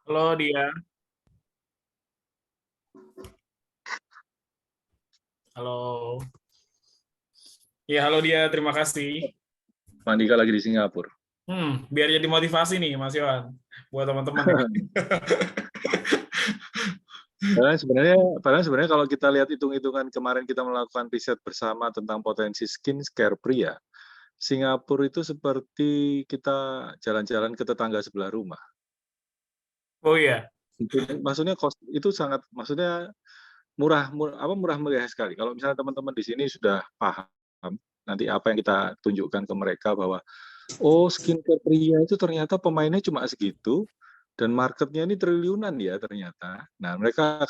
Halo dia, halo. Ya halo dia, terima kasih. Mandika lagi di Singapura. Biar jadi motivasi nih Mas Yohan, buat teman-teman nih. Padahal sebenarnya kalau kita lihat hitung-hitungan kemarin kita melakukan riset bersama tentang potensi skincare pria, Singapura itu seperti kita jalan-jalan ke tetangga sebelah rumah. Oh iya, Maksudnya itu sangat, maksudnya murah meriah sekali. Kalau misalnya teman-teman di sini sudah paham nanti apa yang kita tunjukkan ke mereka bahwa oh, skincare pria itu ternyata pemainnya cuma segitu dan marketnya ini triliunan ya ternyata. Nah, mereka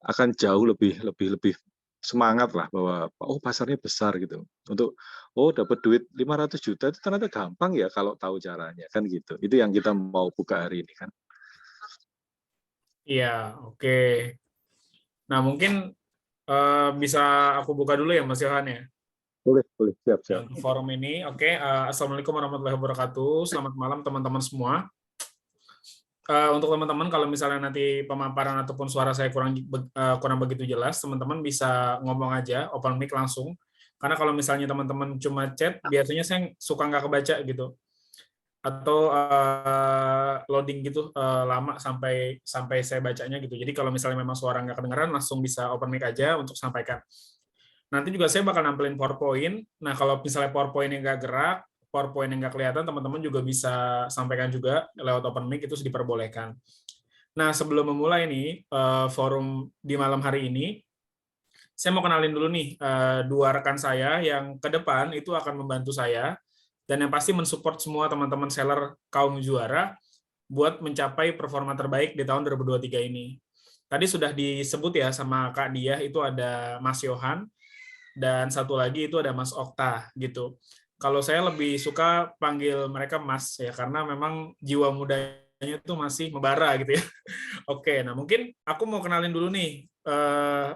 akan jauh lebih lebih lebih semangat lah bahwa oh pasarnya besar gitu. Untuk oh dapat duit 500 juta itu ternyata gampang ya kalau tahu caranya kan gitu. Itu yang kita mau buka hari ini kan. iya, oke. Nah mungkin bisa aku buka dulu ya Mas Yohan ya, Boleh, boleh. Siap, siap. yang ke forum ini. Oke, Assalamualaikum warahmatullahi wabarakatuh. Selamat malam teman-teman semua. Untuk teman-teman kalau misalnya nanti pemaparan ataupun suara saya kurang begitu jelas, teman-teman bisa ngomong aja, open mic langsung. Karena kalau misalnya teman-teman cuma chat, biasanya saya suka nggak kebaca gitu, atau loading gitu lama sampai sampai saya bacanya gitu. Jadi kalau misalnya memang suara nggak kedengaran, langsung bisa open mic aja untuk sampaikan. Nanti juga saya bakal nampilin PowerPoint. Nah, kalau misalnya PowerPoint yang nggak gerak, PowerPoint yang nggak kelihatan, teman-teman juga bisa sampaikan juga lewat open mic, itu diperbolehkan. Nah, sebelum memulai nih forum di malam hari ini, saya mau kenalin dulu nih dua rekan saya yang ke depan itu akan membantu saya dan yang pasti mensupport semua teman-teman seller kaum juara buat mencapai performa terbaik di tahun 2023 ini. Tadi sudah disebut ya sama Kak Diah, itu ada Mas Yohan, dan satu lagi itu ada Mas Okta gitu. Kalau saya lebih suka panggil mereka Mas ya, karena memang jiwa mudanya itu masih membara gitu ya. Oke, nah mungkin aku mau kenalin dulu nih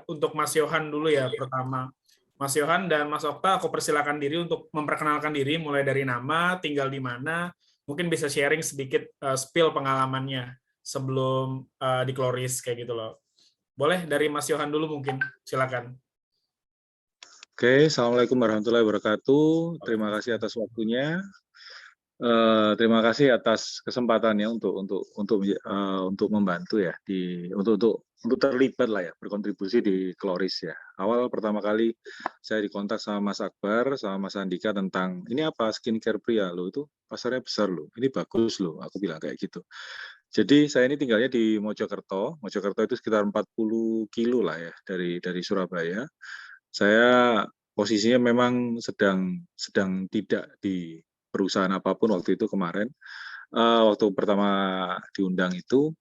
untuk Mas Yohan dulu ya pertama. Mas Yohan dan Mas Okta, aku persilakan diri untuk memperkenalkan diri, mulai dari nama, tinggal di mana, mungkin bisa sharing sedikit spill pengalamannya sebelum di Kloris kayak gitu loh. Boleh dari Mas Yohan dulu mungkin, silakan. Oke, Assalamualaikum warahmatullahi wabarakatuh. Terima kasih atas waktunya. Terima kasih atas kesempatannya untuk membantu ya untuk terlibat lah ya, berkontribusi di Kloris ya. Awal pertama kali saya dikontak sama Mas Akbar sama Mas Andika tentang ini apa skincare pria lo, itu pasarnya besar lo, ini bagus lo, aku bilang kayak gitu. Jadi saya ini tinggalnya di Mojokerto. Mojokerto itu sekitar 40 kilo lah ya dari Surabaya. Saya posisinya memang sedang sedang tidak di perusahaan apapun waktu itu kemarin. Waktu pertama diundang itu,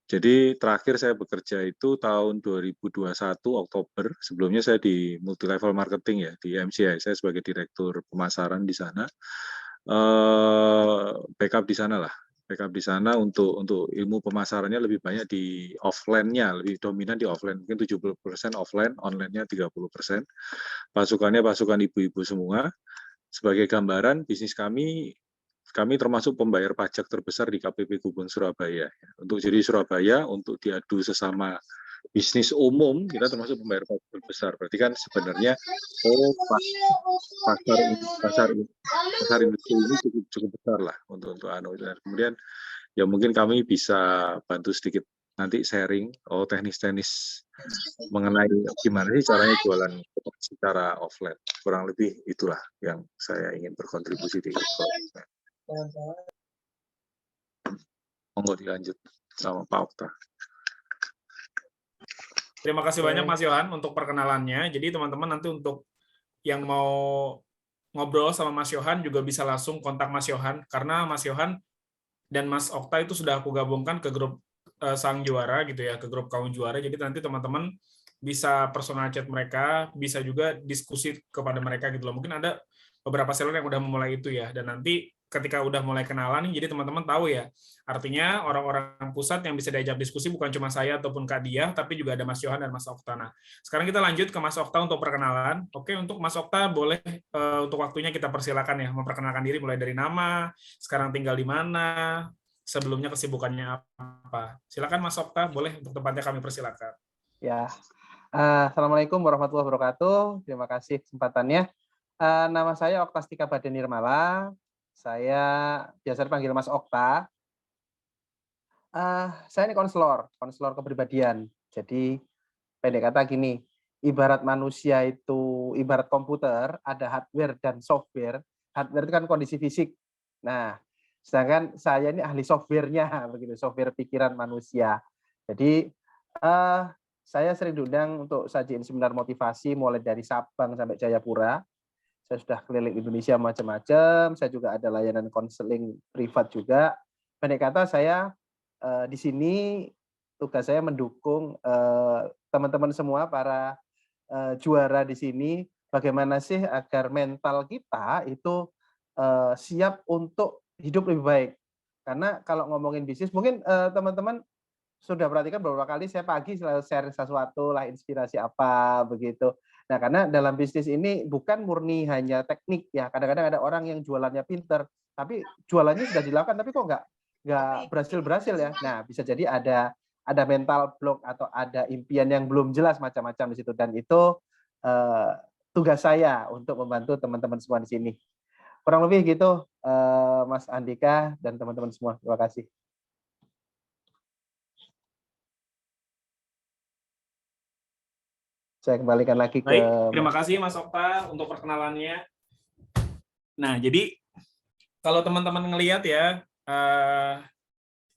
jadi terakhir saya bekerja itu tahun 2021 Oktober. Sebelumnya saya di multi level marketing ya di MCI. Saya sebagai direktur pemasaran di sana. Backup di sana lah. Backup di sana untuk ilmu pemasarannya lebih banyak di offline-nya, lebih dominan di offline. Mungkin 70% offline, online-nya 30%. Pasukannya pasukan ibu-ibu semua. Sebagai gambaran, bisnis kami termasuk pembayar pajak terbesar di KPP Gubeng Surabaya. Untuk jadi Surabaya, untuk diadu sesama bisnis umum, kita termasuk pembayar pajak terbesar. Berarti kan sebenarnya, oh pasar pasar pasar industri ini cukup besar lah untuk anu. Dan kemudian ya mungkin kami bisa bantu sedikit nanti sharing teknis-teknis mengenai gimana sih caranya jualan secara offline. Kurang lebih itulah yang saya ingin berkontribusi di Korea. Monggo dilanjut sama Pak Okta. Terima kasih banyak Mas Yohan untuk perkenalannya. Jadi teman-teman nanti untuk yang mau ngobrol sama Mas Yohan juga bisa langsung kontak Mas Yohan, karena Mas Yohan dan Mas Okta itu sudah aku gabungkan ke grup Sang Juara gitu ya, ke grup kaum juara. Jadi nanti teman-teman bisa personal chat mereka, bisa juga diskusi kepada mereka gitu loh. Mungkin ada beberapa seller yang udah memulai itu ya, dan nanti ketika udah mulai kenalan nih, jadi teman-teman tahu ya, artinya orang-orang pusat yang bisa diajak diskusi bukan cuma saya ataupun Kak Diah, tapi juga ada Mas Yohan dan Mas Okta. Nah, sekarang kita lanjut ke Mas Okta untuk perkenalan. Oke, untuk Mas Okta boleh untuk waktunya kita persilakan ya, memperkenalkan diri mulai dari nama, sekarang tinggal di mana, sebelumnya kesibukannya apa. Silakan Mas Okta, boleh untuk tempatnya kami persilakan. Ya, Assalamualaikum warahmatullahi wabarakatuh. Terima kasih kesempatannya. Nama saya Oktastika Baden Nirmala. Saya biasa dipanggil Mas Okta. Saya ini konselor kepribadian. Jadi pendek kata gini, ibarat manusia itu ibarat komputer, ada hardware dan software. Hardware itu kan kondisi fisik. Nah, sedangkan saya ini ahli software-nya, begitu, software pikiran manusia. Jadi saya sering diundang untuk sajiin seminar motivasi mulai dari Sabang sampai Jayapura. Saya sudah keliling Indonesia macam-macam. Saya juga ada layanan konseling privat juga. Pendek kata saya di sini tugas saya mendukung teman-teman semua para juara di sini. Bagaimana sih agar mental kita itu siap untuk hidup lebih baik. Karena kalau ngomongin bisnis, mungkin teman-teman sudah perhatikan beberapa kali saya pagi selalu share sesuatu lah, inspirasi apa begitu. Nah, karena dalam bisnis ini bukan murni hanya teknik ya. Kadang-kadang ada orang yang jualannya pinter, tapi jualannya sudah dilakukan tapi kok nggak berhasil ya. Nah, bisa jadi ada mental block atau ada impian yang belum jelas macam-macam di situ, dan itu tugas saya untuk membantu teman-teman semua di sini. Kurang lebih gitu, Mas Andika dan teman-teman semua. Terima kasih. Saya kembalikan lagi ke... Baik, terima kasih Mas Okta untuk perkenalannya. Nah, jadi kalau teman-teman ngelihat ya,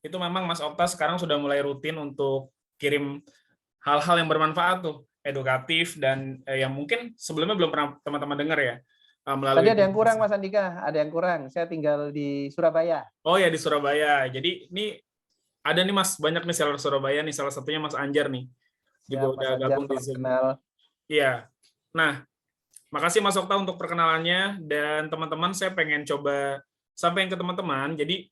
itu memang Mas Okta sekarang sudah mulai rutin untuk kirim hal-hal yang bermanfaat tuh, edukatif, dan yang mungkin sebelumnya belum pernah teman-teman dengar ya. Tadi ada yang kurang Mas Andika, ada yang kurang. Saya tinggal di Surabaya. Oh ya, di Surabaya. Jadi ini ada nih Mas, banyak nih seller Surabaya nih, salah satunya Mas Anjar nih. Juga udah gabung di Zoom. Iya. Nah, makasih Mas Okta untuk perkenalannya, dan teman-teman saya pengen coba sampaikan ke teman-teman. Jadi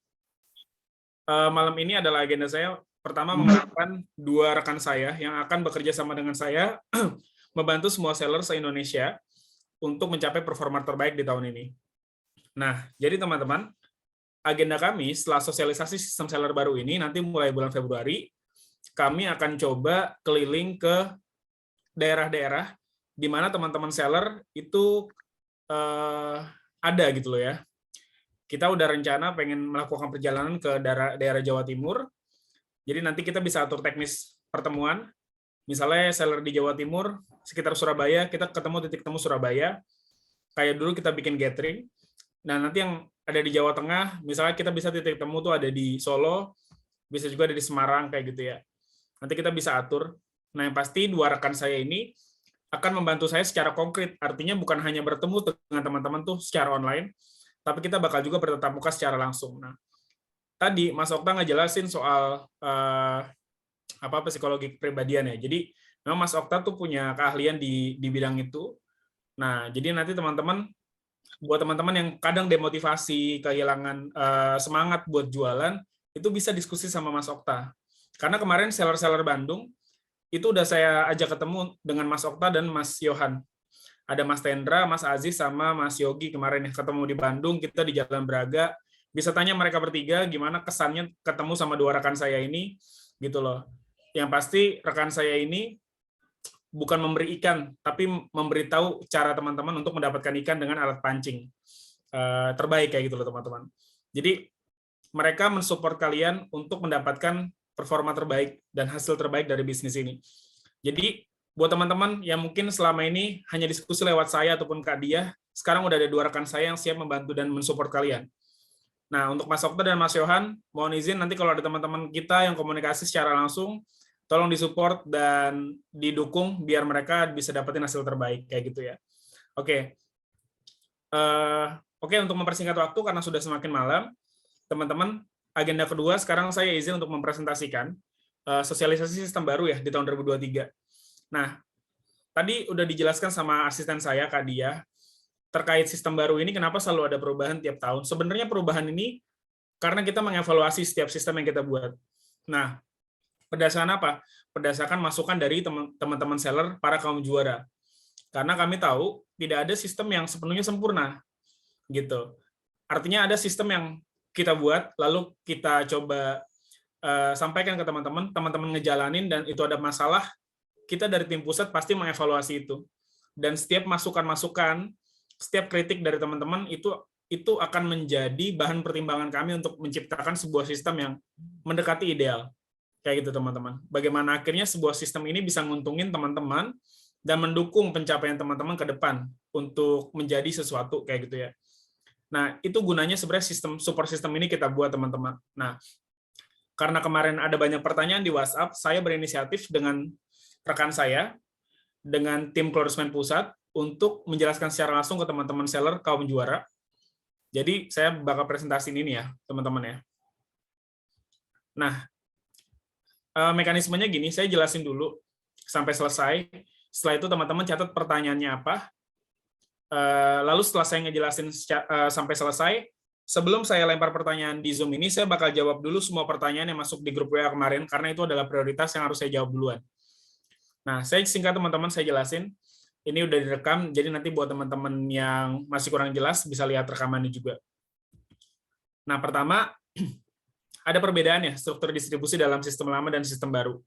malam ini adalah agenda saya pertama mengharapkan 2 rekan saya yang akan bekerja sama dengan saya membantu semua seller se-Indonesia untuk mencapai performa terbaik di tahun ini. Nah, jadi teman-teman, agenda kami setelah sosialisasi sistem seller baru ini nanti mulai bulan Februari, kami akan coba keliling ke daerah-daerah di mana teman-teman seller itu ada gitu loh ya. Kita udah rencana pengen melakukan perjalanan ke daerah Jawa Timur. Jadi nanti kita bisa atur teknis pertemuan. Misalnya seller di Jawa Timur, sekitar Surabaya, kita ketemu titik temu Surabaya. Kayak dulu kita bikin gathering. Nah, nanti yang ada di Jawa Tengah, misalnya kita bisa titik temu tuh ada di Solo, bisa juga ada di Semarang, kayak gitu ya. Nanti kita bisa atur. Nah, yang pasti 2 rekan saya ini akan membantu saya secara konkret. Artinya bukan hanya bertemu dengan teman-teman tuh secara online, tapi kita bakal juga bertatap muka secara langsung. Nah, tadi Mas Okta ngejelasin soal psikologi kepribadian ya. Jadi memang Mas Okta tuh punya keahlian di bidang itu. Nah, jadi nanti teman-teman, buat teman-teman yang kadang demotivasi, kehilangan semangat buat jualan, itu bisa diskusi sama Mas Okta. Karena kemarin seller-seller Bandung, itu udah saya ajak ketemu dengan Mas Okta dan Mas Yohan. Ada Mas Tendra, Mas Aziz, sama Mas Yogi kemarin ya, ketemu di Bandung, kita di Jalan Braga. Bisa tanya mereka bertiga gimana kesannya ketemu sama 2 rekan saya ini, gitu loh. Yang pasti rekan saya ini bukan memberi ikan, tapi memberitahu cara teman-teman untuk mendapatkan ikan dengan alat pancing terbaik kayak gitu loh teman-teman. Jadi mereka mensupport kalian untuk mendapatkan performa terbaik dan hasil terbaik dari bisnis ini. Jadi buat teman-teman yang mungkin selama ini hanya diskusi lewat saya ataupun Kak Diah, sekarang udah ada 2 rekan saya yang siap membantu dan mensupport kalian. Nah, untuk Mas Okta dan Mas Yohan, mohon izin nanti kalau ada teman-teman kita yang komunikasi secara langsung, tolong disupport dan didukung biar mereka bisa dapetin hasil terbaik kayak gitu ya. Oke. Oke, untuk mempersingkat waktu karena sudah semakin malam, teman-teman, agenda kedua sekarang saya izin untuk mempresentasikan sosialisasi sistem baru ya di tahun 2023. Nah, tadi udah dijelaskan sama asisten saya Kak Dia terkait sistem baru ini kenapa selalu ada perubahan tiap tahun. Sebenarnya perubahan ini karena kita mengevaluasi setiap sistem yang kita buat. Nah, berdasarkan apa? Berdasarkan masukan dari teman-teman seller, para kaum juara. Karena kami tahu tidak ada sistem yang sepenuhnya sempurna, gitu. Artinya ada sistem yang kita buat, lalu kita coba sampaikan ke teman-teman, teman-teman ngejalanin dan itu ada masalah, kita dari tim pusat pasti mengevaluasi itu. Dan setiap masukan-masukan, setiap kritik dari teman-teman itu akan menjadi bahan pertimbangan kami untuk menciptakan sebuah sistem yang mendekati ideal. Kayak gitu teman-teman. Bagaimana akhirnya sebuah sistem ini bisa nguntungin teman-teman dan mendukung pencapaian teman-teman ke depan untuk menjadi sesuatu kayak gitu ya. Nah, itu gunanya sebenarnya super system ini kita buat teman-teman. Nah, karena kemarin ada banyak pertanyaan di WhatsApp, saya berinisiatif dengan rekan saya, dengan tim Klorismen Pusat, untuk menjelaskan secara langsung ke teman-teman seller kaum juara. Jadi, saya bakal presentasiin ini ya, teman-teman ya. Nah, mekanismenya gini, saya jelasin dulu sampai selesai. Setelah itu teman-teman catat pertanyaannya apa. Lalu setelah saya ngejelasin sampai selesai, sebelum saya lempar pertanyaan di Zoom ini, saya bakal jawab dulu semua pertanyaan yang masuk di grup WA kemarin, karena itu adalah prioritas yang harus saya jawab duluan. Nah, saya singkat teman-teman, saya jelasin. Ini udah direkam, jadi nanti buat teman-teman yang masih kurang jelas, bisa lihat rekamannya juga. Nah, pertama, ada perbedaan ya, struktur distribusi dalam sistem lama dan sistem baru.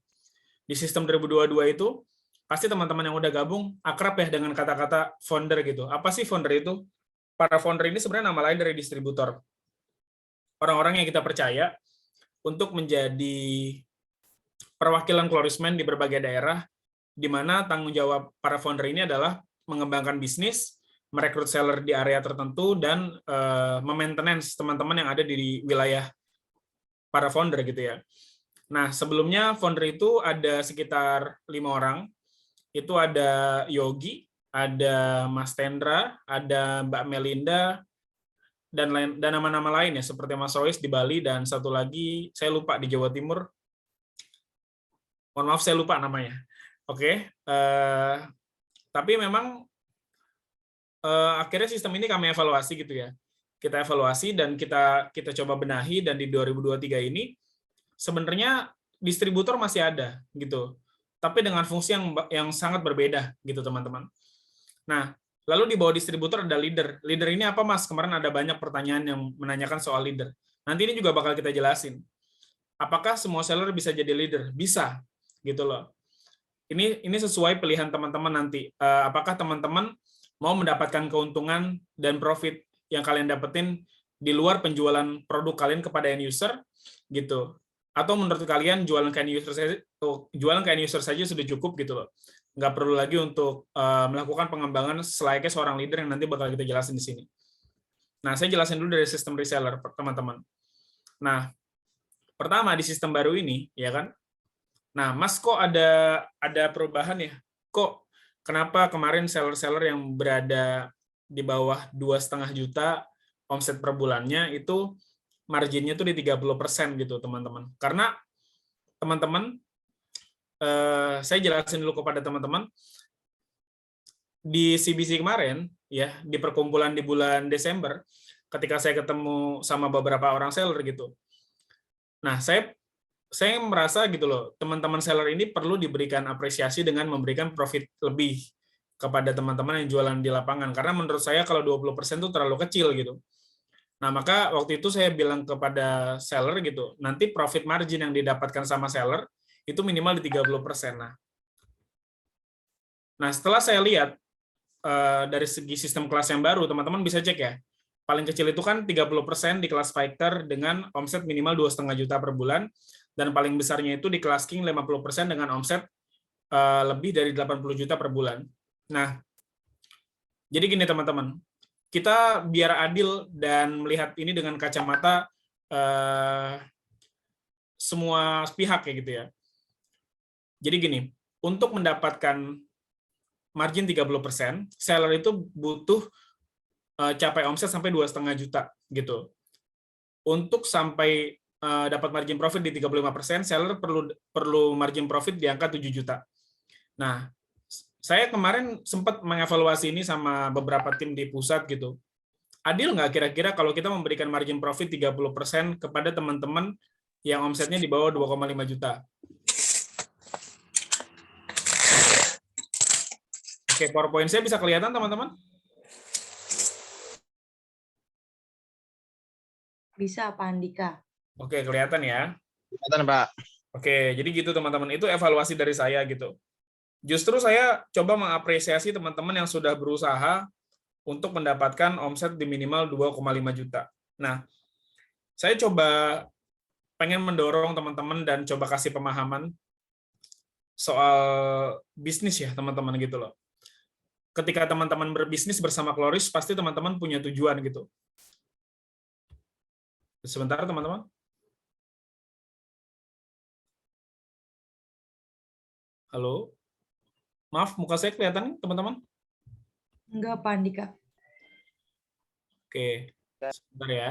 Di sistem 2022 itu, pasti teman-teman yang udah gabung akrab ya dengan kata-kata founder gitu. Apa sih founder itu? Para founder ini sebenarnya nama lain dari distributor. Orang-orang yang kita percaya untuk menjadi perwakilan Klorismen di berbagai daerah, di mana tanggung jawab para founder ini adalah mengembangkan bisnis, merekrut seller di area tertentu, dan memaintenance teman-teman yang ada di wilayah para founder gitu ya. Nah, sebelumnya founder itu ada sekitar 5 orang. Itu ada Yogi, ada Mas Tendra, ada Mbak Melinda, dan nama-nama lain ya, seperti Mas Royce di Bali, dan satu lagi, saya lupa, di Jawa Timur. Mohon maaf, saya lupa namanya. Oke, tapi memang akhirnya sistem ini kami evaluasi gitu ya. Kita evaluasi dan kita coba benahi, dan di 2023 ini, sebenarnya distributor masih ada gitu, tapi dengan fungsi yang sangat berbeda gitu teman-teman. Nah, lalu di bawah distributor ada leader. Leader ini apa Mas? Kemarin ada banyak pertanyaan yang menanyakan soal leader. Nanti ini juga bakal kita jelasin. Apakah semua seller bisa jadi leader? Bisa, gitu loh. Ini sesuai pilihan teman-teman nanti. Apakah teman-teman mau mendapatkan keuntungan dan profit yang kalian dapetin di luar penjualan produk kalian kepada end user, gitu. Atau menurut kalian jualan ke end user saja sudah cukup gitu loh. Nggak perlu lagi untuk melakukan pengembangan selayaknya seorang leader yang nanti bakal kita jelasin di sini. Nah, saya jelasin dulu dari sistem reseller, teman-teman. Nah, pertama di sistem baru ini, ya kan? Nah, Mas, kok ada perubahan ya? Kok kenapa kemarin seller-seller yang berada di bawah 2,5 juta omset per bulannya itu marginnya tuh di 30% gitu, teman-teman. Karena teman-teman, saya jelasin dulu kepada teman-teman, di CBC kemarin, ya, di perkumpulan di bulan Desember, ketika saya ketemu sama beberapa orang seller gitu. Nah, saya merasa gitu loh, teman-teman seller ini perlu diberikan apresiasi dengan memberikan profit lebih kepada teman-teman yang jualan di lapangan. Karena menurut saya kalau 20% itu terlalu kecil gitu. Nah, maka waktu itu saya bilang kepada seller gitu, nanti profit margin yang didapatkan sama seller itu minimal di 30%. Nah, setelah saya lihat dari segi sistem kelas yang baru, teman-teman bisa cek ya. Paling kecil itu kan 30% di kelas fighter dengan omset minimal 2,5 juta per bulan, dan paling besarnya itu di kelas king 50% dengan omset lebih dari 80 juta per bulan. Nah, jadi gini teman-teman, kita biar adil dan melihat ini dengan kacamata semua pihak ya gitu ya. Jadi gini, untuk mendapatkan margin 30%, seller itu butuh capai omset sampai 2,5 juta gitu. Untuk sampai dapat margin profit di 35%, seller perlu margin profit di angka 7 juta. Nah, saya kemarin sempat mengevaluasi ini sama beberapa tim di pusat gitu. Adil nggak kira-kira kalau kita memberikan margin profit 30% kepada teman-teman yang omsetnya di bawah 2,5 juta? Oke, PowerPoint saya bisa kelihatan, teman-teman? Bisa, Pak Andika. Oke, kelihatan ya. Kelihatan, Pak. Oke, jadi gitu teman-teman. Itu evaluasi dari saya gitu. Justru saya coba mengapresiasi teman-teman yang sudah berusaha untuk mendapatkan omset di minimal 2,5 juta. Nah, saya coba pengen mendorong teman-teman dan coba kasih pemahaman soal bisnis ya teman-teman gitu loh. Ketika teman-teman berbisnis bersama Kloris, pasti teman-teman punya tujuan gitu. Sebentar teman-teman. Halo? Maaf, muka saya kelihatan teman-teman? Enggak, Pak Andika. Oke, sebentar ya.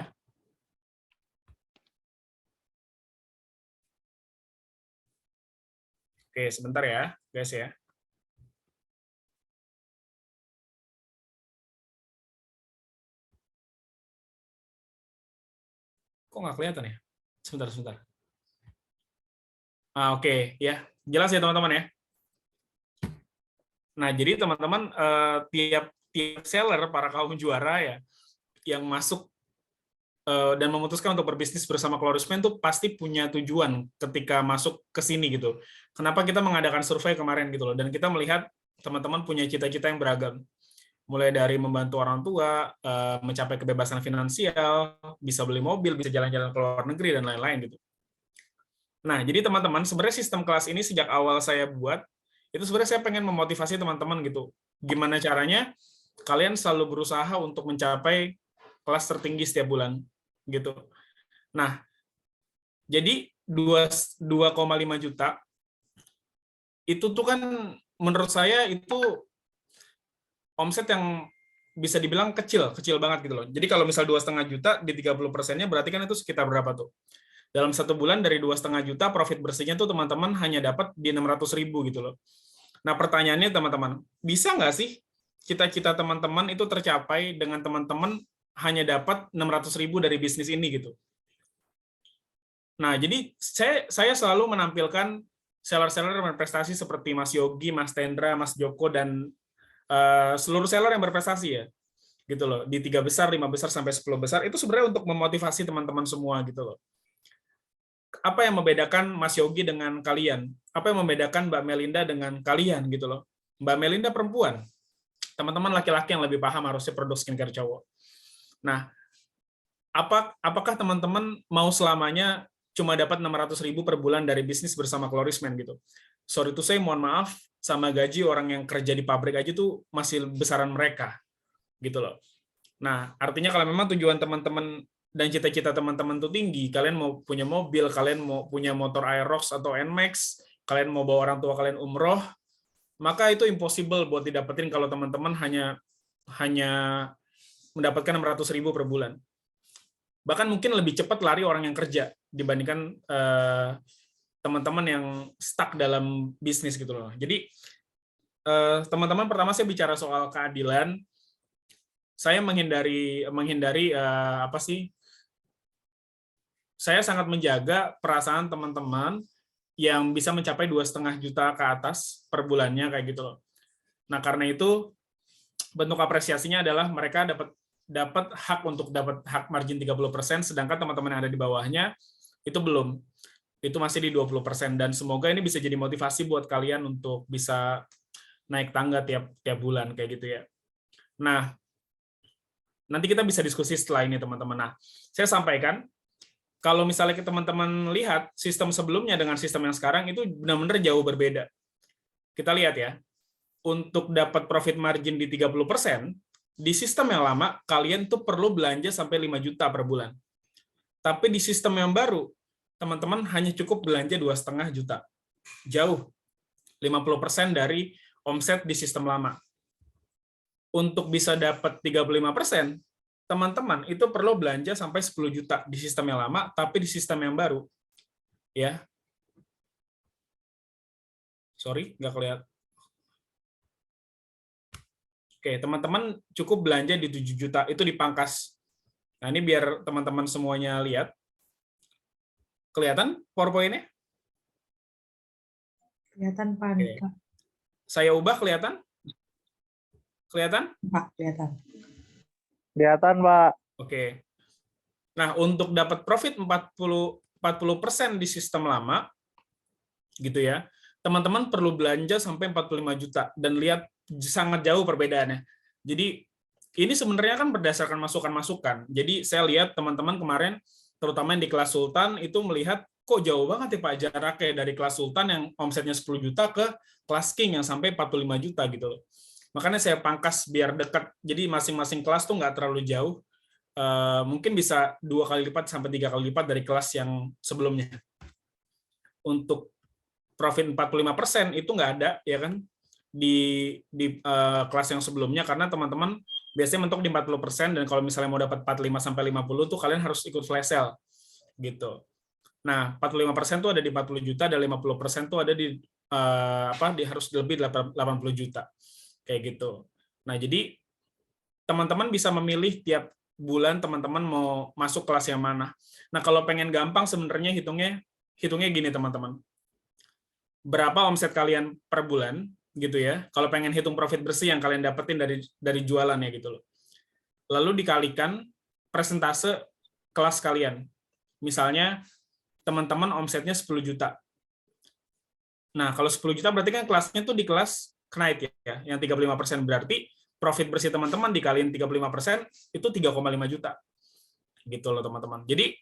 Oke, sebentar ya, guys ya. Kok nggak kelihatan ya? Sebentar. Oke, ya. Jelas ya teman-teman ya. Nah, jadi teman-teman tiap seller para kaum juara ya yang masuk dan memutuskan untuk berbisnis bersama Klorisman itu pasti punya tujuan ketika masuk ke sini gitu. Kenapa kita mengadakan survei kemarin gitu loh, dan kita melihat teman-teman punya cita-cita yang beragam. Mulai dari membantu orang tua, mencapai kebebasan finansial, bisa beli mobil, bisa jalan-jalan ke luar negeri, dan lain-lain gitu. Nah, jadi teman-teman, sebenarnya sistem kelas ini sejak awal saya buat, itu sebenarnya saya pengen memotivasi teman-teman gitu. Gimana caranya kalian selalu berusaha untuk mencapai kelas tertinggi setiap bulan gitu. Nah, jadi 2,5 juta itu tuh kan menurut saya itu omset yang bisa dibilang kecil banget gitu loh. Jadi kalau misal 2,5 juta di 30%-nya berarti kan itu sekitar berapa tuh? Dalam satu bulan dari 2,5 juta profit bersihnya tuh teman-teman hanya dapat di 600.000 gitu loh. Nah, pertanyaannya teman-teman, bisa nggak sih cita-cita teman-teman itu tercapai dengan teman-teman hanya dapat 600.000 dari bisnis ini gitu? Nah, jadi saya selalu menampilkan seller-seller yang berprestasi seperti Mas Yogi, Mas Tendra, Mas Joko, dan seluruh seller yang berprestasi ya, gitu loh. Di 3 besar, 5 besar, sampai 10 besar, itu sebenarnya untuk memotivasi teman-teman semua gitu loh. Apa yang membedakan Mas Yogi dengan kalian? Apa yang membedakan Mbak Melinda dengan kalian gitu loh? Mbak Melinda perempuan, teman-teman laki-laki yang lebih paham harusnya produk skincare cowok. Nah, apakah teman-teman mau selamanya cuma dapat 600.000 per bulan dari bisnis bersama Klorisman gitu? Sorry to say, mohon maaf, sama gaji orang yang kerja di pabrik aja tuh masih besaran mereka gitu loh. Nah, artinya kalau memang tujuan teman-teman dan cita-cita teman-teman tuh tinggi, kalian mau punya mobil, kalian mau punya motor Aerox atau Nmax, kalian mau bawa orang tua kalian umroh, maka itu impossible buat didapetin kalau teman-teman hanya mendapatkan 600.000 per bulan. Bahkan mungkin lebih cepat lari orang yang kerja dibandingkan teman-teman yang stuck dalam bisnis gitu loh. Jadi teman-teman, pertama saya bicara soal keadilan. Saya menghindari apa sih? Saya sangat menjaga perasaan teman-teman yang bisa mencapai 2,5 juta ke atas per bulannya kayak gitu loh. Nah, karena itu bentuk apresiasinya adalah mereka dapat hak untuk dapat hak margin 30%, sedangkan teman-teman yang ada di bawahnya itu belum. Itu masih di 20%, dan semoga ini bisa jadi motivasi buat kalian untuk bisa naik tangga tiap bulan kayak gitu ya. Nah, nanti kita bisa diskusi setelah ini teman-teman. Nah, saya sampaikan kalau misalnya teman-teman lihat sistem sebelumnya dengan sistem yang sekarang itu benar-benar jauh berbeda. Kita lihat ya. Untuk dapat profit margin di 30%, di sistem yang lama kalian tuh perlu belanja sampai 5 juta per bulan. Tapi di sistem yang baru, teman-teman hanya cukup belanja 2,5 juta. Jauh. 50% dari omset di sistem lama. Untuk bisa dapat 35%, teman-teman itu perlu belanja sampai 10 juta di sistem yang lama, tapi di sistem yang baru. Ya. Sorry, nggak kelihatan. Oke, teman-teman cukup belanja di 7 juta, itu dipangkas. Nah, ini biar teman-teman semuanya lihat. Kelihatan PowerPoint-nya? Kelihatan, Pak Andika. Saya ubah, kelihatan? Kelihatan? Pak, kelihatan. Kelihatan, Pak. Oke. Nah, untuk dapat profit 40% di sistem lama, gitu ya, teman-teman perlu belanja sampai 45 juta, dan lihat sangat jauh perbedaannya. Jadi, ini sebenarnya kan berdasarkan masukan-masukan. Jadi, saya lihat teman-teman kemarin, terutama yang di kelas Sultan, itu melihat, kok jauh banget ya Pak jaraknya dari kelas Sultan yang omsetnya 10 juta ke kelas King yang sampai 45 juta gitu. Makanya saya pangkas biar dekat, jadi masing-masing kelas tuh nggak terlalu jauh, mungkin bisa 2 kali lipat sampai 3 kali lipat dari kelas yang sebelumnya. Untuk profit 45% itu nggak ada, ya kan, di kelas yang sebelumnya, karena teman-teman biasanya mentok di 40%, dan kalau misalnya mau dapat 45 sampai 50 tuh kalian harus ikut flash sale gitu. Nah, 45% tuh ada di 40 juta, dan 50% tuh ada di harus lebih 80 juta. Kayak gitu. Nah, jadi teman-teman bisa memilih tiap bulan teman-teman mau masuk kelas yang mana. Nah, kalau pengen gampang sebenarnya hitungnya gini teman-teman. Berapa omset kalian per bulan gitu ya. Kalau pengen hitung profit bersih yang kalian dapetin dari jualan ya gitu loh. Lalu dikalikan persentase kelas kalian. Misalnya teman-teman omsetnya 10 juta. Nah, kalau 10 juta berarti kan kelasnya tuh di kelas Knight ya, yang 35%, berarti profit bersih teman-teman dikaliin 35% itu 3,5 juta. Gitu loh teman-teman. Jadi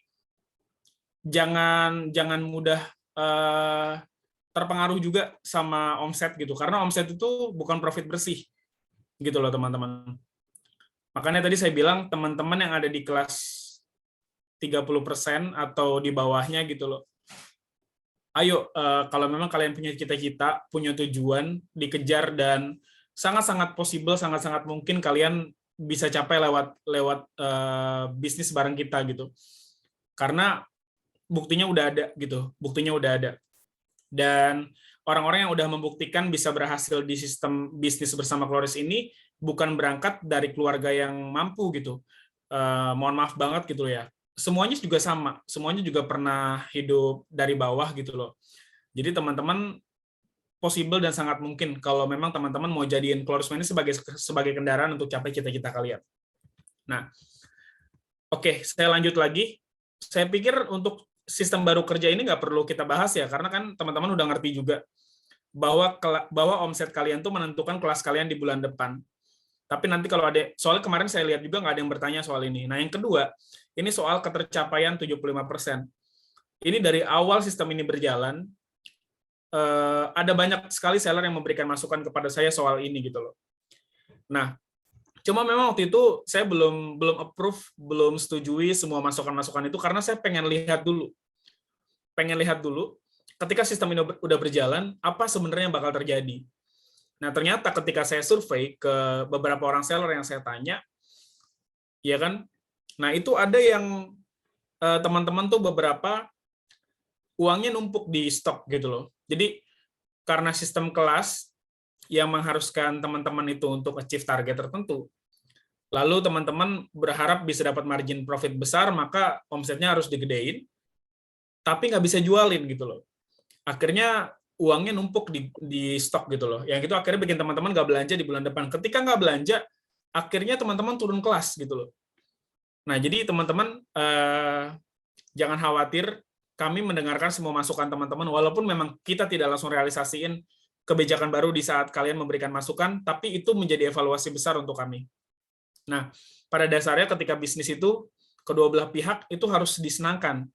jangan mudah terpengaruh juga sama omset gitu, karena omset itu bukan profit bersih. Gitu loh teman-teman. Makanya tadi saya bilang teman-teman yang ada di kelas 30% atau di bawahnya gitu loh. Ayo, kalau memang kalian punya cita-cita, punya tujuan, dikejar, dan sangat-sangat possible, sangat-sangat mungkin kalian bisa capai lewat bisnis bareng kita gitu. Karena buktinya udah ada gitu, buktinya udah ada. Dan orang-orang yang udah membuktikan bisa berhasil di sistem bisnis bersama Kloris ini bukan berangkat dari keluarga yang mampu gitu. Mohon maaf banget gitu ya. Semuanya juga sama, semuanya juga pernah hidup dari bawah gitu loh. Jadi teman-teman possible dan sangat mungkin kalau memang teman-teman mau jadiin Kloris ini sebagai kendaraan untuk capai cita-cita kalian. Nah, oke, saya lanjut lagi. Saya pikir untuk sistem baru kerja ini nggak perlu kita bahas ya, karena kan teman-teman udah ngerti juga bahwa omset kalian tuh menentukan kelas kalian di bulan depan. Tapi nanti kalau ada, soalnya kemarin saya lihat juga nggak ada yang bertanya soal ini. Nah, yang kedua, ini soal ketercapaian 75%. Ini dari awal sistem ini berjalan, ada banyak sekali seller yang memberikan masukan kepada saya soal ini gitu loh. Nah, cuma memang waktu itu saya belum approve, belum setujui semua masukan-masukan itu karena saya pengen lihat dulu. Ketika sistem ini udah berjalan, apa sebenarnya yang bakal terjadi. Nah, ternyata ketika saya survei ke beberapa orang seller yang saya tanya, ya kan, nah itu ada yang teman-teman tuh beberapa uangnya numpuk di stok gitu loh. Jadi karena sistem kelas yang mengharuskan teman-teman itu untuk achieve target tertentu, lalu teman-teman berharap bisa dapat margin profit besar, maka omsetnya harus digedein, tapi nggak bisa jualin gitu loh. Akhirnya uangnya numpuk di stok gitu loh. Yang itu akhirnya bikin teman-teman nggak belanja di bulan depan. Ketika nggak belanja, akhirnya teman-teman turun kelas gitu loh. Nah, jadi teman-teman jangan khawatir, kami mendengarkan semua masukan teman-teman, walaupun memang kita tidak langsung realisasiin kebijakan baru di saat kalian memberikan masukan, tapi itu menjadi evaluasi besar untuk kami. Nah, pada dasarnya ketika bisnis itu, kedua belah pihak itu harus disenangkan.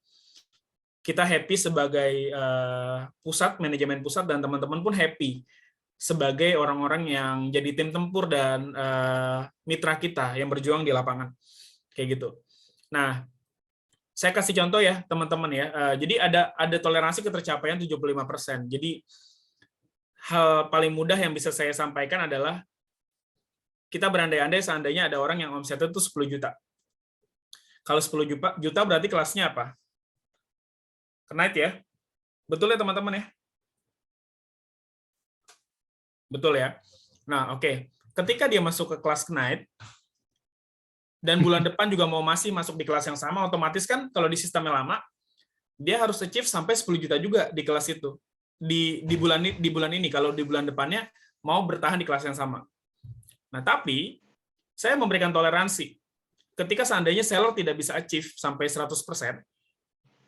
Kita happy sebagai pusat, manajemen pusat, dan teman-teman pun happy sebagai orang-orang yang jadi tim tempur dan mitra kita yang berjuang di lapangan. Kayak gitu. Nah, saya kasih contoh ya, teman-teman ya. Jadi ada toleransi ketercapaian 75%. Jadi hal paling mudah yang bisa saya sampaikan adalah kita berandai-andai seandainya ada orang yang omsetnya itu 10 juta. Kalau 10 juta berarti kelasnya apa? Knight ya? Betul ya teman-teman ya? Betul ya? Nah, oke. Ketika dia masuk ke kelas Knight, dan bulan depan juga mau masih masuk di kelas yang sama, otomatis kan kalau di sistemnya lama, dia harus achieve sampai 10 juta juga di kelas itu. Di bulan ini, kalau di bulan depannya mau bertahan di kelas yang sama. Nah, tapi saya memberikan toleransi. ketika seandainya seller tidak bisa achieve sampai 100%,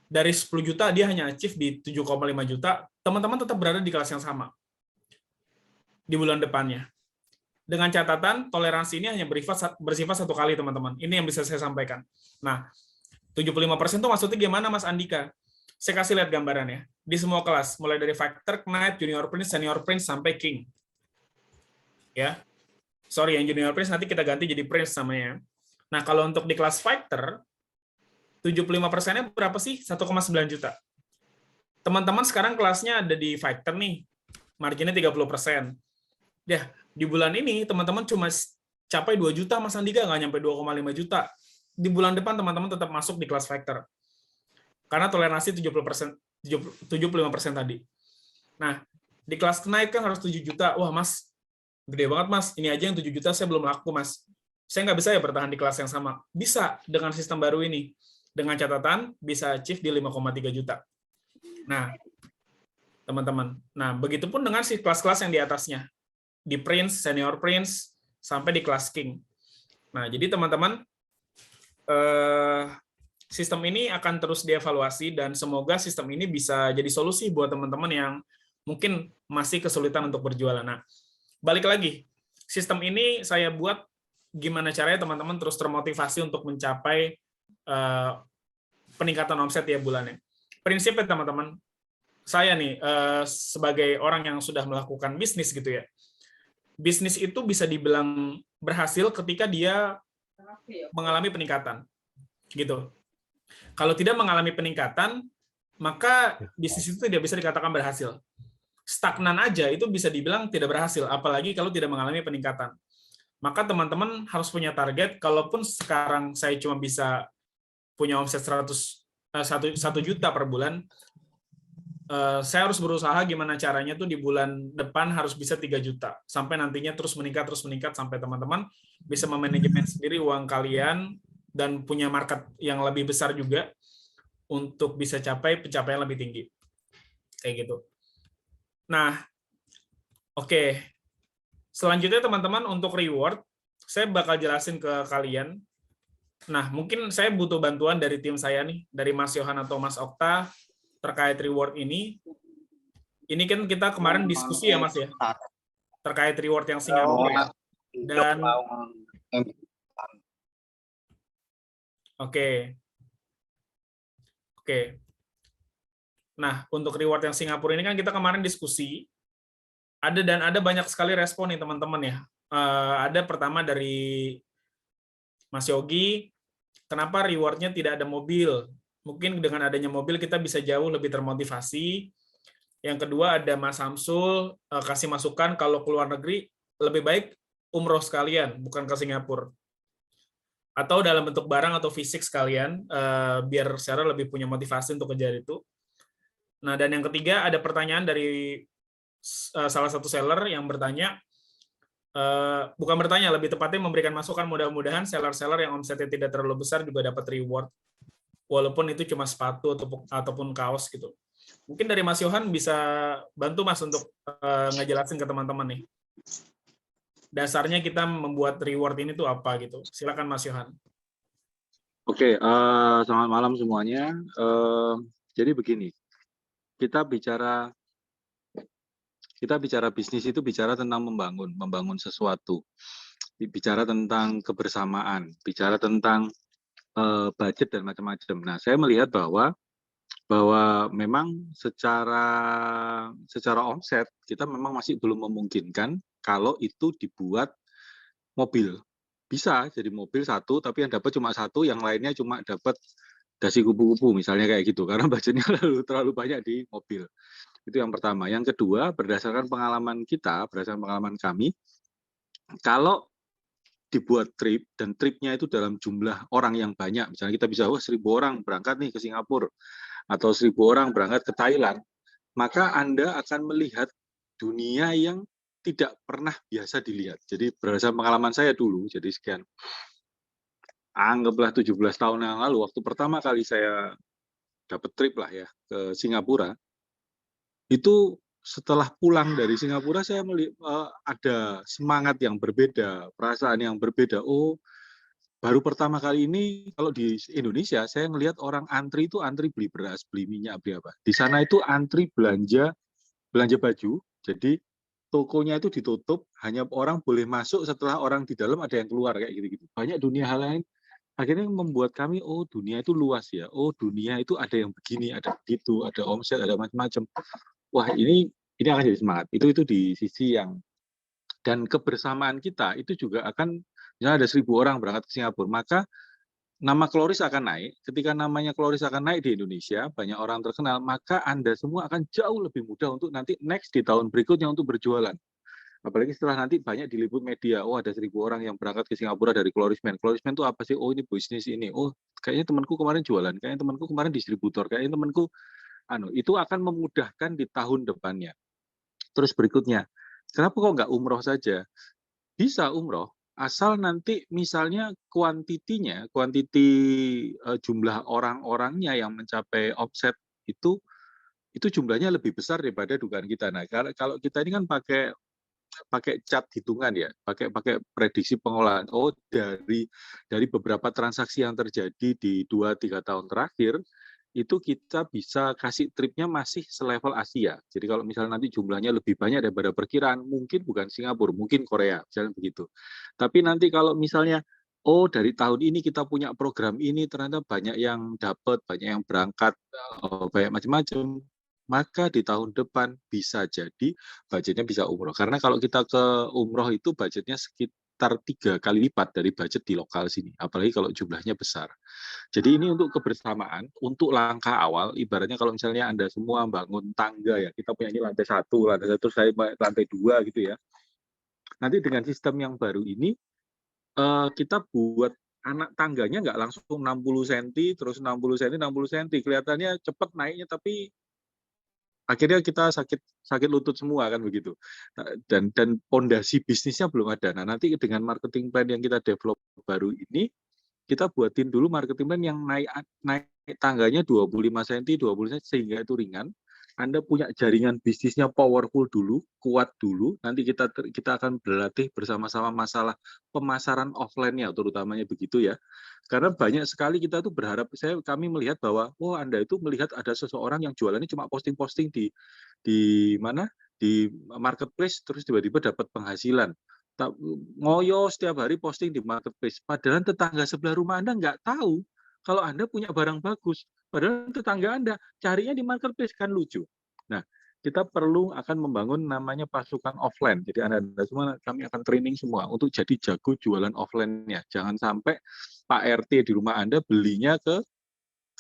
dari 10 juta dia hanya achieve di 7,5 juta, teman-teman tetap berada di kelas yang sama di bulan depannya. Dengan catatan, toleransi ini hanya bersifat satu kali, teman-teman. Ini yang bisa saya sampaikan. Nah, 75% itu maksudnya gimana, Mas Andika? Saya kasih lihat gambarannya. Di semua kelas, mulai dari Fighter, Knight, Junior Prince, Senior Prince, sampai King. Ya, sorry, yang Junior Prince nanti kita ganti jadi Prince namanya. Nah, kalau untuk di kelas Fighter, 75%-nya berapa sih? 1,9 juta. Teman-teman sekarang kelasnya ada di Fighter nih, marginnya 30%. Ya, di bulan ini teman-teman cuma capai 2 juta, Mas Andika, nggak nyampe 2,5 juta. Di bulan depan teman-teman tetap masuk di kelas Fighter. Karena toleransi 75% tadi. Nah, di kelas Knight kan harus 7 juta. Wah, Mas, gede banget, Mas. Ini aja yang 7 juta saya belum laku, Mas. Saya nggak bisa ya bertahan di kelas yang sama. Bisa dengan sistem baru ini. Dengan catatan bisa achieve di 5,3 juta. Nah, teman-teman. Nah, begitupun dengan si kelas-kelas yang di atasnya. Di Prince, Senior Prince, sampai di kelas King. Nah, jadi teman-teman, sistem ini akan terus dievaluasi dan semoga sistem ini bisa jadi solusi buat teman-teman yang mungkin masih kesulitan untuk berjualan. Nah, balik lagi, sistem ini saya buat gimana caranya teman-teman terus termotivasi untuk mencapai peningkatan omset ya bulannya. Prinsipnya teman-teman, saya nih sebagai orang yang sudah melakukan bisnis gitu ya, bisnis itu bisa dibilang berhasil ketika dia mengalami peningkatan, gitu. Kalau tidak mengalami peningkatan, maka bisnis itu tidak bisa dikatakan berhasil. Stagnan aja itu bisa dibilang tidak berhasil, apalagi kalau tidak mengalami peningkatan. Maka teman-teman harus punya target, kalaupun sekarang saya cuma bisa punya omset 1 juta per bulan, saya harus berusaha gimana caranya tuh di bulan depan harus bisa 3 juta, sampai nantinya terus meningkat sampai teman-teman bisa memanajemen sendiri uang kalian dan punya market yang lebih besar juga untuk bisa capai pencapaian lebih tinggi. Kayak gitu. Nah, oke. Selanjutnya teman-teman untuk reward, saya bakal jelasin ke kalian. Nah, mungkin saya butuh bantuan dari tim saya nih, dari Mas Yohan atau Mas Okta terkait reward ini. Ini kan kita kemarin diskusi ya Mas ya, terkait reward yang Singapura. Dan Oke. Nah, untuk reward yang Singapura ini kan kita kemarin diskusi. Ada banyak sekali respon nih teman-teman ya. Ada pertama dari Mas Yogi, kenapa rewardnya tidak ada mobil? Mungkin dengan adanya mobil kita bisa jauh lebih termotivasi. Yang kedua ada Mas Samsul, kasih masukan kalau keluar negeri lebih baik umroh sekalian, bukan ke Singapura. Atau dalam bentuk barang atau fisik sekalian, biar secara lebih punya motivasi untuk kejar itu. Nah, dan yang ketiga ada pertanyaan dari salah satu seller yang bertanya, bukan bertanya, lebih tepatnya memberikan masukan, mudah-mudahan seller-seller yang omsetnya tidak terlalu besar juga dapat reward, walaupun itu cuma sepatu ataupun kaos gitu. Mungkin dari Mas Yohan bisa bantu Mas untuk ngejelasin ke teman-teman nih. Dasarnya kita membuat reward ini tuh apa gitu. Silakan Mas Yohan. Oke, selamat malam semuanya. Jadi begini, kita bicara bisnis itu bicara tentang membangun sesuatu, bicara tentang kebersamaan, bicara tentang budget dan macam-macam. Nah, saya melihat bahwa memang secara omset kita memang masih belum memungkinkan kalau itu dibuat mobil. Bisa jadi mobil satu, tapi yang dapat cuma satu, yang lainnya cuma dapat dasi kupu-kupu, misalnya kayak gitu, karena budgetnya terlalu banyak di mobil. Itu yang pertama. Yang kedua, berdasarkan pengalaman kita, berdasarkan pengalaman kami, kalau dibuat trip, dan tripnya itu dalam jumlah orang yang banyak, misalnya kita bisa, 1.000 orang berangkat nih ke Singapura, atau 1.000 orang berangkat ke Thailand, maka Anda akan melihat dunia yang tidak pernah biasa dilihat. Jadi berdasarkan pengalaman saya dulu, jadi sekian, anggaplah 17 tahun yang lalu, waktu pertama kali saya dapat trip lah ya ke Singapura, itu setelah pulang dari Singapura saya melihat ada semangat yang berbeda, perasaan yang berbeda. Oh, baru pertama kali ini kalau di Indonesia saya ngelihat orang antri itu antri beli beras, beli minyak, beli apa. Di sana itu antri belanja baju. Jadi tokonya itu ditutup, hanya orang boleh masuk setelah orang di dalam ada yang keluar kayak gitu-gitu. Banyak dunia hal lain akhirnya membuat kami, oh dunia itu luas ya. Oh dunia itu ada yang begini, ada begitu, ada omset, ada macam-macam. Wah, ini akan jadi semangat. Itu di sisi yang, dan kebersamaan kita itu juga akan, misalnya ada 1.000 orang berangkat ke Singapura, maka nama Kloris akan naik. Ketika namanya Kloris akan naik di Indonesia, banyak orang terkenal, maka Anda semua akan jauh lebih mudah untuk nanti next di tahun berikutnya untuk berjualan. Apalagi setelah nanti banyak diliput media, oh ada 1.000 orang yang berangkat ke Singapura dari Klorisman. Klorisman itu apa sih? Oh ini bisnis ini. Oh kayaknya temanku kemarin jualan, kayaknya temanku kemarin distributor, kayaknya temanku itu akan memudahkan di tahun depannya. Terus berikutnya, kenapa kok nggak umroh saja? Bisa umroh, asal nanti misalnya kuantiti jumlah orang-orangnya yang mencapai omset itu jumlahnya lebih besar daripada dugaan kita. Nah, kalau kita ini kan pakai cat hitungan ya, pakai prediksi pengolahan. Oh, dari beberapa transaksi yang terjadi di 2-3 tahun terakhir, itu kita bisa kasih tripnya masih selevel Asia. Jadi kalau misalnya nanti jumlahnya lebih banyak daripada perkiraan, mungkin bukan Singapura, mungkin Korea, misalnya begitu. Tapi nanti kalau misalnya, oh dari tahun ini kita punya program ini, ternyata banyak yang dapat, banyak yang berangkat, banyak macam-macam, maka di tahun depan bisa jadi budgetnya bisa umroh. Karena kalau kita ke umroh itu budgetnya sekitar 3 kali lipat dari budget di lokal sini, apalagi kalau jumlahnya besar. Jadi ini untuk kebersamaan, untuk langkah awal, ibaratnya kalau misalnya Anda semua bangun tangga ya, kita punya ini lantai 1, saya lantai 2 gitu ya. Nanti dengan sistem yang baru ini, kita buat anak tangganya nggak langsung 60 cm, terus 60 cm, 60 cm. Kelihatannya cepat naiknya, tapi akhirnya kita sakit lutut semua kan begitu. Dan pondasi bisnisnya belum ada. Nah, nanti dengan marketing plan yang kita develop baru ini, kita buatin dulu marketing plan yang naik tangganya 25 cm, 20 cm sehingga itu ringan. Anda punya jaringan bisnisnya powerful dulu, kuat dulu. Nanti kita akan berlatih bersama-sama masalah pemasaran offline-nya, terutamanya begitu ya. Karena banyak sekali kita tuh berharap, kami melihat bahwa, oh Anda itu melihat ada seseorang yang jualannya cuma posting-posting di mana, di marketplace, terus tiba-tiba dapat penghasilan. Ngoyo setiap hari posting di marketplace. Padahal tetangga sebelah rumah Anda nggak tahu kalau Anda punya barang bagus. Padahal tetangga Anda carinya di marketplace, kan lucu. Nah, kita perlu akan membangun namanya pasukan offline. Jadi Anda semua, kami akan training semua untuk jadi jago jualan offline-nya. Jangan sampai Pak RT di rumah Anda belinya ke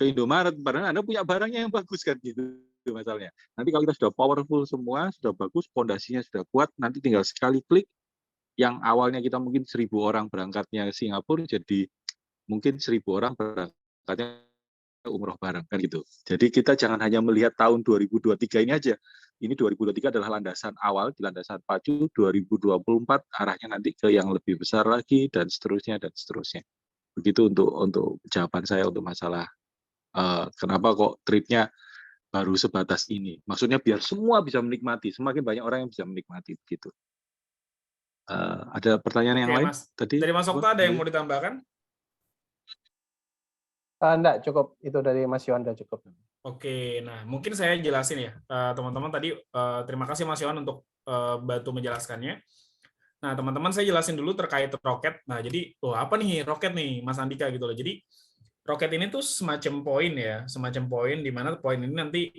Indomaret, padahal Anda punya barangnya yang bagus kan gitu masalahnya. Nanti kalau kita sudah powerful semua, sudah bagus, pondasinya sudah kuat, nanti tinggal sekali klik, yang awalnya kita mungkin 1.000 orang berangkatnya ke Singapura, jadi mungkin 1.000 orang berangkatnya umroh bareng kan gitu. Jadi kita jangan hanya melihat tahun 2023 ini aja. Ini 2023 adalah landasan awal, di landasan pacu. 2024 arahnya nanti ke yang lebih besar lagi dan seterusnya dan seterusnya. Begitu untuk jawaban saya untuk masalah kenapa kok tripnya baru sebatas ini. Maksudnya biar semua bisa menikmati, semakin banyak orang yang bisa menikmati begitu. Ada pertanyaan yang lain Mas. tadi? Dari Mas Okta ada yang mau ditambahkan? Enggak, cukup. Itu dari Mas Yohan udah cukup. Oke, nah mungkin saya jelasin ya, teman-teman tadi, terima kasih Mas Yohan untuk bantu menjelaskannya. Nah, teman-teman saya jelasin dulu terkait roket. Nah, jadi, apa nih roket nih, Mas Andika gitu loh. Jadi, roket ini tuh semacam poin ya, semacam poin di mana poin ini nanti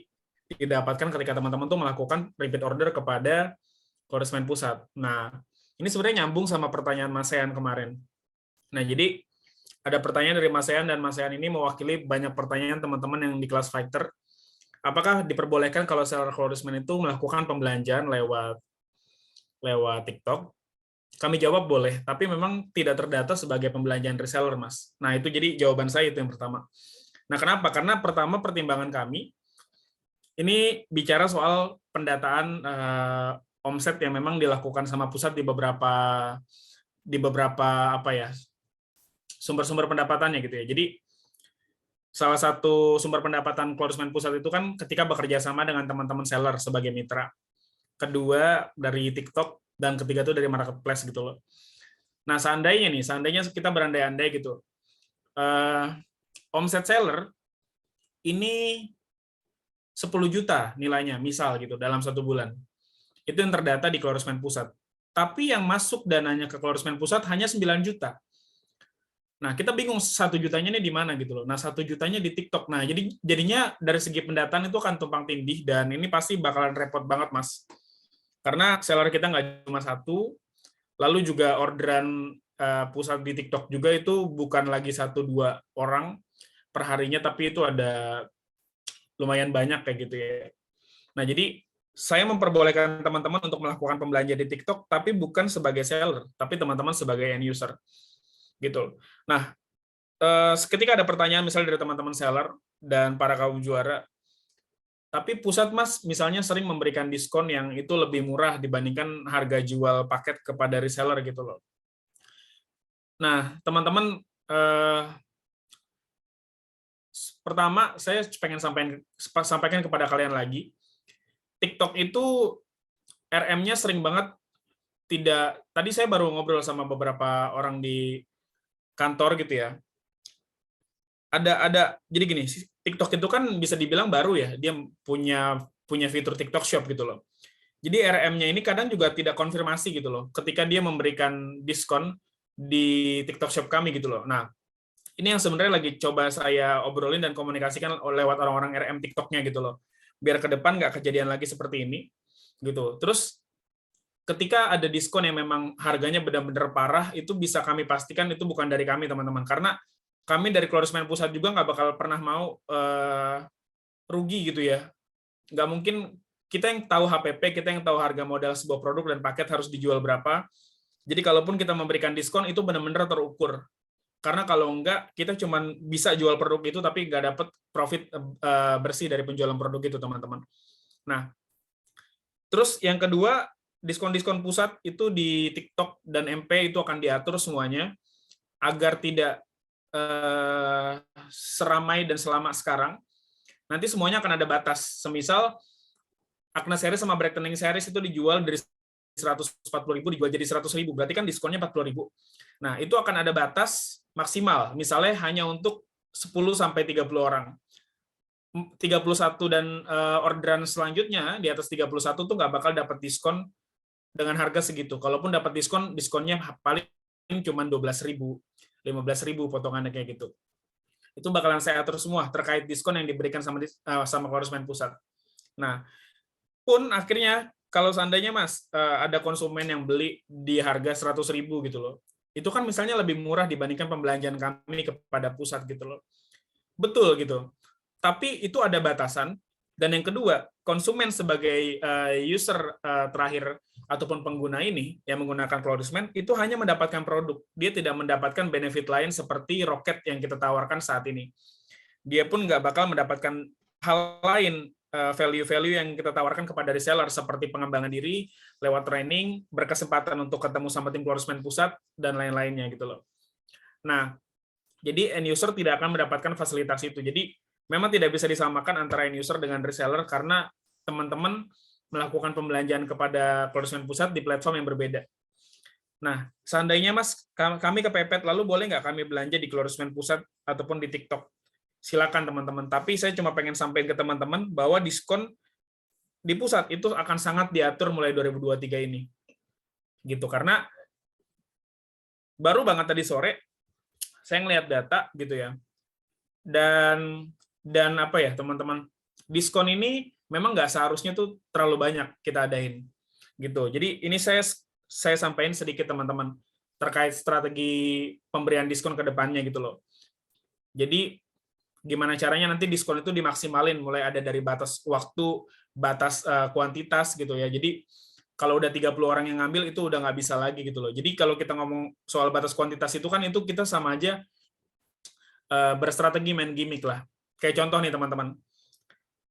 didapatkan ketika teman-teman tuh melakukan repeat order kepada Klorisman Pusat. Nah, ini sebenarnya nyambung sama pertanyaan Mas Sean kemarin. Nah, jadi ada pertanyaan dari Mas Sean, dan Mas Sean ini mewakili banyak pertanyaan teman-teman yang di kelas fighter. Apakah diperbolehkan kalau seller Klorisman itu melakukan pembelanjaan lewat TikTok? Kami jawab boleh, tapi memang tidak terdata sebagai pembelanjaan reseller, Mas. Nah, itu jadi jawaban saya itu yang pertama. Nah, kenapa? Karena pertama pertimbangan kami, ini bicara soal pendataan omset yang memang dilakukan sama pusat di beberapa apa ya, sumber-sumber pendapatannya gitu ya. Jadi salah satu sumber pendapatan Klorisman Pusat itu kan ketika bekerja sama dengan teman-teman seller sebagai mitra. Kedua dari TikTok, dan ketiga itu dari marketplace gitu loh. Nah, seandainya kita berandai-andai gitu, omset seller ini 10 juta nilainya, misal gitu, dalam 1 bulan. Itu yang terdata di Klorismen Pusat. Tapi yang masuk dananya ke Klorismen Pusat hanya 9 juta. Nah, kita bingung 1 jutanya ini di mana gitu loh. Nah, 1 jutanya di TikTok. Nah, jadinya dari segi pendataan itu akan tumpang tindih, dan ini pasti bakalan repot banget, Mas. Karena seller kita nggak cuma satu, lalu juga orderan pusat di TikTok juga itu bukan lagi 1-2 orang per harinya, tapi itu ada lumayan banyak kayak gitu ya. Nah, jadi saya memperbolehkan teman-teman untuk melakukan pembelanja di TikTok, tapi bukan sebagai seller, tapi teman-teman sebagai end user. Gitu. Nah, ketika ada pertanyaan misalnya dari teman-teman seller dan para kaum juara, tapi pusat Mas misalnya sering memberikan diskon yang itu lebih murah dibandingkan harga jual paket kepada reseller gitu loh. Nah, teman-teman, pertama saya pengen sampaikan kepada kalian lagi, TikTok itu RM-nya sering banget tidak, tadi saya baru ngobrol sama beberapa orang di kantor gitu ya. Jadi gini, TikTok itu kan bisa dibilang baru ya, dia punya fitur TikTok Shop gitu loh. Jadi RM-nya ini kadang juga tidak konfirmasi gitu loh, ketika dia memberikan diskon di TikTok Shop kami gitu loh. Nah, ini yang sebenarnya lagi coba saya obrolin dan komunikasikan lewat orang-orang RM TikTok-nya gitu loh, biar ke depan nggak kejadian lagi seperti ini gitu. Terus ketika ada diskon yang memang harganya benar-benar parah, itu bisa kami pastikan itu bukan dari kami, teman-teman. Karena kami dari Klorismen Pusat juga nggak bakal pernah mau rugi gitu ya. Nggak mungkin, kita yang tahu HPP, kita yang tahu harga modal sebuah produk dan paket harus dijual berapa. Jadi kalaupun kita memberikan diskon, itu benar-benar terukur. Karena kalau enggak, kita cuma bisa jual produk itu, tapi nggak dapat profit bersih dari penjualan produk itu, teman-teman. Nah, terus yang kedua, diskon-diskon pusat itu di TikTok dan MP itu akan diatur semuanya agar tidak seramai dan selama sekarang. Nanti semuanya akan ada batas. Semisal Agnes series sama Brightening series itu dijual dari 140.000 dijual jadi 100.000, berarti kan diskonnya 40.000. Nah, itu akan ada batas maksimal, misalnya hanya untuk 10-30 orang. 31 dan orderan selanjutnya di atas 31 tuh nggak bakal dapat diskon dengan harga segitu. Kalaupun dapat diskon, diskonnya paling cuma 12.000, 15.000 potongannya kayak gitu. Itu bakalan saya atur semua terkait diskon yang diberikan sama Klorismen Pusat. Nah, pun akhirnya kalau seandainya Mas ada konsumen yang beli di harga 100.000 gitu loh, itu kan misalnya lebih murah dibandingkan pembelanjaan kami kepada pusat gitu loh. Betul gitu. Tapi itu ada batasan. Dan yang kedua, konsumen sebagai user terakhir ataupun pengguna ini yang menggunakan Klorismen itu hanya mendapatkan produk. Dia tidak mendapatkan benefit lain seperti roket yang kita tawarkan saat ini. Dia pun nggak bakal mendapatkan hal lain, value-value yang kita tawarkan kepada reseller seperti pengembangan diri lewat training, berkesempatan untuk ketemu sama tim Klorismen Pusat, dan lain-lainnya gitu loh. Nah, jadi end user tidak akan mendapatkan fasilitas itu. Jadi memang tidak bisa disamakan antara end user dengan reseller karena teman-teman melakukan pembelanjaan kepada Klorismen Pusat di platform yang berbeda. Nah, seandainya Mas, kami kepepet, lalu boleh nggak kami belanja di Klorismen Pusat ataupun di TikTok? Silakan teman-teman. Tapi saya cuma pengen sampaikan ke teman-teman bahwa diskon di pusat itu akan sangat diatur mulai 2023 ini. Gitu, karena baru banget tadi sore saya ngelihat data gitu ya. Dan apa ya, teman-teman, diskon ini memang nggak seharusnya tuh terlalu banyak kita adain. Gitu. Jadi ini saya sampaikan sedikit teman-teman terkait strategi pemberian diskon ke depannya gitu loh. Jadi gimana caranya nanti diskon itu dimaksimalin, mulai ada dari batas waktu, batas kuantitas gitu ya. Jadi kalau udah 30 orang yang ngambil itu udah nggak bisa lagi gitu loh. Jadi kalau kita ngomong soal batas kuantitas itu kan itu kita sama aja berstrategi main gimmick lah. Kayak contoh nih teman-teman.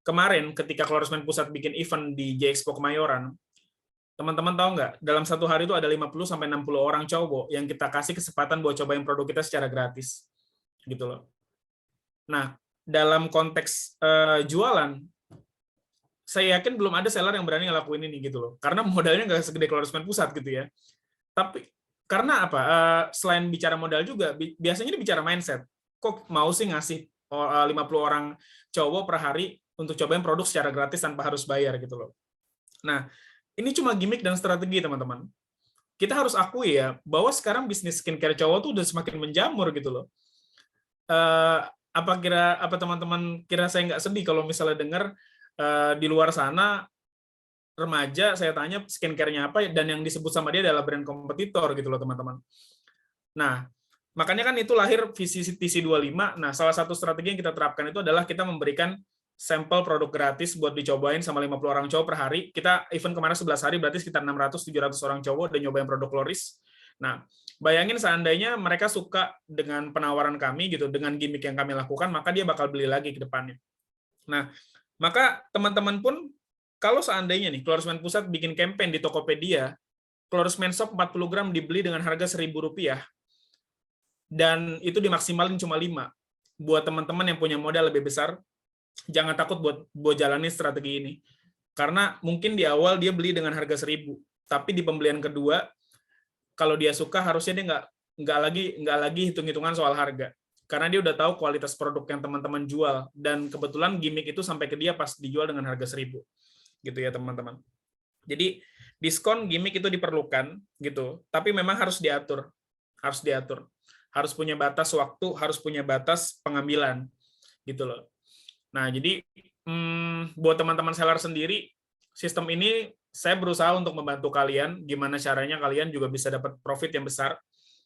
Kemarin ketika Klorismen Pusat bikin event di J-Expo Kemayoran, teman-teman tahu nggak, dalam satu hari itu ada 50-60 orang cowok yang kita kasih kesempatan buat cobain produk kita secara gratis. Gitu loh. Nah, dalam konteks jualan, saya yakin belum ada seller yang berani ngelakuin ini gitu loh. Karena modalnya nggak segede Klorismen Pusat gitu ya. Tapi Karena apa? Selain bicara modal juga, biasanya bicara mindset. Kok mau sih ngasih 50 orang cowok per hari untuk cobain produk secara gratis tanpa harus bayar gitu loh. Nah, ini cuma gimmick dan strategi, teman-teman. Kita harus akui ya, bahwa sekarang bisnis skincare cowok tuh udah semakin menjamur gitu loh. Apa teman-teman kira saya nggak sedih kalau misalnya dengar di luar sana remaja saya tanya skincare-nya apa dan yang disebut sama dia adalah brand kompetitor gitu loh teman-teman. Nah, makanya kan itu lahir visi TC25. Nah, salah satu strategi yang kita terapkan itu adalah kita memberikan sampel produk gratis buat dicobain sama 50 orang cowok per hari. Kita event kemarin 11 hari berarti sekitar 600-700 orang cowok udah nyobain produk Loris. Nah, bayangin seandainya mereka suka dengan penawaran kami gitu, dengan gimmick yang kami lakukan, maka dia bakal beli lagi ke depannya. Nah, maka teman-teman pun kalau seandainya nih Klorismen Pusat bikin campaign di Tokopedia, Klorismen Shop 40 gram dibeli dengan harga Rp1.000 dan itu dimaksimalin cuma 5. Buat teman-teman yang punya modal lebih besar, jangan takut buat jalani strategi ini. Karena mungkin di awal dia beli dengan harga 1.000, tapi di pembelian kedua kalau dia suka harusnya dia nggak lagi hitung-hitungan soal harga. Karena dia udah tahu kualitas produk yang teman-teman jual dan kebetulan gimmick itu sampai ke dia pas dijual dengan harga 1.000. Gitu ya teman-teman. Jadi diskon gimmick itu diperlukan gitu, tapi memang harus diatur. Harus punya batas waktu, harus punya batas pengambilan gitu loh. Nah, jadi buat teman-teman seller sendiri, sistem ini saya berusaha untuk membantu kalian gimana caranya kalian juga bisa dapat profit yang besar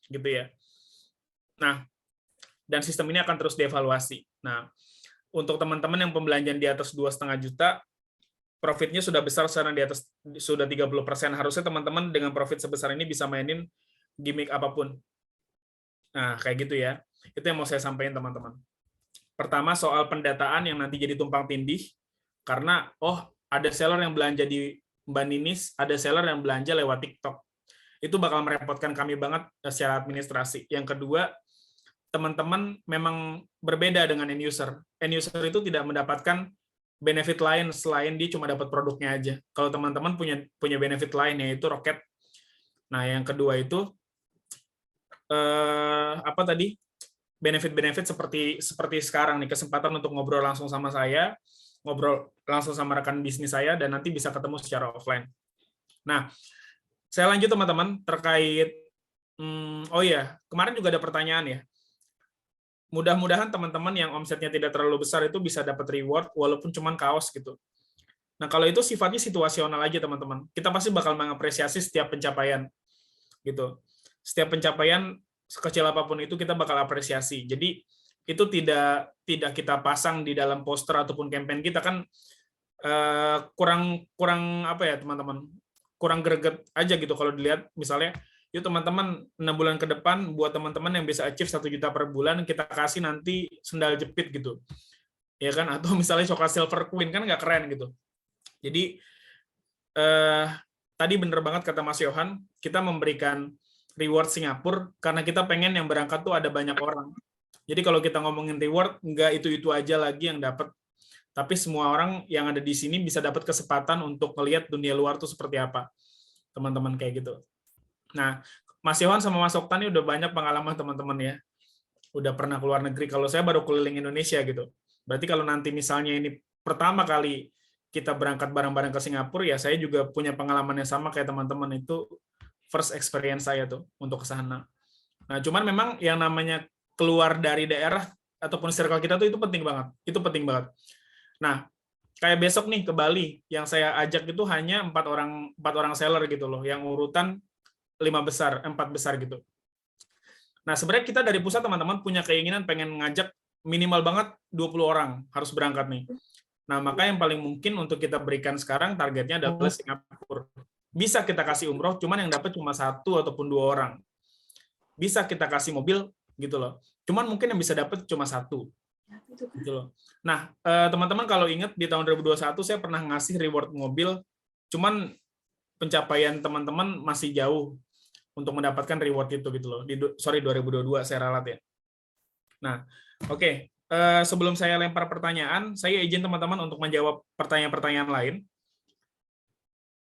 gitu ya. Nah, dan sistem ini akan terus dievaluasi. Nah, untuk teman-teman yang pembelanjaan di atas 2,5 juta, profitnya sudah besar sekarang di atas sudah 30%. Harusnya teman-teman dengan profit sebesar ini bisa mainin gimmick apapun. Nah, kayak gitu ya. Itu yang mau saya sampaikan teman-teman. Pertama soal pendataan yang nanti jadi tumpang tindih karena ada seller yang belanja di Mbak Ninis, ada seller yang belanja lewat TikTok. Itu bakal merepotkan kami banget secara administrasi. Yang kedua, teman-teman memang berbeda dengan end user. End user itu tidak mendapatkan benefit lain selain dia cuma dapat produknya aja. Kalau teman-teman punya benefit lain yaitu roket. Nah, yang kedua itu apa tadi? Benefit-benefit seperti sekarang nih, kesempatan untuk ngobrol langsung sama saya, ngobrol langsung sama rekan bisnis saya dan nanti bisa ketemu secara offline. Nah, saya lanjut teman-teman terkait kemarin juga ada pertanyaan ya. Mudah-mudahan teman-teman yang omsetnya tidak terlalu besar itu bisa dapat reward walaupun cuma kaos gitu. Nah, kalau itu sifatnya situasional aja teman-teman. Kita pasti bakal mengapresiasi setiap pencapaian gitu. Setiap pencapaian sekecil apapun itu kita bakal apresiasi. Jadi itu tidak kita pasang di dalam poster ataupun campaign kita kan kurang apa ya teman-teman, kurang greget aja gitu kalau dilihat misalnya yuk teman-teman 6 bulan ke depan buat teman-teman yang bisa achieve 1 juta per bulan kita kasih nanti sendal jepit gitu ya kan, atau misalnya coklat silver queen kan nggak keren gitu. Jadi tadi bener banget kata Mas Yohan, kita memberikan reward Singapura karena kita pengen yang berangkat tuh ada banyak orang. Jadi kalau kita ngomongin reward, nggak itu aja lagi yang dapat, tapi semua orang yang ada di sini bisa dapat kesempatan untuk melihat dunia luar tuh seperti apa, teman-teman kayak gitu. Nah, Mas Yohan sama Mas Oktan ini udah banyak pengalaman teman-teman ya, udah pernah keluar negeri. Kalau saya baru keliling Indonesia gitu. Berarti kalau nanti misalnya ini pertama kali kita berangkat bareng-bareng ke Singapura, ya saya juga punya pengalaman yang sama kayak teman-teman itu. First experience saya tuh untuk ke sana. Nah, cuman memang yang namanya keluar dari daerah ataupun circle kita tuh itu penting banget. Itu penting banget. Nah, kayak besok nih ke Bali, yang saya ajak itu hanya 4 orang seller gitu loh, yang urutan 4 besar gitu. Nah, sebenarnya kita dari pusat teman-teman punya keinginan pengen ngajak minimal banget 20 orang harus berangkat nih. Nah, maka yang paling mungkin untuk kita berikan sekarang targetnya adalah Singapura. Bisa kita kasih umroh, cuman yang dapat cuma 1 ataupun 2 orang. Bisa kita kasih mobil, gitu loh. Cuman mungkin yang bisa dapat cuma 1. Gitu loh. Nah, teman-teman kalau ingat di tahun 2021 saya pernah ngasih reward mobil, cuman pencapaian teman-teman masih jauh untuk mendapatkan reward itu gitu loh. 2022 saya ralat ya. Nah, oke. Sebelum saya lempar pertanyaan, saya izin teman-teman untuk menjawab pertanyaan-pertanyaan lain.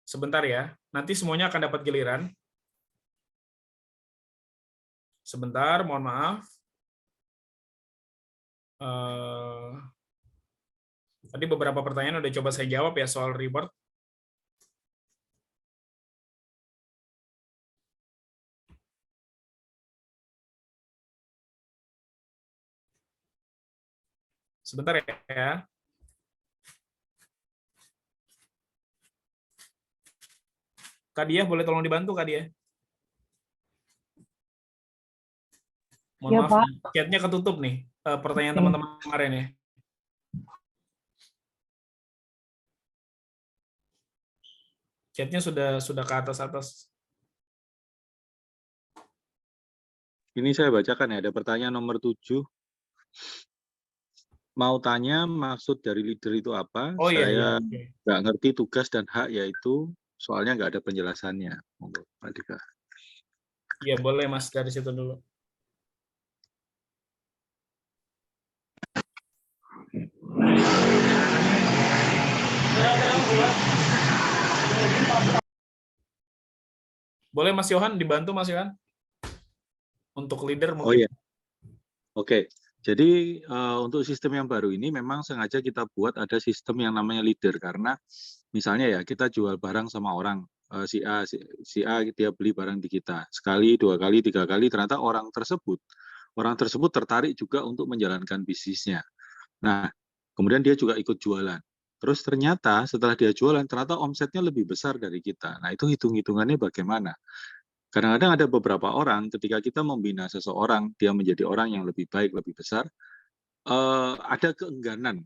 Sebentar ya, nanti semuanya akan dapat giliran. Sebentar, mohon maaf. Tadi beberapa pertanyaan udah coba saya jawab ya soal reward. Sebentar ya. Kak Diah, boleh tolong dibantu Kak Diah? Mohon Ya, maaf, Pak. chatnya ketutup nih. Pertanyaan Oke. teman-teman kemarin ya. Chatnya sudah ke atas-atas. Ini saya bacakan ya, ada pertanyaan nomor 7. Mau tanya maksud dari leader itu apa? Oh iya, iya. Saya Oke. nggak ngerti tugas dan hak yaitu, soalnya nggak ada penjelasannya. Monggo, Pak Dika. Iya, boleh Mas dari situ dulu. Boleh Mas Yohan, dibantu Mas Yohan? Untuk leader Oh mungkin. iya, oke. Jadi untuk sistem yang baru ini memang sengaja kita buat ada sistem yang namanya leader, karena misalnya ya kita jual barang sama orang, si A dia beli barang di kita, sekali, 2 kali, 3 kali, ternyata orang tersebut tertarik juga untuk menjalankan bisnisnya. Nah, kemudian dia juga ikut jualan. Terus ternyata setelah dia jualan, ternyata omsetnya lebih besar dari kita. Nah, itu hitung-hitungannya bagaimana? Kadang-kadang ada beberapa orang, ketika kita membina seseorang, dia menjadi orang yang lebih baik, lebih besar, ada keengganan.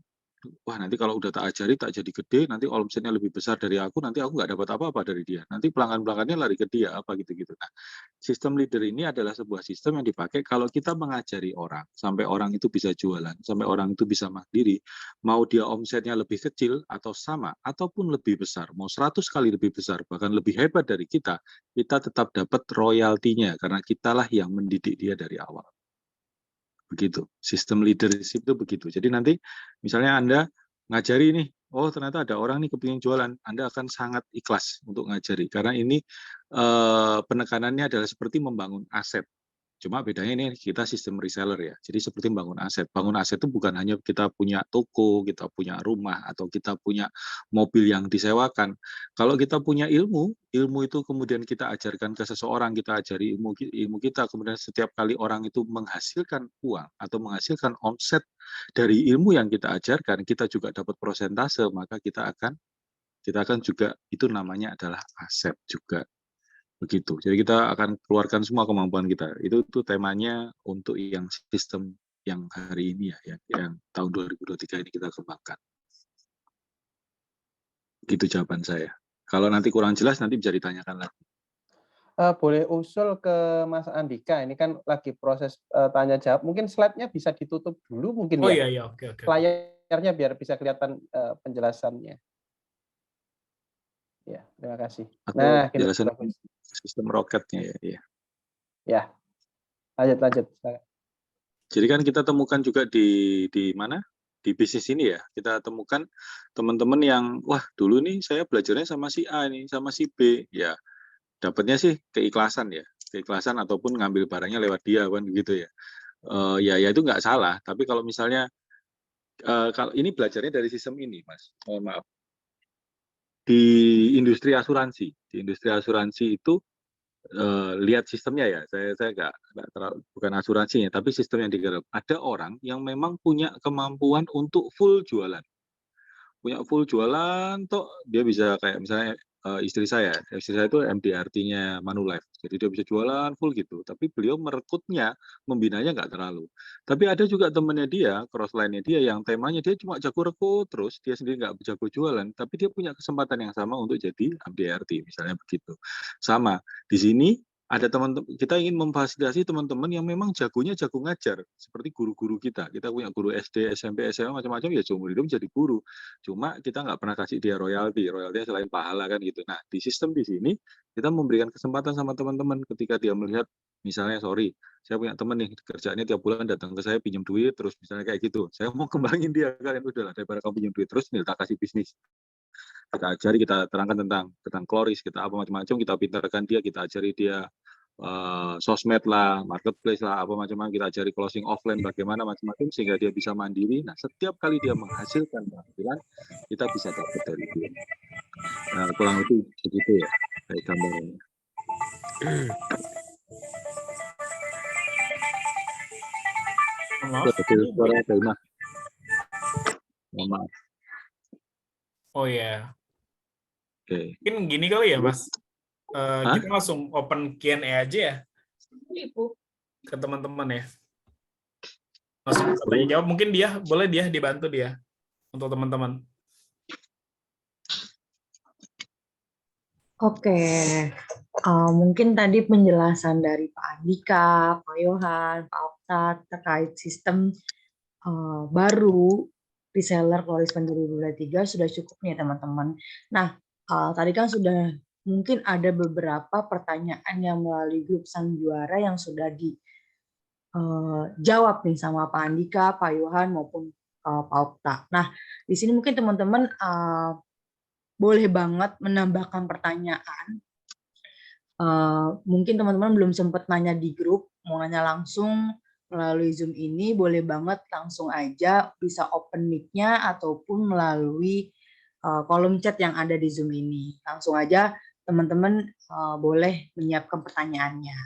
Wah, nanti kalau udah tak ajari, tak jadi gede, nanti omsetnya lebih besar dari aku, nanti aku nggak dapat apa-apa dari dia. Nanti pelanggan-pelanggannya lari ke dia, apa gitu-gitu. Nah, sistem leader ini adalah sebuah sistem yang dipakai kalau kita mengajari orang, sampai orang itu bisa jualan, sampai orang itu bisa mandiri, mau dia omsetnya lebih kecil atau sama, ataupun lebih besar, mau 100 kali lebih besar, bahkan lebih hebat dari kita tetap dapat royaltinya, karena kitalah yang mendidik dia dari awal. Begitu, sistem leadership itu begitu. Jadi nanti misalnya Anda ngajari nih, oh ternyata ada orang nih kepingin jualan, Anda akan sangat ikhlas untuk ngajari, karena ini penekanannya adalah seperti membangun aset. Cuma bedanya ini kita sistem reseller ya, jadi seperti membangun aset. Bangun aset itu bukan hanya kita punya toko, kita punya rumah, atau kita punya mobil yang disewakan. Kalau kita punya ilmu itu kemudian kita ajarkan ke seseorang, kita ajari ilmu kita, kemudian setiap kali orang itu menghasilkan uang atau menghasilkan omset dari ilmu yang kita ajarkan, kita juga dapat persentase, maka kita akan juga, itu namanya adalah aset juga. Begitu. Jadi kita akan keluarkan semua kemampuan kita. Itu temanya untuk yang sistem yang hari ini ya, yang tahun 2023 ini kita kembangkan. Gitu jawaban saya. Kalau nanti kurang jelas, nanti bisa ditanyakan lagi. Boleh usul ke Mas Andika, ini kan lagi proses tanya jawab. Mungkin slide-nya bisa ditutup dulu mungkin Oh ya. iya, oke. Layarnya biar bisa kelihatan penjelasannya. Ya, terima kasih. Atau Nah, ini penjelasan bagus. sistem roketnya ya. Ya, lanjut. Jadi kan kita temukan juga di mana? Di bisnis ini ya. Kita temukan teman-teman yang, wah dulu nih saya belajarnya sama si A nih, sama si B. Ya, dapatnya sih keikhlasan ya. Keikhlasan ataupun ngambil barangnya lewat dia kan gitu ya. Ya itu nggak salah. Tapi kalau misalnya, kalau ini belajarnya dari sistem ini, Mas. Mohon maaf. Di industri asuransi itu, lihat sistemnya ya. Saya nggak terlalu, bukan asuransinya, tapi sistem yang digarap. Ada orang yang memang punya kemampuan untuk full jualan. Punya full jualan toh dia bisa kayak misalnya, istri saya itu MDRT-nya Manulife. Jadi dia bisa jualan full gitu, tapi beliau merekrutnya, membinanya nggak terlalu. Tapi ada juga temennya dia, cross-line-nya dia yang temanya dia cuma jago rekrut terus, dia sendiri nggak jago jualan, tapi dia punya kesempatan yang sama untuk jadi MDRT, misalnya begitu. Sama, di sini ada kita ingin memfasilitasi teman-teman yang memang jagonya jago ngajar, seperti guru-guru kita. Kita punya guru SD, SMP, SMA, macam-macam, ya seumur hidup jadi guru. Cuma kita nggak pernah kasih dia royaltinya selain pahala kan gitu. Nah, di sistem di sini kita memberikan kesempatan sama teman-teman ketika dia melihat, misalnya sorry, saya punya teman nih kerjaannya tiap bulan datang ke saya pinjam duit terus misalnya kayak gitu. Saya mau kembangin dia, kalian udahlah daripada kamu pinjam duit terus, nih tak kasih bisnis. Kita ajari, kita terangkan tentang kloris, kita apa macam-macam, kita pintarkan dia, kita ajari dia sosmed lah, marketplace lah, apa macam-macam, kita ajari closing offline bagaimana macam-macam sehingga dia bisa mandiri. Nah, setiap kali dia menghasilkan penghasilan, kita bisa dapat dari dia. Nah, kurang lebih begitu ya, kayak gambarannya. Maaf. Betul, suara dari Mas. Mohon maaf. Oh ya, Oke. mungkin gini kali ya Mas. Hah? Kita langsung open Q&A aja ya ke teman-teman ya. Langsung tanya jawab. Mungkin boleh dibantu dia untuk teman-teman. Oke, mungkin tadi penjelasan dari Pak Andika, Pak Yohan, Pak Okta terkait sistem baru reseller Florisman 2023 sudah cukup nih teman-teman. Nah, tadi kan sudah mungkin ada beberapa pertanyaan yang melalui grup Sang Juara yang sudah dijawab nih sama Pak Andika, Pak Yohan maupun Pak Okta. Nah, di sini mungkin teman-teman boleh banget menambahkan pertanyaan. Mungkin teman-teman belum sempat nanya di grup, mau nanya langsung melalui Zoom ini, boleh banget langsung aja bisa open mic-nya ataupun melalui kolom chat yang ada di Zoom ini. Langsung aja teman-teman boleh menyiapkan pertanyaannya.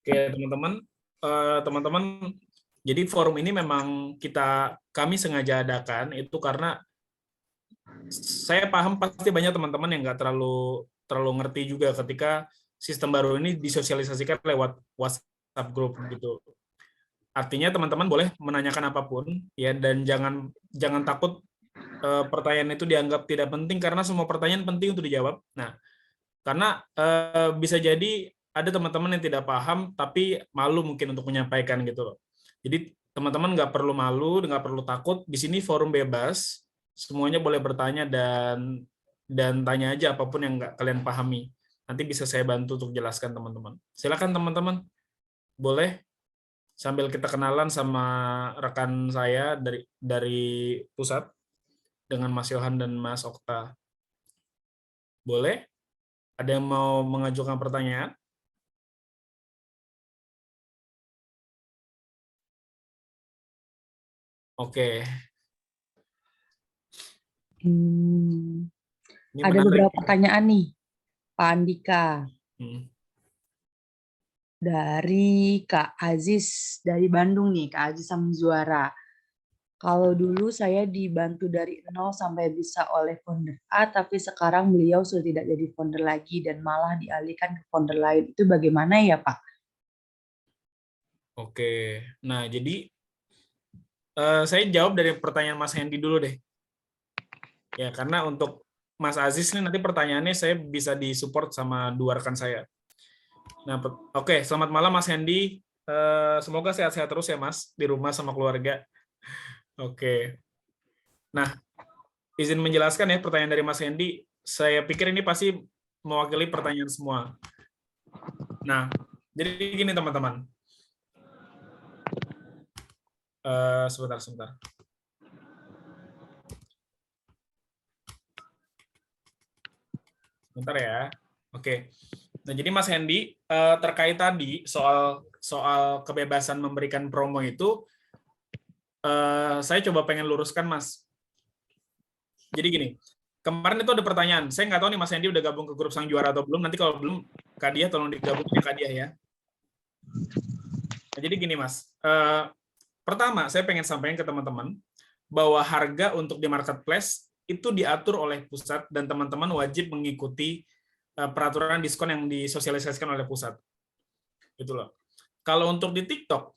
Oke, teman-teman, jadi forum ini memang kami sengaja adakan itu karena saya paham pasti banyak teman-teman yang nggak terlalu ngerti juga ketika sistem baru ini disosialisasikan lewat WhatsApp group gitu. Artinya teman-teman boleh menanyakan apapun ya, dan jangan takut pertanyaan itu dianggap tidak penting karena semua pertanyaan penting untuk dijawab. Nah, karena bisa jadi ada teman-teman yang tidak paham tapi malu mungkin untuk menyampaikan gitu loh. Jadi teman-teman nggak perlu malu, nggak perlu takut. Di sini forum bebas, semuanya boleh bertanya dan tanya aja apapun yang nggak kalian pahami. Nanti bisa saya bantu untuk jelaskan teman-teman. Silakan teman-teman, boleh sambil kita kenalan sama rekan saya dari pusat dengan Mas Yohan dan Mas Okta. Boleh? Ada yang mau mengajukan pertanyaan? Oke. Ini Ada menarik. beberapa pertanyaan nih, Pak Andika. Dari Kak Aziz dari Bandung nih, Kak Aziz Samzuara. Kalau dulu saya dibantu dari nol sampai bisa oleh founder A, tapi sekarang beliau sudah tidak jadi founder lagi dan malah dialihkan ke founder lain. Itu bagaimana ya, Pak? Oke, nah jadi saya jawab dari pertanyaan Mas Hendy dulu deh. Ya, karena untuk Mas Aziz nih nanti pertanyaannya saya bisa disupport sama dua rekan saya. Nah, oke, selamat malam Mas Hendy. Semoga sehat-sehat terus ya Mas, di rumah sama keluarga. Oke. Nah, izin menjelaskan ya pertanyaan dari Mas Hendy. Saya pikir ini pasti mewakili pertanyaan semua. Nah, jadi gini teman-teman. Sebentar. Sebentar ya. Oke. Nah, jadi Mas Hendy terkait tadi soal kebebasan memberikan promo itu, saya coba pengen luruskan, Mas. Jadi gini, kemarin itu ada pertanyaan. Saya nggak tahu nih Mas Hendy udah gabung ke grup Sang Juara atau belum. Nanti kalau belum, Kak Dia tolong digabungin Kak Dia ya. Nah, jadi gini, Mas. Pertama, saya pengen sampaikan ke teman-teman bahwa harga untuk di marketplace itu diatur oleh pusat dan teman-teman wajib mengikuti peraturan diskon yang disosialisasikan oleh pusat. Gitu loh. Kalau untuk di TikTok,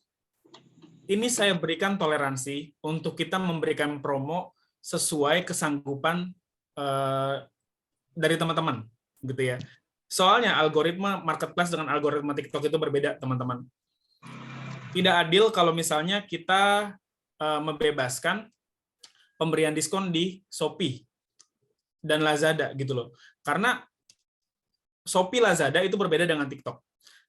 ini saya berikan toleransi untuk kita memberikan promo sesuai kesanggupan dari teman-teman, gitu ya. Soalnya algoritma marketplace dengan algoritma TikTok itu berbeda, teman-teman. Tidak adil kalau misalnya kita membebaskan pemberian diskon di Shopee dan Lazada gitu loh. Karena Shopee, Lazada itu berbeda dengan TikTok.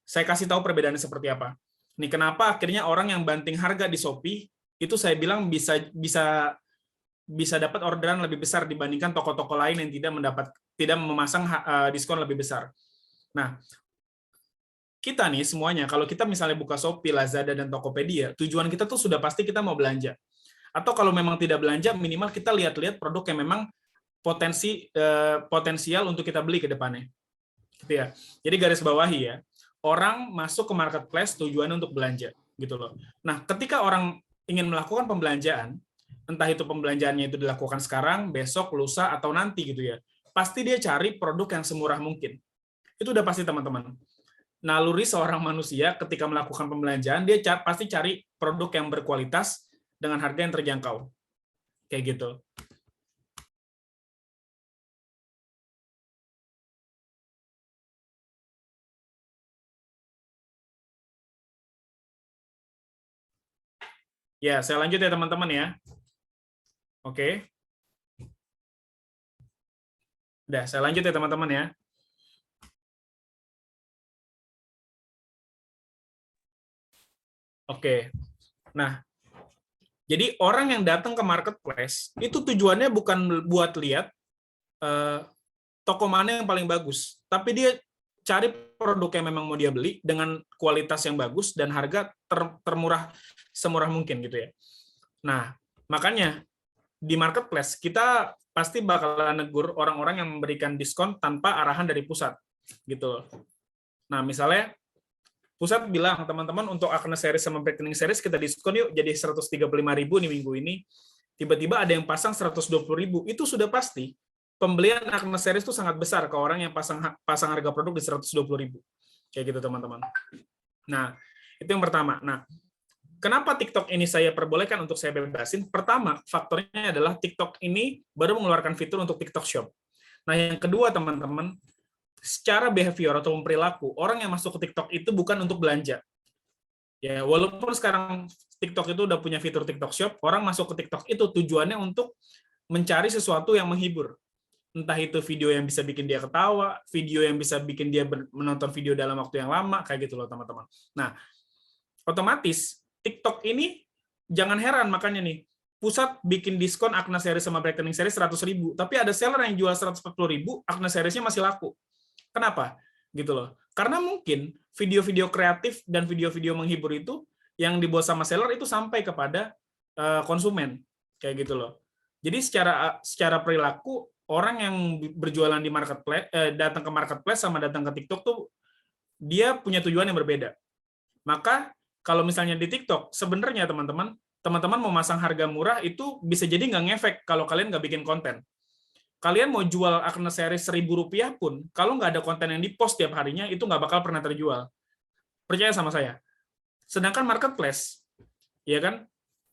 Saya kasih tahu perbedaannya seperti apa. Nih, kenapa akhirnya orang yang banting harga di Shopee itu saya bilang bisa dapat orderan lebih besar dibandingkan toko-toko lain yang tidak memasang diskon lebih besar. Nah, kita nih semuanya, kalau kita misalnya buka Shopee, Lazada, dan Tokopedia, tujuan kita tuh sudah pasti kita mau belanja. Atau kalau memang tidak belanja, minimal kita lihat-lihat produk yang memang potensial untuk kita beli ke depannya. Gitu ya. Jadi garis bawahi ya, orang masuk ke marketplace tujuannya untuk belanja, gitu loh. Nah, ketika orang ingin melakukan pembelanjaan, entah itu pembelanjaannya itu dilakukan sekarang, besok, lusa, atau nanti gitu ya, pasti dia cari produk yang semurah mungkin. Itu udah pasti teman-teman. Naluri seorang manusia ketika melakukan pembelanjaan, dia pasti cari produk yang berkualitas dengan harga yang terjangkau. Kayak gitu. Ya, saya lanjut ya teman-teman ya. Oke. Udah, saya lanjut ya teman-teman ya. Oke. Nah, jadi orang yang datang ke marketplace itu tujuannya bukan buat lihat toko mana yang paling bagus, tapi dia cari produk yang memang mau dia beli dengan kualitas yang bagus dan harga termurah semurah mungkin gitu ya. Nah, makanya di marketplace kita pasti bakalan negur orang-orang yang memberikan diskon tanpa arahan dari pusat gitu. Nah, misalnya pusat bilang, teman-teman untuk Acne series sama Brightening series kita diskon yuk jadi 135.000 nih minggu ini. Tiba-tiba ada yang pasang 120.000. Itu sudah pasti pembelian Acne series itu sangat besar ke orang yang pasang harga produk di 120.000. Kayak gitu teman-teman. Nah, itu yang pertama. Nah, kenapa TikTok ini saya perbolehkan untuk saya bebasin? Pertama, faktornya adalah TikTok ini baru mengeluarkan fitur untuk TikTok Shop. Nah, yang kedua teman-teman, secara behavior atau perilaku, orang yang masuk ke TikTok itu bukan untuk belanja. Ya, walaupun sekarang TikTok itu udah punya fitur TikTok Shop, orang masuk ke TikTok itu tujuannya untuk mencari sesuatu yang menghibur. Entah itu video yang bisa bikin dia ketawa, video yang bisa bikin dia menonton video dalam waktu yang lama, kayak gitu loh teman-teman. Nah, otomatis TikTok ini jangan heran makanya nih, pusat bikin diskon Acne series sama Brightening series 100.000, tapi ada seller yang jual 140.000, Acne seriesnya masih laku. Kenapa? Gitu loh. Karena mungkin video-video kreatif dan video-video menghibur itu yang dibuat sama seller itu sampai kepada konsumen. Kayak gitu loh. Jadi secara perilaku, orang yang berjualan di marketplace, datang ke marketplace sama datang ke TikTok tuh dia punya tujuan yang berbeda. Maka kalau misalnya di TikTok, sebenarnya teman-teman mau masang harga murah itu bisa jadi nggak ngefek kalau kalian nggak bikin konten. Kalian mau jual Acne series Rp1.000 pun, kalau nggak ada konten yang dipost tiap harinya, itu nggak bakal pernah terjual. Percaya sama saya. Sedangkan marketplace, ya kan,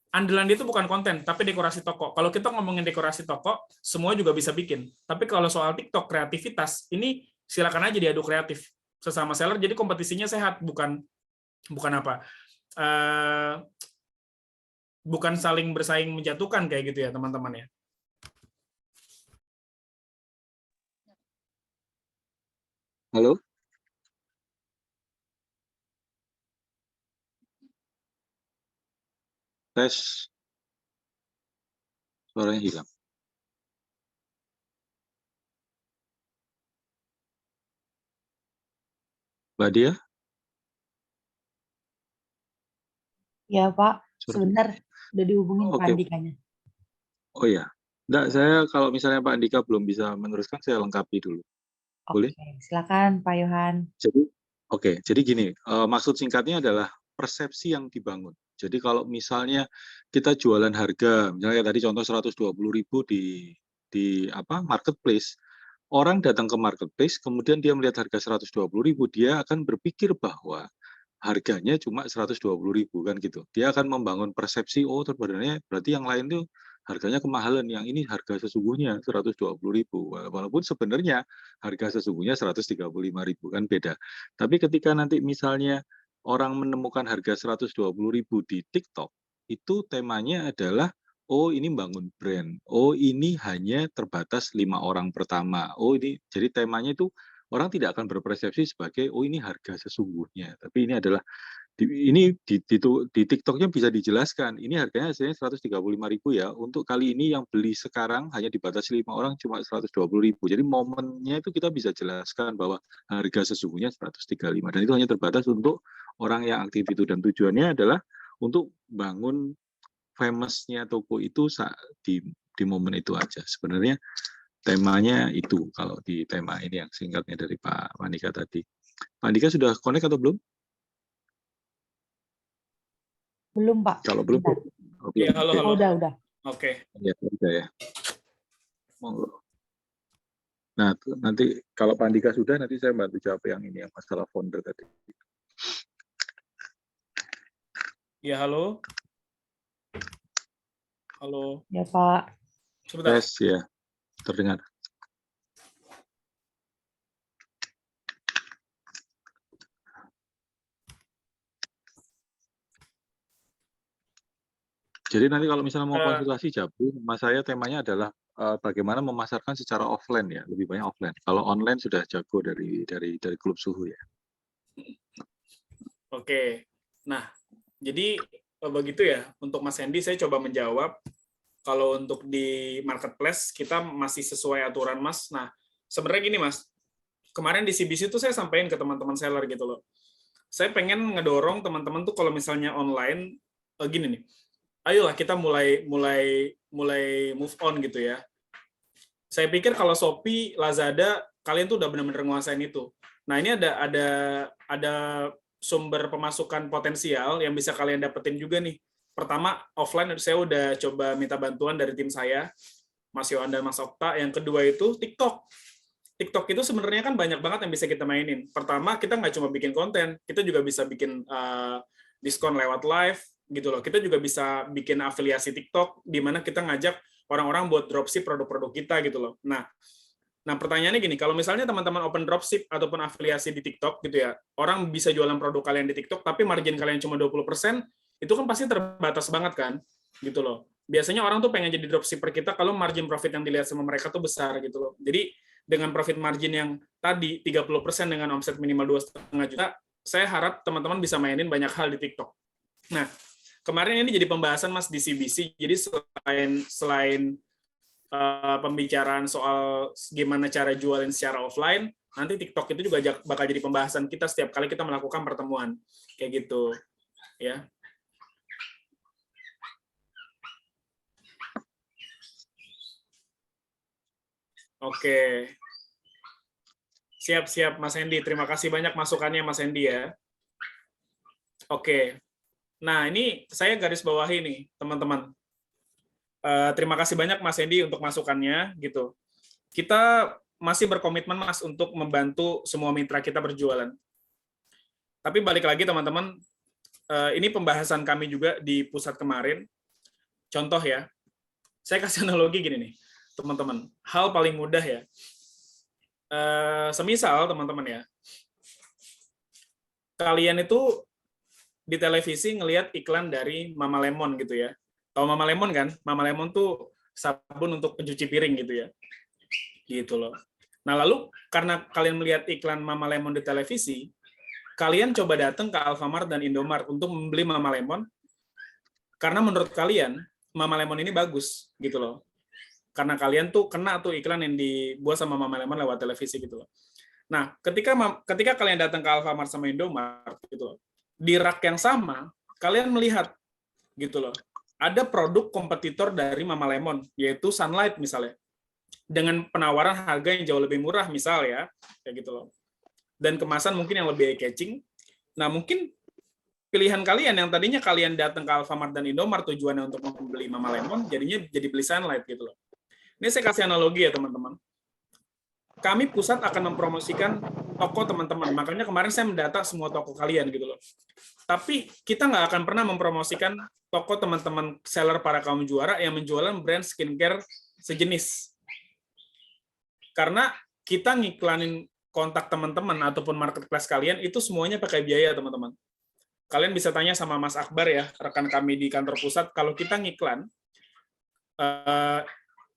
andalan dia itu bukan konten, tapi dekorasi toko. Kalau kita ngomongin dekorasi toko, semua juga bisa bikin. Tapi kalau soal TikTok, kreativitas, ini silakan aja diadu kreatif sesama seller, jadi kompetisinya sehat, bukan apa, bukan saling bersaing menjatuhkan kayak gitu ya teman-teman ya. Halo? Tes. Suaranya hilang. Mbak Dia? Ya Pak, sebentar udah dihubungin Pak Andikanya. Oh ya, enggak, saya kalau misalnya Pak Andika belum bisa meneruskan, saya lengkapi dulu. Boleh? Oke, silakan Pak Yohan. Jadi gini, maksud singkatnya adalah persepsi yang dibangun. Jadi kalau misalnya kita jualan harga, misalnya tadi contoh 120.000 di marketplace, orang datang ke marketplace, kemudian dia melihat harga 120.000, dia akan berpikir bahwa harganya cuma 120.000 kan gitu. Dia akan membangun persepsi, oh sebenarnya berarti yang lain tuh harganya kemahalan, yang ini harga sesungguhnya 120.000. Walaupun sebenarnya harga sesungguhnya 135.000 kan beda. Tapi ketika nanti misalnya orang menemukan harga 120.000 di TikTok, itu temanya adalah oh ini bangun brand, oh ini hanya terbatas 5 orang pertama, oh ini jadi temanya itu orang tidak akan berpersepsi sebagai oh ini harga sesungguhnya, tapi ini adalah di TikToknya bisa dijelaskan ini harganya hasilnya 135.000 ya, untuk kali ini yang beli sekarang hanya dibatasi 5 orang cuma 120.000. Jadi momennya itu kita bisa jelaskan bahwa harga sesungguhnya 135 dan itu hanya terbatas untuk orang yang aktif itu, dan tujuannya adalah untuk bangun famous-nya toko itu di momen itu aja. Sebenarnya temanya itu kalau di tema ini yang singkatnya dari Pak Andika tadi. Pak Andika sudah connect atau belum? Belum, Pak. Kalau belum, Bentar. oh, belum. Iya, halo, Oke. halo. Oh, udah. Oke. Ya, udah ya. Monggo. Nah, nanti kalau Pak Andika sudah, nanti saya bantu jawab yang ini, yang masalah founder tadi. Ya, halo. Halo. Ya, Pak. Sebentar. Tes ya, terdengar. Jadi nanti kalau misalnya mau konsultasi Jabri, mas saya temanya adalah bagaimana memasarkan secara offline ya, lebih banyak offline. Kalau online sudah jago dari klub suhu ya. Oke. Nah, jadi begitu ya. Untuk Mas Hendy saya coba menjawab. Kalau untuk di marketplace kita masih sesuai aturan, Mas. Nah, sebenarnya gini, Mas. Kemarin di CBC itu saya sampaikan ke teman-teman seller gitu loh. Saya pengen ngedorong teman-teman tuh kalau misalnya online gini nih. Ayolah kita mulai move on gitu ya. Saya pikir kalau Shopee, Lazada, kalian tuh udah benar-benar nguasain itu. Nah, ini ada sumber pemasukan potensial yang bisa kalian dapetin juga nih. Pertama, offline saya udah coba minta bantuan dari tim saya, Mas Yohan dan Mas Okta. Yang kedua itu TikTok. TikTok itu sebenarnya kan banyak banget yang bisa kita mainin. Pertama, kita nggak cuma bikin konten, kita juga bisa bikin diskon lewat live, gitu loh. Kita juga bisa bikin afiliasi TikTok, di mana kita ngajak orang-orang buat dropship produk-produk kita, gitu loh. Nah, pertanyaannya gini, kalau misalnya teman-teman open dropship ataupun afiliasi di TikTok, gitu ya, orang bisa jualan produk kalian di TikTok, tapi margin kalian cuma 20%, itu kan pasti terbatas banget kan, gitu loh. Biasanya orang tuh pengen jadi dropshipper kita kalau margin profit yang dilihat sama mereka tuh besar, gitu loh. Jadi, dengan profit margin yang tadi 30% dengan omset minimal 2,5 juta, saya harap teman-teman bisa mainin banyak hal di TikTok. Nah, kemarin ini jadi pembahasan Mas di CBC. Jadi selain pembicaraan soal gimana cara jualin secara offline, nanti TikTok itu juga bakal jadi pembahasan kita setiap kali kita melakukan pertemuan kayak gitu, ya. Oke. Siap, Mas Hendy. Terima kasih banyak masukannya, Mas Hendy ya. Oke. Nah, ini saya garis bawahi nih, teman-teman. Terima kasih banyak, Mas Hendy, untuk masukannya. Gitu. Kita masih berkomitmen, Mas, untuk membantu semua mitra kita berjualan. Tapi balik lagi, teman-teman, ini pembahasan kami juga di pusat kemarin. Contoh ya, saya kasih analogi gini nih, teman-teman. Hal paling mudah ya. Semisal teman-teman ya, kalian itu di televisi ngelihat iklan dari Mama Lemon gitu ya. Tahu Mama Lemon kan? Mama Lemon tuh sabun untuk pencuci piring gitu ya. Gitu loh. Nah, lalu karena kalian melihat iklan Mama Lemon di televisi, kalian coba datang ke Alfamart dan Indomart untuk membeli Mama Lemon karena menurut kalian Mama Lemon ini bagus gitu loh. Karena kalian tuh kena tuh iklan yang dibuat sama Mama Lemon lewat televisi gitu loh. Nah, ketika kalian datang ke Alfamart sama Indomart gitu loh, di rak yang sama kalian melihat gitu loh, ada produk kompetitor dari Mama Lemon yaitu Sunlight misalnya. Dengan penawaran harga yang jauh lebih murah misal ya, kayak gitu loh. Dan kemasan mungkin yang lebih catching. Nah, mungkin pilihan kalian yang tadinya kalian datang ke Alfamart dan Indomart tujuannya untuk membeli Mama Lemon, jadinya jadi beli Sunlight gitu loh. Ini saya kasih analogi ya teman-teman. Kami pusat akan mempromosikan toko teman-teman. Makanya kemarin saya mendata semua toko kalian gitu loh. Tapi kita nggak akan pernah mempromosikan toko teman-teman seller para kaum juara yang menjualan brand skincare sejenis. Karena kita ngiklanin kontak teman-teman ataupun marketplace kalian itu semuanya pakai biaya teman-teman. Kalian bisa tanya sama Mas Akbar ya, rekan kami di kantor pusat, kalau kita ngiklan,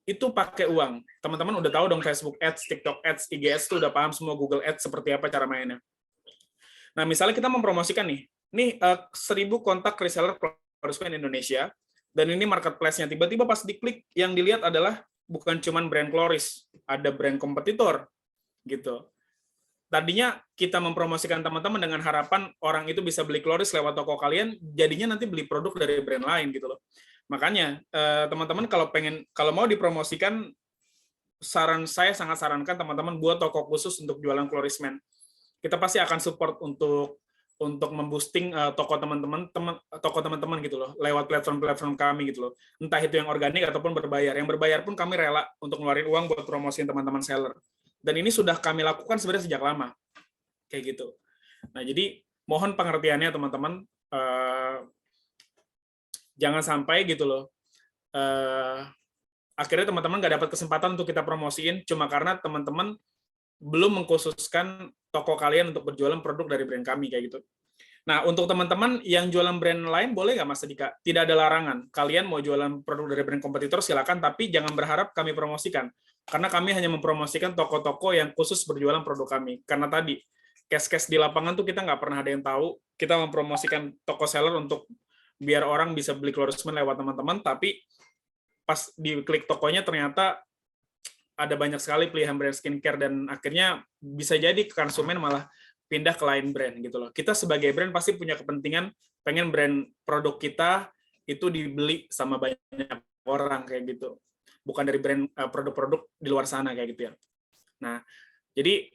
itu pakai uang. Teman-teman udah tahu dong Facebook Ads, TikTok Ads, IG Ads itu udah paham semua, Google Ads seperti apa cara mainnya. Nah, misalnya kita mempromosikan nih 1.000 kontak reseller Clorisman Indonesia, dan ini marketplace-nya. Tiba-tiba pas diklik, yang dilihat adalah bukan cuman brand Cloris, ada brand kompetitor, gitu. Tadinya kita mempromosikan teman-teman dengan harapan orang itu bisa beli Cloris lewat toko kalian, jadinya nanti beli produk dari brand lain gitu loh. Makanya teman-teman kalau mau dipromosikan, saya sangat sarankan teman-teman buat toko khusus untuk jualan Clorisman. Kita pasti akan support untuk memboosting toko teman-teman gitu loh, lewat platform-platform kami gitu loh. Entah itu yang organik ataupun berbayar. Yang berbayar pun kami rela untuk ngeluarin uang buat promosiin teman-teman seller. Dan ini sudah kami lakukan sebenarnya sejak lama. Kayak gitu. Nah, jadi mohon pengertiannya teman-teman, jangan sampai gitu loh. Akhirnya teman-teman nggak dapat kesempatan untuk kita promosiin cuma karena teman-teman belum mengkhususkan toko kalian untuk berjualan produk dari brand kami kayak gitu. Nah, untuk teman-teman yang jualan brand lain boleh nggak Mas Dika? Tidak ada larangan. Kalian mau jualan produk dari brand kompetitor silakan, tapi jangan berharap kami promosikan. Karena kami hanya mempromosikan toko-toko yang khusus berjualan produk kami. Karena tadi case-case di lapangan tuh kita nggak pernah ada yang tahu. Kita mempromosikan toko seller untuk biar orang bisa beli Clorisman lewat teman-teman, tapi pas diklik tokonya ternyata ada banyak sekali pilihan brand skincare dan akhirnya bisa jadi konsumen malah pindah ke lain brand gitu loh. Kita sebagai brand pasti punya kepentingan pengen brand produk kita itu dibeli sama banyak orang kayak gitu. Bukan dari brand produk-produk di luar sana kayak gitu ya. Nah, jadi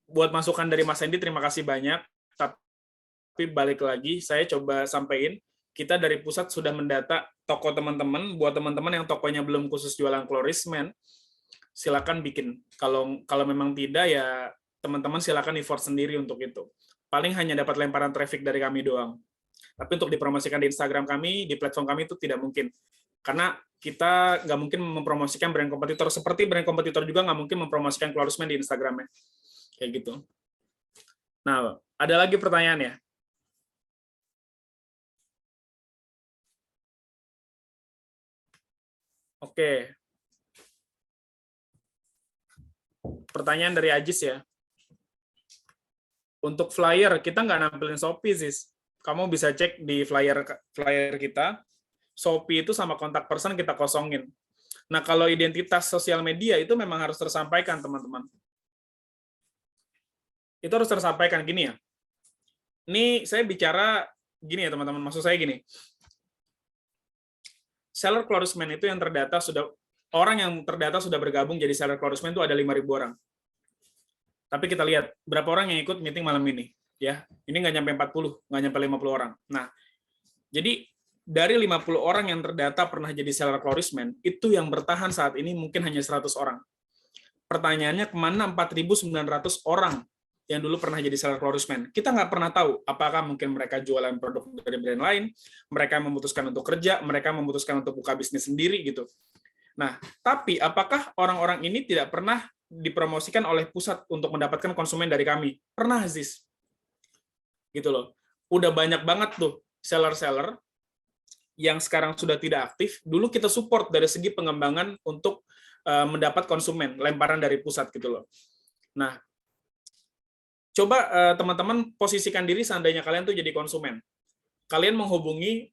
buat masukan dari Mas Hendy terima kasih banyak. Tapi balik lagi saya coba sampaikan, kita dari pusat sudah mendata toko teman-teman, buat teman-teman yang tokonya belum khusus jualan Clorisman, silakan bikin. Kalau memang tidak ya teman-teman silakan effort sendiri untuk itu. Paling hanya dapat lemparan traffic dari kami doang. Tapi untuk dipromosikan di Instagram kami, di platform kami itu tidak mungkin. Karena kita nggak mungkin mempromosikan brand kompetitor. Seperti brand kompetitor juga nggak mungkin mempromosikan Clorisman di Instagramnya. Kayak gitu. Nah, ada lagi pertanyaan ya? Oke. Pertanyaan dari Ajis ya. Untuk flyer, kita nggak nampilin Shopee, Sis. Kamu bisa cek di flyer kita, Shopee itu sama kontak person kita kosongin. Nah, kalau identitas sosial media itu memang harus tersampaikan, teman-teman. Itu harus tersampaikan gini ya. Ini saya bicara gini ya, teman-teman. Maksud saya gini. Seller Clorisman itu yang terdata orang yang terdata sudah bergabung jadi seller Clorisman itu ada 5.000 orang. Tapi kita lihat berapa orang yang ikut meeting malam ini, ya. Ini nggak nyampe 40, nggak nyampe 50 orang. Nah, jadi dari 50 orang yang terdata pernah jadi seller Clorisman, itu yang bertahan saat ini mungkin hanya 100 orang. Pertanyaannya, kemana 4.900 orang yang dulu pernah jadi seller Clorisman? Kita nggak pernah tahu apakah mungkin mereka jualan produk dari brand lain, mereka memutuskan untuk kerja, mereka memutuskan untuk buka bisnis sendiri gitu. Nah, tapi apakah orang-orang ini tidak pernah dipromosikan oleh pusat untuk mendapatkan konsumen dari kami? Pernah, Ziz. Gitu loh. Udah banyak banget tuh seller-seller yang sekarang sudah tidak aktif. Dulu kita support dari segi pengembangan untuk mendapat konsumen, lemparan dari pusat gitu loh. Nah, coba teman-teman posisikan diri seandainya kalian tuh jadi konsumen. Kalian menghubungi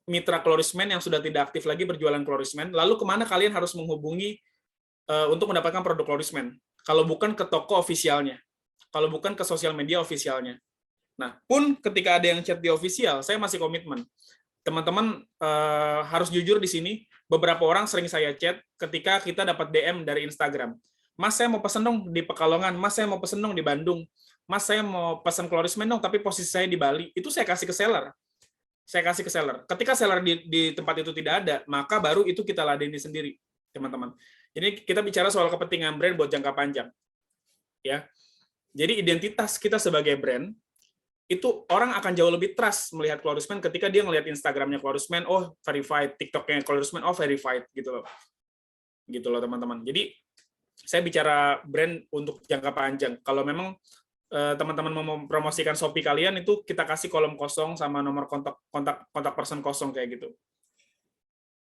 mitra Clorisman yang sudah tidak aktif lagi berjualan Clorisman, lalu kemana kalian harus menghubungi untuk mendapatkan produk Clorisman? Kalau bukan ke toko ofisialnya, kalau bukan ke sosial media ofisialnya. Nah, pun ketika ada yang chat di official, saya masih komitmen. Teman-teman harus jujur di sini, beberapa orang sering saya chat ketika kita dapat DM dari Instagram. Mas, saya mau pesen dong di Pekalongan, Mas, saya mau pesen dong di Bandung, Mas, saya mau pesen Clorisman dong, tapi posisi saya di Bali. Itu saya kasih ke seller. Ketika seller di tempat itu tidak ada, maka baru itu kita ladeni sendiri, teman-teman. Jadi kita bicara soal kepentingan brand buat jangka panjang. Ya. Jadi identitas kita sebagai brand, itu orang akan jauh lebih trust melihat Clorisman ketika dia ngelihat Instagramnya Clorisman, oh verified, TikToknya Clorisman, oh verified, gitu loh. Gitu loh, teman-teman. Jadi saya bicara brand untuk jangka panjang. Kalau memang teman-teman mau mempromosikan Shopee kalian, itu kita kasih kolom kosong sama nomor kontak person kosong kayak gitu.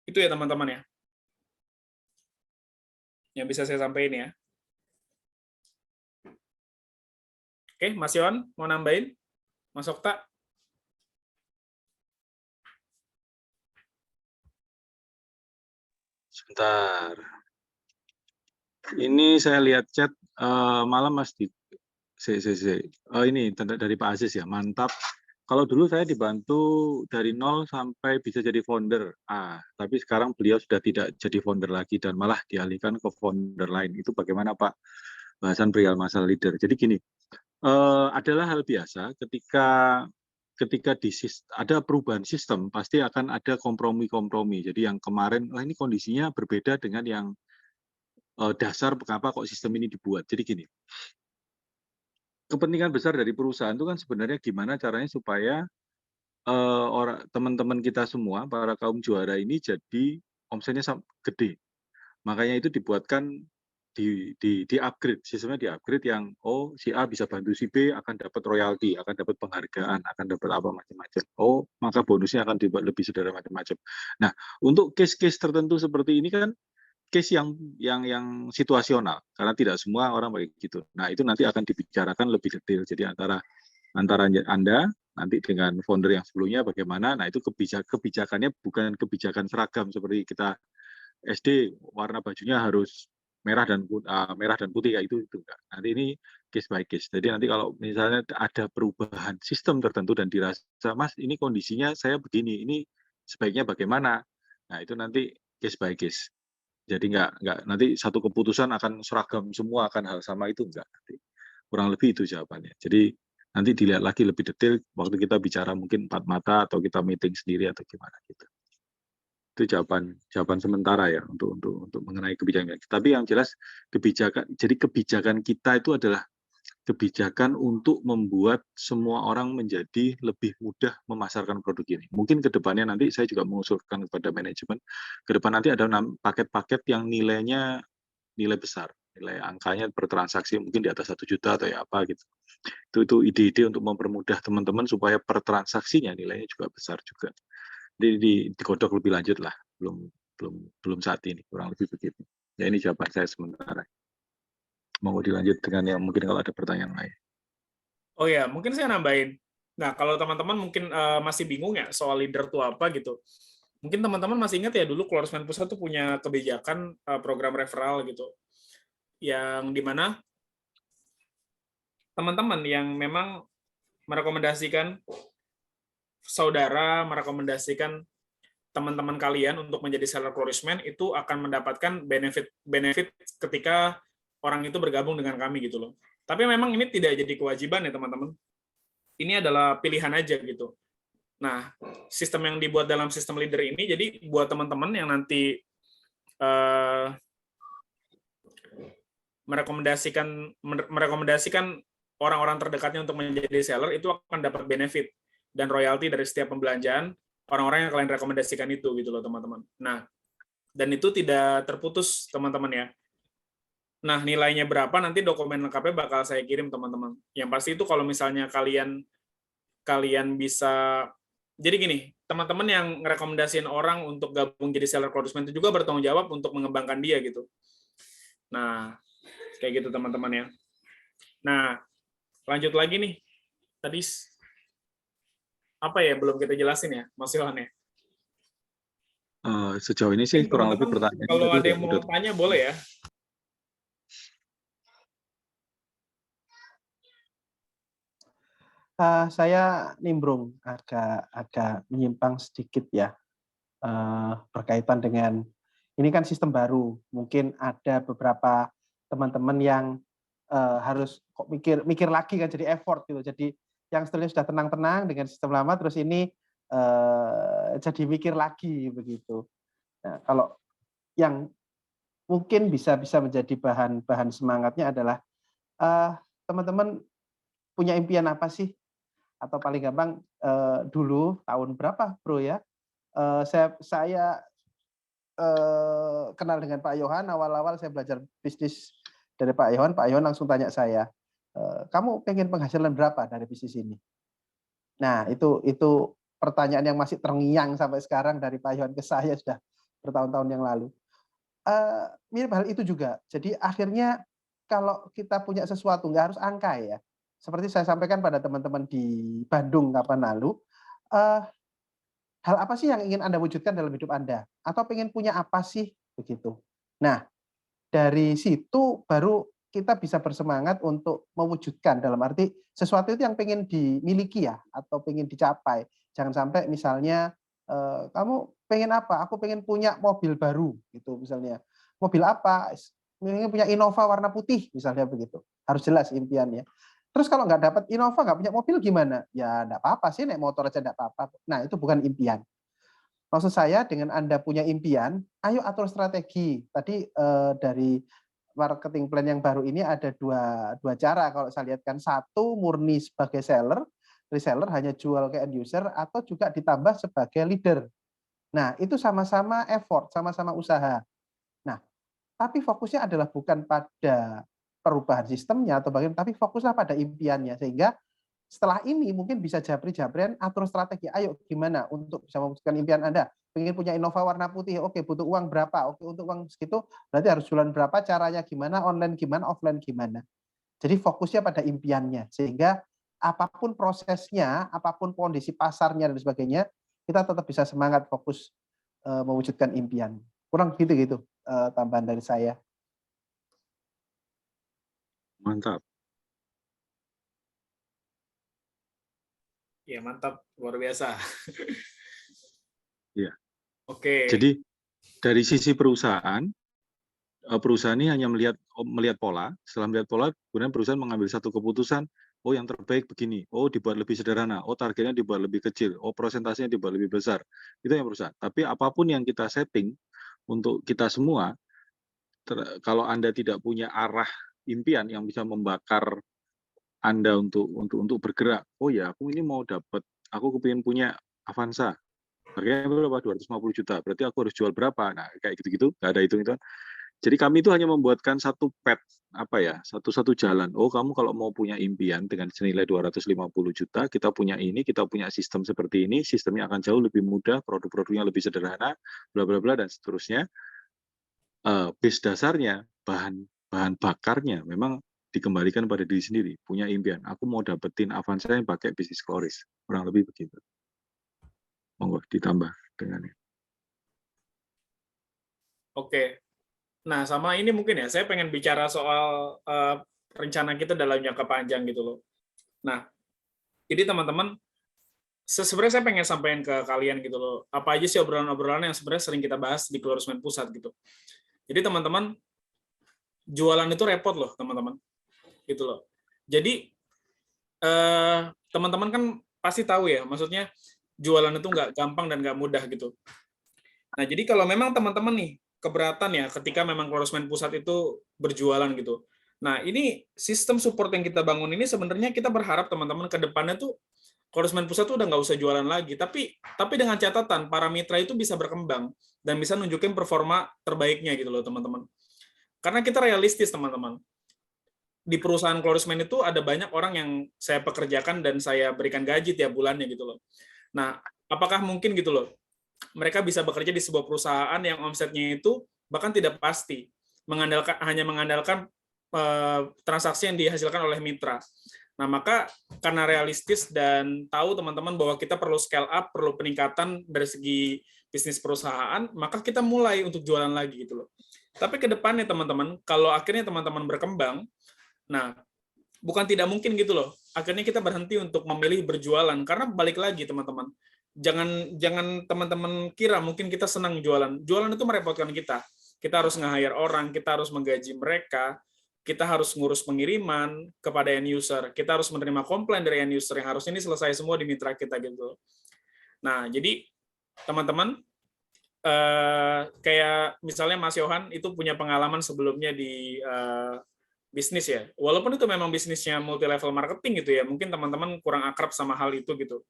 Itu ya teman-teman ya. yang bisa saya sampaikan ya. Oke, Mas Yon mau nambahin? Mas Okta? Sebentar. Ini saya lihat chat malam Mas di ini dari Pak Aziz ya, mantap. Kalau dulu saya dibantu dari nol sampai bisa jadi founder, tapi sekarang beliau sudah tidak jadi founder lagi dan malah dialihkan ke founder lain. Itu bagaimana Pak? Bahasan perihal masalah leader. Jadi gini, adalah hal biasa ketika ada perubahan sistem, pasti akan ada kompromi-kompromi. Jadi yang kemarin, ini kondisinya berbeda dengan yang dasar mengapa kok sistem ini dibuat. Jadi gini, kepentingan besar dari perusahaan itu kan sebenarnya gimana caranya supaya teman-teman kita semua, para kaum juara ini jadi omsetnya gede. Makanya itu dibuatkan di-upgrade, sistemnya di-upgrade yang si A bisa bantu si B akan dapat royalti, akan dapat penghargaan, akan dapat apa macam-macam. Maka bonusnya akan dibuat lebih sederhana macam-macam. Nah, untuk case-case tertentu seperti ini kan case yang situasional karena tidak semua orang begitu. Nah, itu nanti akan dibicarakan lebih detail. Jadi antara Anda nanti dengan founder yang sebelumnya bagaimana. Nah, itu kebijakannya bukan kebijakan seragam seperti kita SD warna bajunya harus merah dan putih kayak itu enggak. Nanti ini case by case. Jadi nanti kalau misalnya ada perubahan sistem tertentu dan dirasa Mas ini kondisinya saya begini, ini sebaiknya bagaimana? Nah, itu nanti case by case. Jadi enggak nanti satu keputusan akan seragam semua akan hal sama itu enggak. Nanti kurang lebih itu jawabannya. Jadi nanti dilihat lagi lebih detail waktu kita bicara mungkin 4 mata atau kita meeting sendiri atau gimana gitu. Itu jawaban sementara ya untuk mengenai kebijakan. Tapi yang jelas kebijakan kita itu adalah kebijakan untuk membuat semua orang menjadi lebih mudah memasarkan produk ini. Mungkin ke depannya nanti saya juga mengusulkan kepada manajemen, ke depan nanti ada paket-paket yang nilai besar, nilai angkanya per transaksi mungkin di atas 1 juta atau ya apa gitu. Itu ide-ide untuk mempermudah teman-teman supaya per transaksinya nilainya juga besar juga. Digodok lebih lanjut lah, belum saat ini, kurang lebih begitu. Ya ini jawaban saya sementara. Mau dilanjut dengan yang mungkin kalau ada pertanyaan lain. Oh ya, mungkin saya nambahin. Nah, kalau teman-teman mungkin masih bingung ya soal leader itu apa gitu. Mungkin teman-teman masih ingat ya dulu Klorisman Pusat tuh punya kebijakan program referral gitu. Yang dimana teman-teman yang memang merekomendasikan saudara, merekomendasikan teman-teman kalian untuk menjadi seller Klorisman itu akan mendapatkan benefit ketika orang itu bergabung dengan kami gitu loh. Tapi memang ini tidak jadi kewajiban ya teman-teman. Ini adalah pilihan aja gitu. Nah, sistem yang dibuat dalam sistem leader ini jadi buat teman-teman yang nanti merekomendasikan orang-orang terdekatnya untuk menjadi seller itu akan dapat benefit dan royalti dari setiap pembelanjaan orang-orang yang kalian rekomendasikan itu gitu loh teman-teman. Nah, dan itu tidak terputus teman-teman ya. Nah, nilainya berapa nanti dokumen lengkapnya bakal saya kirim teman-teman. Yang pasti itu kalau misalnya kalian bisa, jadi gini, teman-teman yang ngerekomendasiin orang untuk gabung jadi seller Klorisman itu juga bertanggung jawab untuk mengembangkan dia gitu. Nah, kayak gitu teman-teman ya. Nah, lanjut lagi nih. Tadi apa ya belum kita jelasin ya, Mas Yohan ya? Sejauh ini sih kurang lebih pertanyaan. Kalau ada yang mau tanya boleh ya. Saya nimbrung agak menyimpang sedikit ya berkaitan dengan ini kan sistem baru. Mungkin ada beberapa teman-teman yang harus kok mikir lagi kan jadi effort gitu. Jadi yang sebetulnya sudah tenang-tenang dengan sistem lama terus ini jadi mikir lagi begitu. Nah, kalau yang mungkin bisa menjadi bahan semangatnya adalah teman-teman punya impian apa sih? Atau paling gampang dulu tahun berapa bro ya? Saya kenal dengan Pak Yohan, awal-awal saya belajar bisnis dari Pak Yohan langsung tanya saya, kamu pengen penghasilan berapa dari bisnis ini? Nah itu pertanyaan yang masih terngiang sampai sekarang dari Pak Yohan ke saya sudah bertahun-tahun yang lalu. mirip hal itu juga. Jadi akhirnya kalau kita punya sesuatu nggak harus angka ya. Seperti saya sampaikan pada teman-teman di Bandung kapan lalu, eee, hal apa sih yang ingin Anda wujudkan dalam hidup Anda? Atau pengen punya apa sih? Begitu. Nah, dari situ baru kita bisa bersemangat untuk mewujudkan, dalam arti sesuatu itu yang pengen dimiliki ya, atau pengen dicapai. Jangan sampai misalnya, "Kamu pengen apa?" "Aku pengen punya mobil baru," gitu misalnya. "Mobil apa?" "Pengen punya Innova warna putih," misalnya begitu. Harus jelas impiannya. Terus kalau nggak dapat Innova, nggak punya mobil gimana? Ya nggak apa-apa sih, naik motor aja nggak apa-apa. Nah, itu bukan impian. Maksud saya dengan Anda punya impian, ayo atur strategi. Tadi, dari marketing plan yang baru ini ada dua cara kalau saya lihat kan. Satu murni sebagai seller, reseller hanya jual ke end user atau juga ditambah sebagai leader. Nah, itu sama-sama effort, sama-sama usaha. Nah, tapi fokusnya adalah bukan pada perubahan sistemnya atau bagaimana, tapi fokuslah pada impiannya. Sehingga setelah ini mungkin bisa japri-japrian atur strategi. Ayo gimana untuk bisa mewujudkan impian Anda? Pengen punya Innova warna putih, oke butuh uang berapa? Oke untuk uang segitu berarti harus jualan berapa, caranya gimana, online gimana, offline gimana. Jadi fokusnya pada impiannya. Sehingga apapun prosesnya, apapun kondisi pasarnya dan sebagainya, kita tetap bisa semangat fokus mewujudkan impian. Kurang gitu-gitu tambahan dari saya. Mantap. Ya, mantap, luar biasa. Iya. Oke. Jadi dari sisi perusahaan ini hanya melihat pola. Setelah melihat pola, kemudian perusahaan mengambil satu keputusan, oh yang terbaik begini, oh dibuat lebih sederhana, oh targetnya dibuat lebih kecil, oh prosentasenya dibuat lebih besar. Itu yang perusahaan. Tapi apapun yang kita setting untuk kita semua, kalau Anda tidak punya arah impian yang bisa membakar Anda untuk bergerak, oh ya aku ini mau dapat, aku kepingin punya Avanza, harganya berapa? 250 juta, berarti aku harus jual berapa? Nah, kayak gitu-gitu, nggak ada hitung-hitungan. Jadi kami itu hanya membuatkan satu path, satu jalan. Oh, kamu kalau mau punya impian dengan senilai 250 juta, kita punya ini, kita punya sistem seperti ini, sistemnya akan jauh lebih mudah, produk-produknya lebih sederhana, bla bla bla dan seterusnya. Base dasarnya, bahan bakarnya memang dikembalikan pada diri sendiri, punya impian. Aku mau dapetin Avanza yang pakai bisnis Chloris, kurang lebih begitu. Monggo ditambah dengan ini. Oke. Nah, sama ini mungkin ya, saya pengen bicara soal rencana kita dalam jangka panjang gitu loh. Nah, jadi teman-teman, sebenarnya saya pengen sampaikan ke kalian gitu loh, apa aja sih obrolan-obrolan yang sebenarnya sering kita bahas di Keluarismen Pusat gitu. Jadi teman-teman, jualan itu repot loh teman-teman, gitu loh. Jadi teman-teman kan pasti tahu ya, maksudnya jualan itu nggak gampang dan nggak mudah gitu. Nah, jadi kalau memang teman-teman nih keberatan ya ketika memang Keluarismen Pusat itu berjualan gitu. Nah, ini sistem support yang kita bangun ini sebenarnya kita berharap teman-teman ke depannya tuh Keluarismen Pusat tuh udah nggak usah jualan lagi, tapi dengan catatan para mitra itu bisa berkembang dan bisa nunjukin performa terbaiknya gitu loh teman-teman. Karena kita realistis teman-teman. Di perusahaan Keluarismen itu ada banyak orang yang saya pekerjakan dan saya berikan gaji tiap bulannya gitu loh. Nah, apakah mungkin gitu loh mereka bisa bekerja di sebuah perusahaan yang omsetnya itu bahkan tidak pasti, hanya mengandalkan transaksi yang dihasilkan oleh mitra. Nah, maka karena realistis dan tahu teman-teman bahwa kita perlu scale up, perlu peningkatan dari segi bisnis perusahaan, maka kita mulai untuk jualan lagi gitu loh. Tapi ke depannya teman-teman, kalau akhirnya teman-teman berkembang, nah bukan tidak mungkin gitu loh. Akhirnya kita berhenti untuk memilih berjualan karena balik lagi teman-teman. Jangan teman-teman kira mungkin kita senang jualan. Jualan itu merepotkan kita. Kita harus nge-hire orang, kita harus menggaji mereka, kita harus ngurus pengiriman kepada end user, kita harus menerima komplain dari end user yang harus ini selesai semua di mitra kita gitu. Nah, jadi teman-teman kayak misalnya Mas Yohan itu punya pengalaman sebelumnya di bisnis ya. Walaupun itu memang bisnisnya multi level marketing gitu ya, mungkin teman-teman kurang akrab sama hal itu gitu.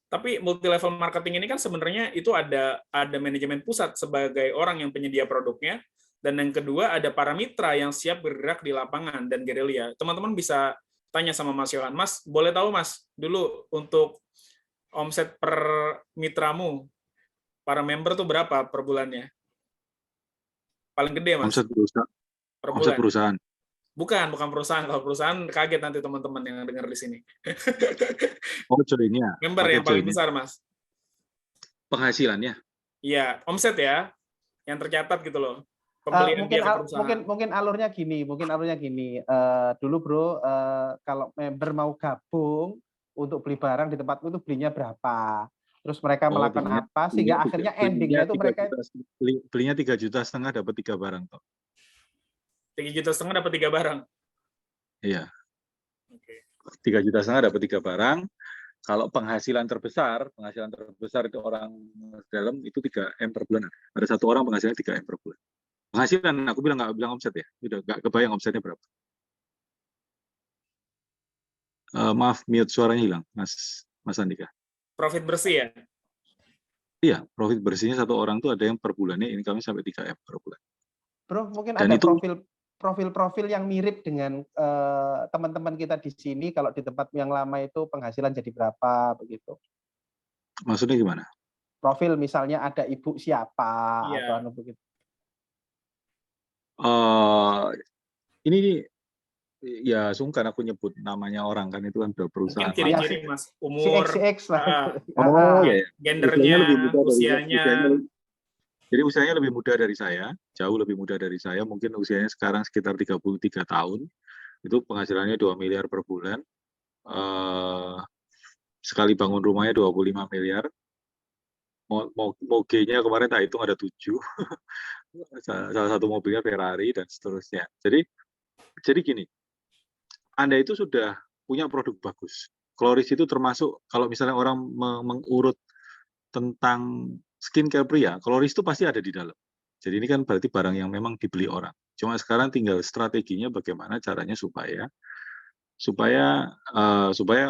Tapi multi level marketing ini kan sebenarnya itu ada manajemen pusat sebagai orang yang penyedia produknya, dan yang kedua ada para mitra yang siap bergerak di lapangan dan gerilya. Teman-teman bisa tanya sama Mas Yohan, Mas, boleh tahu Mas, dulu untuk omset per mitramu, para member tuh berapa per bulannya? Paling gede, Mas, Omset perusahaan. per Omset bulan. perusahaan. Bukan perusahaan. Kalau perusahaan kaget nanti teman-teman yang dengar di sini. Oh, joinnya. Member Pakai yang paling joinnya. besar, Mas. Penghasilannya. Iya, omset ya, yang tercatat gitu loh. Eh, Pembelian mungkin dia ke al- perusahaan. mungkin alurnya gini. Dulu bro, kalau member mau gabung untuk beli barang di tempatku itu belinya berapa? Terus mereka Oh, melakukan apa sehingga akhirnya endingnya itu mereka belinya 3,5 juta dapat 3 barang toh. 3,5 juta dapat 3 barang. Iya. Oke. 3,5 juta dapat 3 barang. Kalau penghasilan terbesar itu orang dalam itu 3M per bulan. Ada satu orang penghasilan 3M per bulan. Penghasilan, aku nggak bilang omset ya. Udah nggak kebayang omsetnya berapa. Maaf, mute suaranya hilang, Mas Andika. Profit bersih ya? Iya, profit bersihnya satu orang tuh ada yang per bulannya income sampai 3M per bulan. bro mungkin Dan ada itu profil yang mirip dengan teman-teman kita di sini. Kalau di tempat yang lama itu penghasilan jadi berapa begitu? maksudnya gimana? Profil misalnya ada ibu siapa Iya. atau anu begitu. Ini ya sungkan aku nyebut namanya orang kan, itu kan udah Mungkin perusahaan. ciri-ciri, Mas. Si Umur, XX lah. Oh ya, gendernya, usianya usianya. jadi usianya lebih muda dari saya, jauh lebih muda dari saya. Mungkin usianya sekarang sekitar 33 tahun. Itu penghasilannya 2 miliar per bulan. Sekali bangun rumahnya 25 miliar. Moge-nya kemarin tak hitung ada 7. Salah satu mobilnya Ferrari dan seterusnya. Jadi gini, Anda itu sudah punya produk bagus. Kloris itu termasuk, kalau misalnya orang mengurut tentang skincare pria, Kloris itu pasti ada di dalam. Jadi ini kan berarti barang yang memang dibeli orang. Cuma sekarang tinggal strateginya bagaimana caranya supaya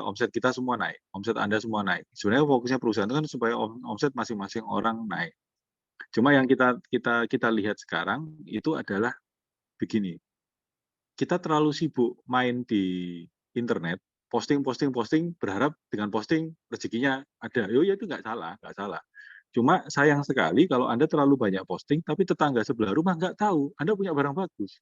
omset kita semua naik, omset Anda semua naik. Sebenarnya fokusnya perusahaan itu kan supaya omset masing-masing orang naik. Cuma yang kita lihat sekarang itu adalah begini. Kita terlalu sibuk main di internet, posting, berharap dengan posting rezekinya ada. Ya itu nggak salah. Cuma sayang sekali kalau Anda terlalu banyak posting, tapi tetangga sebelah rumah nggak tahu Anda punya barang bagus.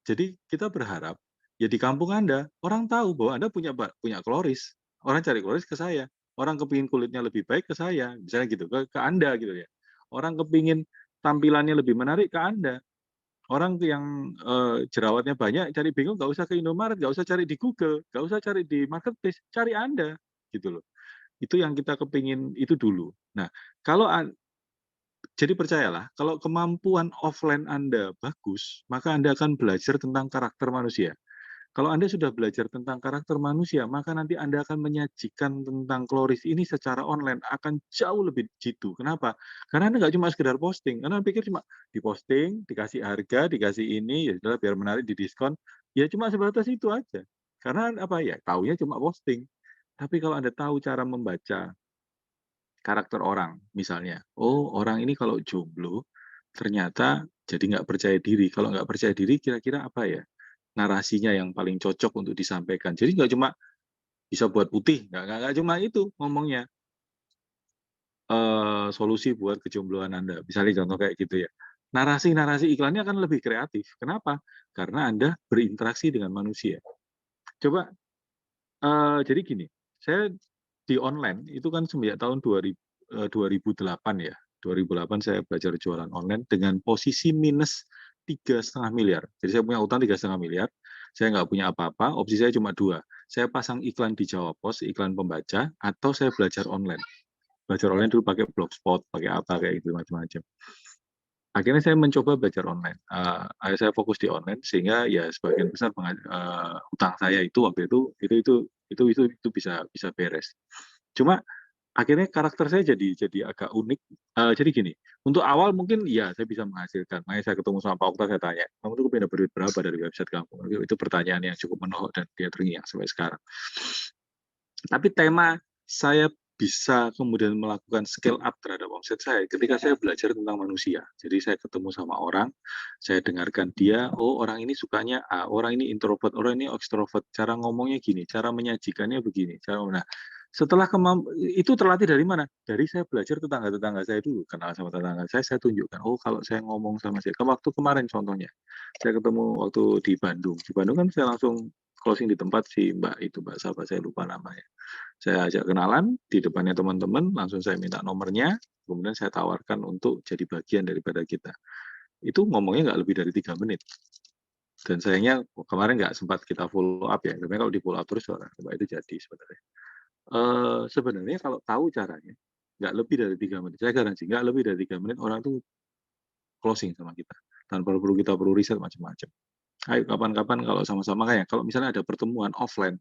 Jadi kita berharap, ya di kampung Anda, orang tahu bahwa Anda punya Kloris. Orang cari Kloris ke saya. Orang kepingin kulitnya lebih baik ke saya. Misalnya gitu, ke Anda gitu ya. Orang kepingin tampilannya lebih menarik ke Anda. Orang yang jerawatnya banyak, cari bingung, nggak usah ke Indomaret, nggak usah cari di Google, nggak usah cari di marketplace, cari Anda, gitu loh. Itu yang kita kepingin itu dulu. Nah, jadi percayalah, kalau kemampuan offline Anda bagus, maka Anda akan belajar tentang karakter manusia. Kalau Anda sudah belajar tentang karakter manusia, maka nanti Anda akan menyajikan tentang Kloris ini secara online akan jauh lebih jitu. Kenapa? Karena Anda nggak cuma sekedar posting. Anda pikir cuma diposting, dikasih harga, dikasih ini, ya sudah biar menarik di diskon. Ya cuma sebatas itu aja. Karena apa ya? Taunya cuma posting. Tapi kalau Anda tahu cara membaca karakter orang, misalnya, oh orang ini kalau jomblo, ternyata jadi nggak percaya diri. Kalau nggak percaya diri, kira-kira apa ya? Narasinya yang paling cocok untuk disampaikan. Jadi nggak cuma bisa buat putih, nggak cuma itu ngomongnya. Solusi buat kejombloan Anda. Misalnya contoh kayak gitu ya. Narasi iklannya akan lebih kreatif. Kenapa? Karena Anda berinteraksi dengan manusia. Coba, jadi gini, saya di online itu kan semenjak tahun 2008 ya. 2008 saya belajar jualan online dengan posisi minus 3,5 miliar. Jadi saya punya utang 3,5 miliar. Saya nggak punya apa-apa, opsi saya cuma 2. Saya pasang iklan di Jawa Pos, iklan pembaca, atau saya belajar online. Belajar online dulu pakai Blogspot, pakai apa, kayak gitu macam-macam. Akhirnya saya mencoba belajar online. Saya fokus di online, sehingga ya sebagian besar utang saya itu waktu itu bisa beres. Cuma akhirnya karakter saya jadi agak unik. Jadi gini, untuk awal mungkin ya saya bisa menghasilkan. Makanya saya ketemu sama Pak Okta, saya tanya, kamu tuh pindah berduit berapa dari website kamu? Itu pertanyaan yang cukup menohok dan dia terngiang sampai sekarang. Tapi tema saya bisa kemudian melakukan scale up terhadap omset saya ketika saya belajar tentang manusia. Jadi saya ketemu sama orang, saya dengarkan dia, oh orang ini sukanya A, orang ini introvert, orang ini extrovert, cara ngomongnya gini, cara menyajikannya begini. Nah, Setelah itu terlatih dari mana? Dari saya belajar tetangga-tetangga saya dulu. Kenal sama tetangga saya tunjukkan. Oh, kalau saya ngomong sama saya. Waktu kemarin contohnya, saya ketemu waktu di Bandung. Di Bandung kan saya langsung closing di tempat si Mbak itu, Mbak siapa, saya lupa namanya. Saya ajak kenalan, di depannya teman-teman, langsung saya minta nomornya, kemudian saya tawarkan untuk jadi bagian daripada kita. Itu ngomongnya nggak lebih dari 3 menit. Dan sayangnya kemarin nggak sempat kita follow up ya. Karena kalau di follow up terus, Mbak itu jadi sebenarnya. Sebenarnya kalau tahu caranya, nggak lebih dari 3 menit. Saya garansi, nggak lebih dari 3 menit orang tuh closing sama kita. Tanpa perlu kita perlu riset macam-macam. Ayo kapan-kapan kalau sama-sama kayak, kalau misalnya ada pertemuan offline,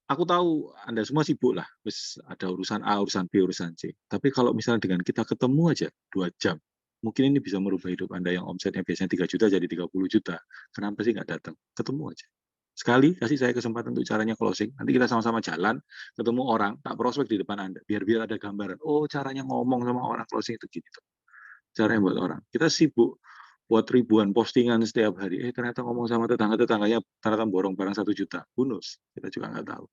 aku tahu Anda semua sibuk lah, terus ada urusan A, urusan B, urusan C. Tapi kalau misalnya dengan kita ketemu aja 2 jam, mungkin ini bisa merubah hidup Anda yang omsetnya biasanya 3 juta jadi 30 juta. Kenapa sih nggak datang? Ketemu aja. Sekali kasih saya kesempatan untuk caranya closing. Nanti kita sama-sama jalan, ketemu orang, tak prospek di depan Anda. Biar ada gambaran. Oh, caranya ngomong sama orang closing itu gitu. Caranya buat orang. Kita sibuk buat ribuan postingan setiap hari. Ternyata ngomong sama tetangga-tetangganya ternyata borong barang 1 juta. Bonus. Kita juga nggak tahu.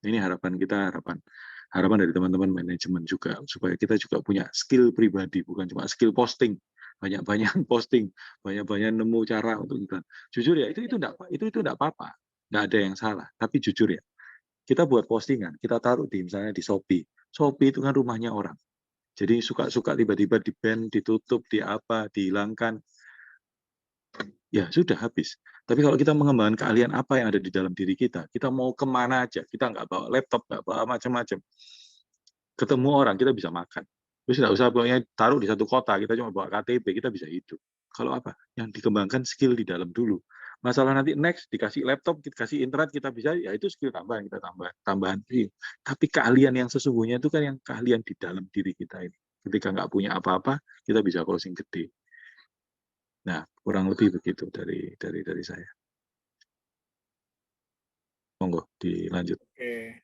Ini harapan kita, harapan dari teman-teman manajemen juga, supaya kita juga punya skill pribadi, bukan cuma skill posting, banyak-banyak posting, banyak-banyak nemu cara untuk iklan. Jujur ya, itu enggak apa-apa, enggak ada yang salah. Tapi jujur ya, kita buat postingan, kita taruh di misalnya di Shopee. Shopee itu kan rumahnya orang. Jadi suka-suka tiba-tiba di-ban, ditutup, dihilangkan. Ya sudah habis. Tapi kalau kita mengembangkan keahlian apa yang ada di dalam diri kita mau kemana aja, kita nggak bawa laptop, nggak bawa macam-macam. Ketemu orang, kita bisa makan. Terus nggak usah pokoknya taruh di satu kota, kita cuma bawa KTP, kita bisa hidup. Kalau apa? Yang dikembangkan skill di dalam dulu. Masalah nanti next, dikasih laptop, dikasih internet, kita bisa, ya itu skill tambahan, kita tambahan. Tapi keahlian yang sesungguhnya itu kan yang keahlian di dalam diri kita ini. Ketika nggak punya apa-apa, kita bisa closing gede. Nah, kurang lebih begitu dari saya. Monggo dilanjut. Oke.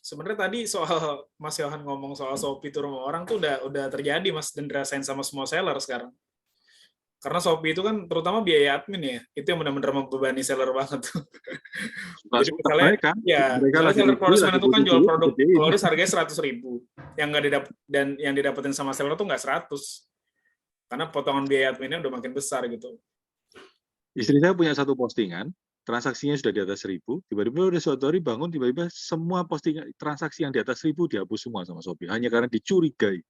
Sebenarnya tadi soal Mas Yohan ngomong soal Shopee itu rumah orang tuh udah terjadi Mas, dan dirasain sama semua seller sekarang. Karena Shopee itu kan terutama biaya admin ya, itu yang benar-benar membebani seller banget tuh. Jadi misalnya, misalnya seller Flores menentukan jual produk Flores harganya 100.000, yang didapetin sama seller tuh nggak 100, karena potongan biaya adminnya udah makin besar gitu. Istri saya punya satu postingan, transaksinya sudah di atas 1.000, tiba-tiba udah suatu hari bangun, tiba-tiba semua postingan transaksi yang di atas 1.000 dihapus semua sama Shopee, hanya karena dicurigai.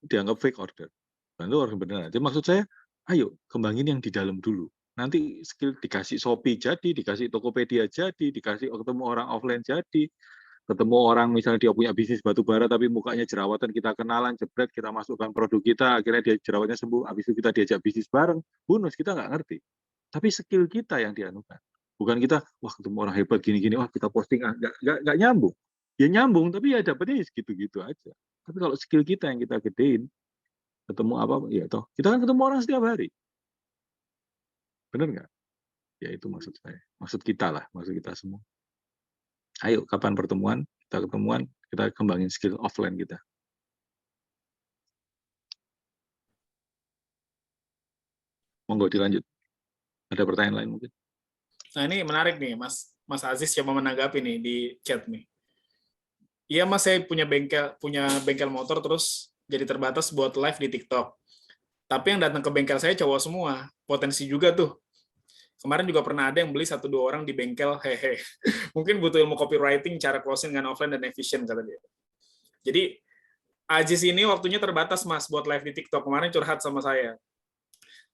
Dianggap fake order. Dan itu orang beneran. Jadi maksud saya, ayo kembangin yang di dalam dulu. Nanti skill dikasih Shopee jadi, dikasih Tokopedia jadi, dikasih ketemu orang offline jadi, ketemu orang misalnya dia punya bisnis batu bara tapi mukanya jerawatan, kita kenalan, jebret, kita masukkan produk kita, akhirnya dia jerawatnya sembuh, habis itu kita diajak bisnis bareng, bonus, kita nggak ngerti. Tapi skill kita yang dianukan. Bukan kita, wah ketemu orang hebat gini-gini, wah kita posting, nggak nyambung. Ya nyambung, tapi ya dapetnya segitu-gitu aja. Tapi kalau skill kita yang kita gedein, ketemu apa, ya toh, kita kan ketemu orang setiap hari. Bener nggak? Ya itu maksud saya. Maksud kita lah, maksud kita semua. Ayo, kapan pertemuan, kita kembangin skill offline kita. Monggo dilanjut. Ada pertanyaan lain mungkin? Nah ini menarik nih, Mas Aziz coba menanggapi nih di chat nih. Iya Mas, saya punya bengkel motor terus jadi terbatas buat live di TikTok. Tapi yang datang ke bengkel saya cowok semua, potensi juga tuh. Kemarin juga pernah ada yang beli 1-2 orang di bengkel, hehe. Mungkin butuh ilmu copywriting, cara closing dengan offline dan efisien, kata dia. Jadi, Aziz ini waktunya terbatas, Mas, buat live di TikTok. Kemarin curhat sama saya.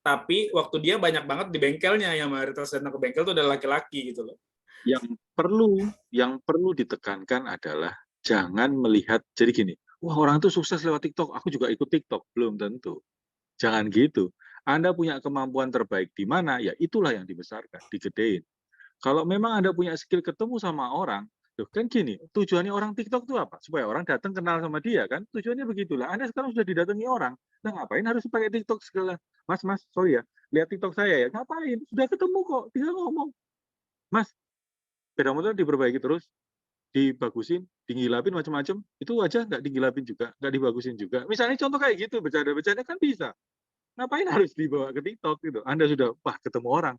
Tapi, waktu dia banyak banget di bengkelnya, yang mayoritas datang ke bengkel itu adalah laki-laki, gitu loh. Yang perlu ditekankan adalah, jangan melihat, jadi gini, wah orang itu sukses lewat TikTok, aku juga ikut TikTok. Belum tentu. Jangan gitu. Anda punya kemampuan terbaik di mana, ya itulah yang dibesarkan, digedein. Kalau memang Anda punya skill ketemu sama orang, kan gini, tujuannya orang TikTok itu apa? Supaya orang datang kenal sama dia, kan? Tujuannya begitulah. Anda sekarang sudah didatangi orang. Nah, ngapain harus pakai TikTok segala? Mas, sorry ya, lihat TikTok saya ya. Ngapain? Sudah ketemu kok, tinggal ngomong. Mas, sepeda motor diperbaiki terus, dibagusin, digilapin macam-macam, itu aja nggak digilapin juga, nggak dibagusin juga. Misalnya contoh kayak gitu, bercanda-bercanda kan bisa. Ngapain harus dibawa ke TikTok gitu? Anda sudah, wah ketemu orang.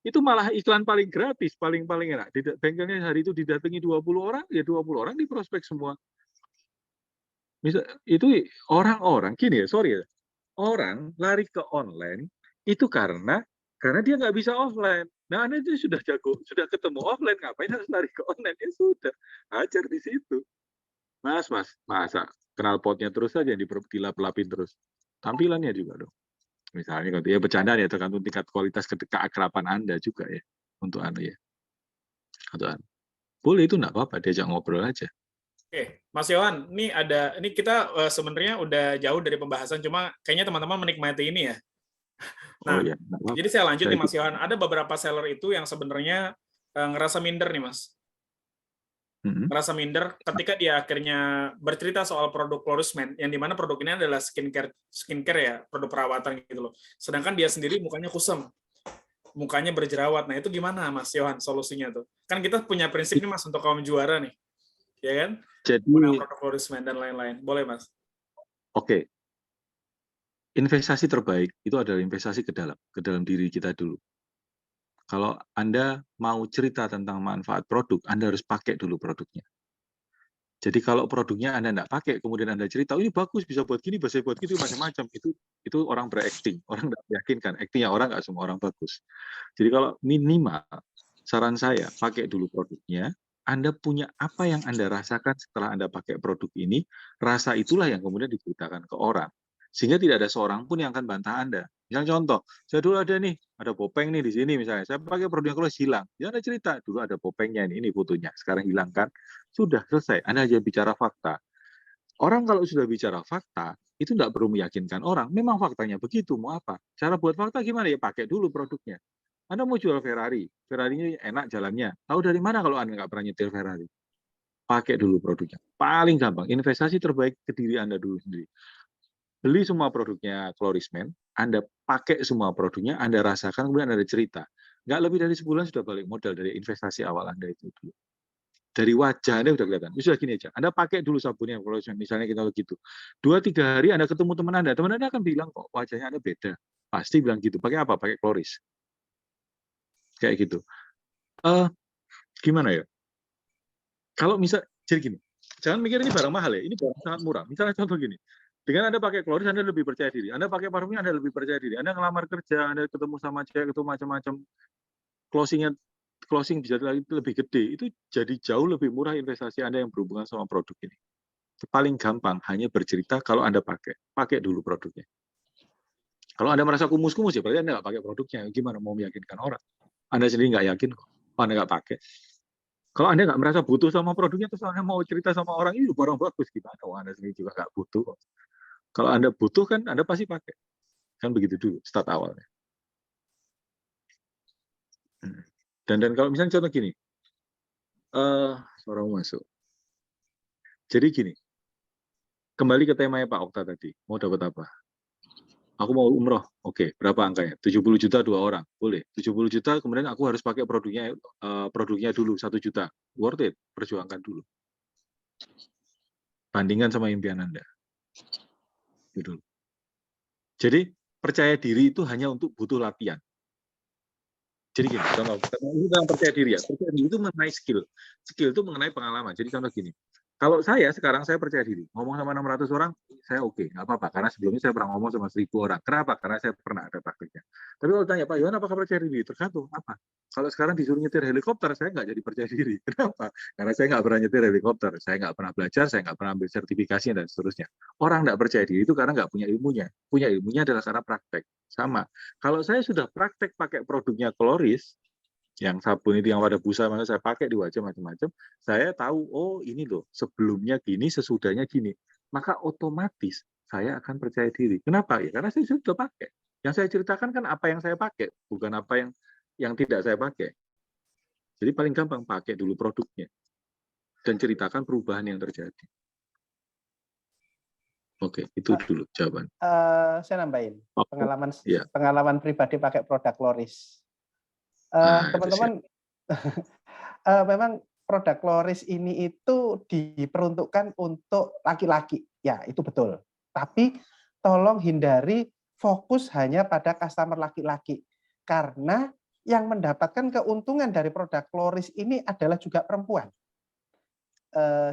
itu malah iklan paling gratis, paling enak. Bengkelnya hari itu didatangi 20 orang, ya 20 orang diprospek semua. Itu orang-orang, gini ya, sorry ya, orang lari ke online itu karena dia nggak bisa offline. Nah, Anda itu sudah jago, sudah ketemu offline, ngapain harus lari ke online? Ya sudah, ajar di situ. Mas, masa knalpotnya terus saja dilap-lapin terus. Tampilannya juga dong. Misalnya, ya bercanda ya, tergantung tingkat kualitas keakraban Anda juga ya, untuk Anda ya. Atau boleh, itu nggak apa-apa, diajak ngobrol aja. Oke, Mas Yohan, ini kita sebenarnya udah jauh dari pembahasan, cuma kayaknya teman-teman menikmati ini ya. Nah, Ya, jadi saya lanjut nih Mas Yohan. Ada beberapa seller itu yang sebenarnya ngerasa minder nih Mas. Ngerasa minder ketika dia akhirnya bercerita soal produk Florisman, yang dimana produk ini adalah skincare ya, produk perawatan gitu loh. Sedangkan dia sendiri mukanya kusam, mukanya berjerawat. Nah itu gimana Mas Yohan solusinya tuh? Kan kita punya prinsip nih Mas untuk kaum juara nih, ya kan? Jadi produk Florisman dan lain-lain. Boleh Mas? Oke. Investasi terbaik itu adalah investasi ke dalam diri kita dulu. Kalau Anda mau cerita tentang manfaat produk, Anda harus pakai dulu produknya. Jadi kalau produknya Anda nggak pakai, kemudian Anda cerita, oh, ini bagus, bisa buat gini, bisa buat gitu, macam-macam. Itu orang berakting, orang nggak meyakinkan. Aktingnya orang nggak semua orang bagus. Jadi kalau minimal, saran saya, pakai dulu produknya. Anda punya apa yang Anda rasakan setelah Anda pakai produk ini, rasa itulah yang kemudian diceritakan ke orang. Sehingga tidak ada seorang pun yang akan bantah Anda. Misalnya contoh, saya dulu ada popeng nih di sini misalnya, saya pakai produk yang keluar hilang. Ya Anda cerita, dulu ada popengnya ini fotonya, sekarang hilang kan? Sudah selesai, Anda hanya bicara fakta. Orang kalau sudah bicara fakta, itu tidak perlu meyakinkan orang. Memang faktanya begitu, mau apa? Cara buat fakta gimana? Ya pakai dulu produknya. Anda mau jual Ferrari, Ferrari-nya enak jalannya. Tahu dari mana kalau Anda nggak pernah nyetir Ferrari? Pakai dulu produknya. Paling gampang, investasi terbaik ke diri Anda dulu sendiri. Beli semua produknya Florisman, Anda pakai semua produknya, Anda rasakan, kemudian Anda cerita. Nggak lebih dari sebulan sudah balik modal dari investasi awal Anda itu dulu. Dari wajah Anda sudah kelihatan. Sudah gini aja, Anda pakai dulu sabunnya Florisman, misalnya kita begitu. 2-3 hari Anda ketemu teman Anda akan bilang kok wajahnya Anda beda. Pasti bilang gitu. Pakai apa? Pakai Floris. Kayak gitu. Gimana ya? Kalau jadi gini, jangan mikir ini barang mahal ya, ini barang sangat murah. Misalnya contoh gini, dengan Anda pakai Floris, Anda lebih percaya diri. Anda pakai parfumnya, Anda lebih percaya diri. Anda ngelamar kerja, Anda ketemu sama cewek, ketemu macam-macam, closing bisa lebih gede. Itu jadi jauh lebih murah investasi Anda yang berhubungan sama produk ini. Paling gampang hanya bercerita kalau Anda pakai dulu produknya. Kalau Anda merasa kumus-kumus ya berarti Anda nggak pakai produknya. Gimana mau meyakinkan orang? Anda sendiri nggak yakin kok, Anda nggak pakai. Kalau Anda nggak merasa butuh sama produknya, terus Anda mau cerita sama orang, ini barang bagus, gimana? Anda sendiri juga nggak butuh. Kalau Anda butuh kan, Anda pasti pakai. Kan begitu dulu, start awalnya. Dan kalau misalnya contoh gini, orang masuk. Jadi gini, kembali ke temanya Pak Okta tadi, mau dapat apa? Aku mau umroh, oke, berapa angkanya? 70 juta 2 orang, boleh. 70 juta, kemudian aku harus pakai produknya dulu 1 juta. Worth it, perjuangkan dulu. Bandingkan sama impian Anda. Gitu. Jadi, percaya diri itu hanya untuk butuh latihan. Jadi gini, contoh, itu tentang percaya diri ya. Percaya diri itu mengenai skill. Skill itu mengenai pengalaman. Jadi contoh gini, kalau sekarang saya percaya diri. Ngomong sama 600 orang, saya oke, nggak apa-apa. Karena sebelumnya saya pernah ngomong sama 1000 orang. Kenapa? Karena saya pernah ada praktiknya. Tapi kalau tanya, Pak Yohan, apakah percaya diri? Tergantung. Apa? Kalau sekarang disuruh nyetir helikopter, saya nggak jadi percaya diri. Kenapa? Karena saya nggak pernah nyetir helikopter. Saya nggak pernah belajar, saya nggak pernah ambil sertifikasi, dan seterusnya. Orang nggak percaya diri itu karena nggak punya ilmunya. Punya ilmunya adalah karena praktek. Sama. Kalau saya sudah praktek pakai produknya Floris, yang sabun itu yang pada busa, mana saya pakai di wajah macam-macam, saya tahu, oh ini loh, sebelumnya gini, sesudahnya gini. Maka otomatis saya akan percaya diri. Kenapa? Ya karena saya sudah pakai. Yang saya ceritakan kan apa yang saya pakai, bukan apa yang tidak saya pakai. Jadi paling gampang pakai dulu produknya dan ceritakan perubahan yang terjadi. Oke, itu dulu jawaban. Saya nambahin Ya. pengalaman pribadi pakai produk Floris. Teman-teman, memang produk Floris ini itu diperuntukkan untuk laki-laki, ya itu betul. Tapi tolong hindari fokus hanya pada customer laki-laki, karena yang mendapatkan keuntungan dari produk Kloris ini adalah juga perempuan.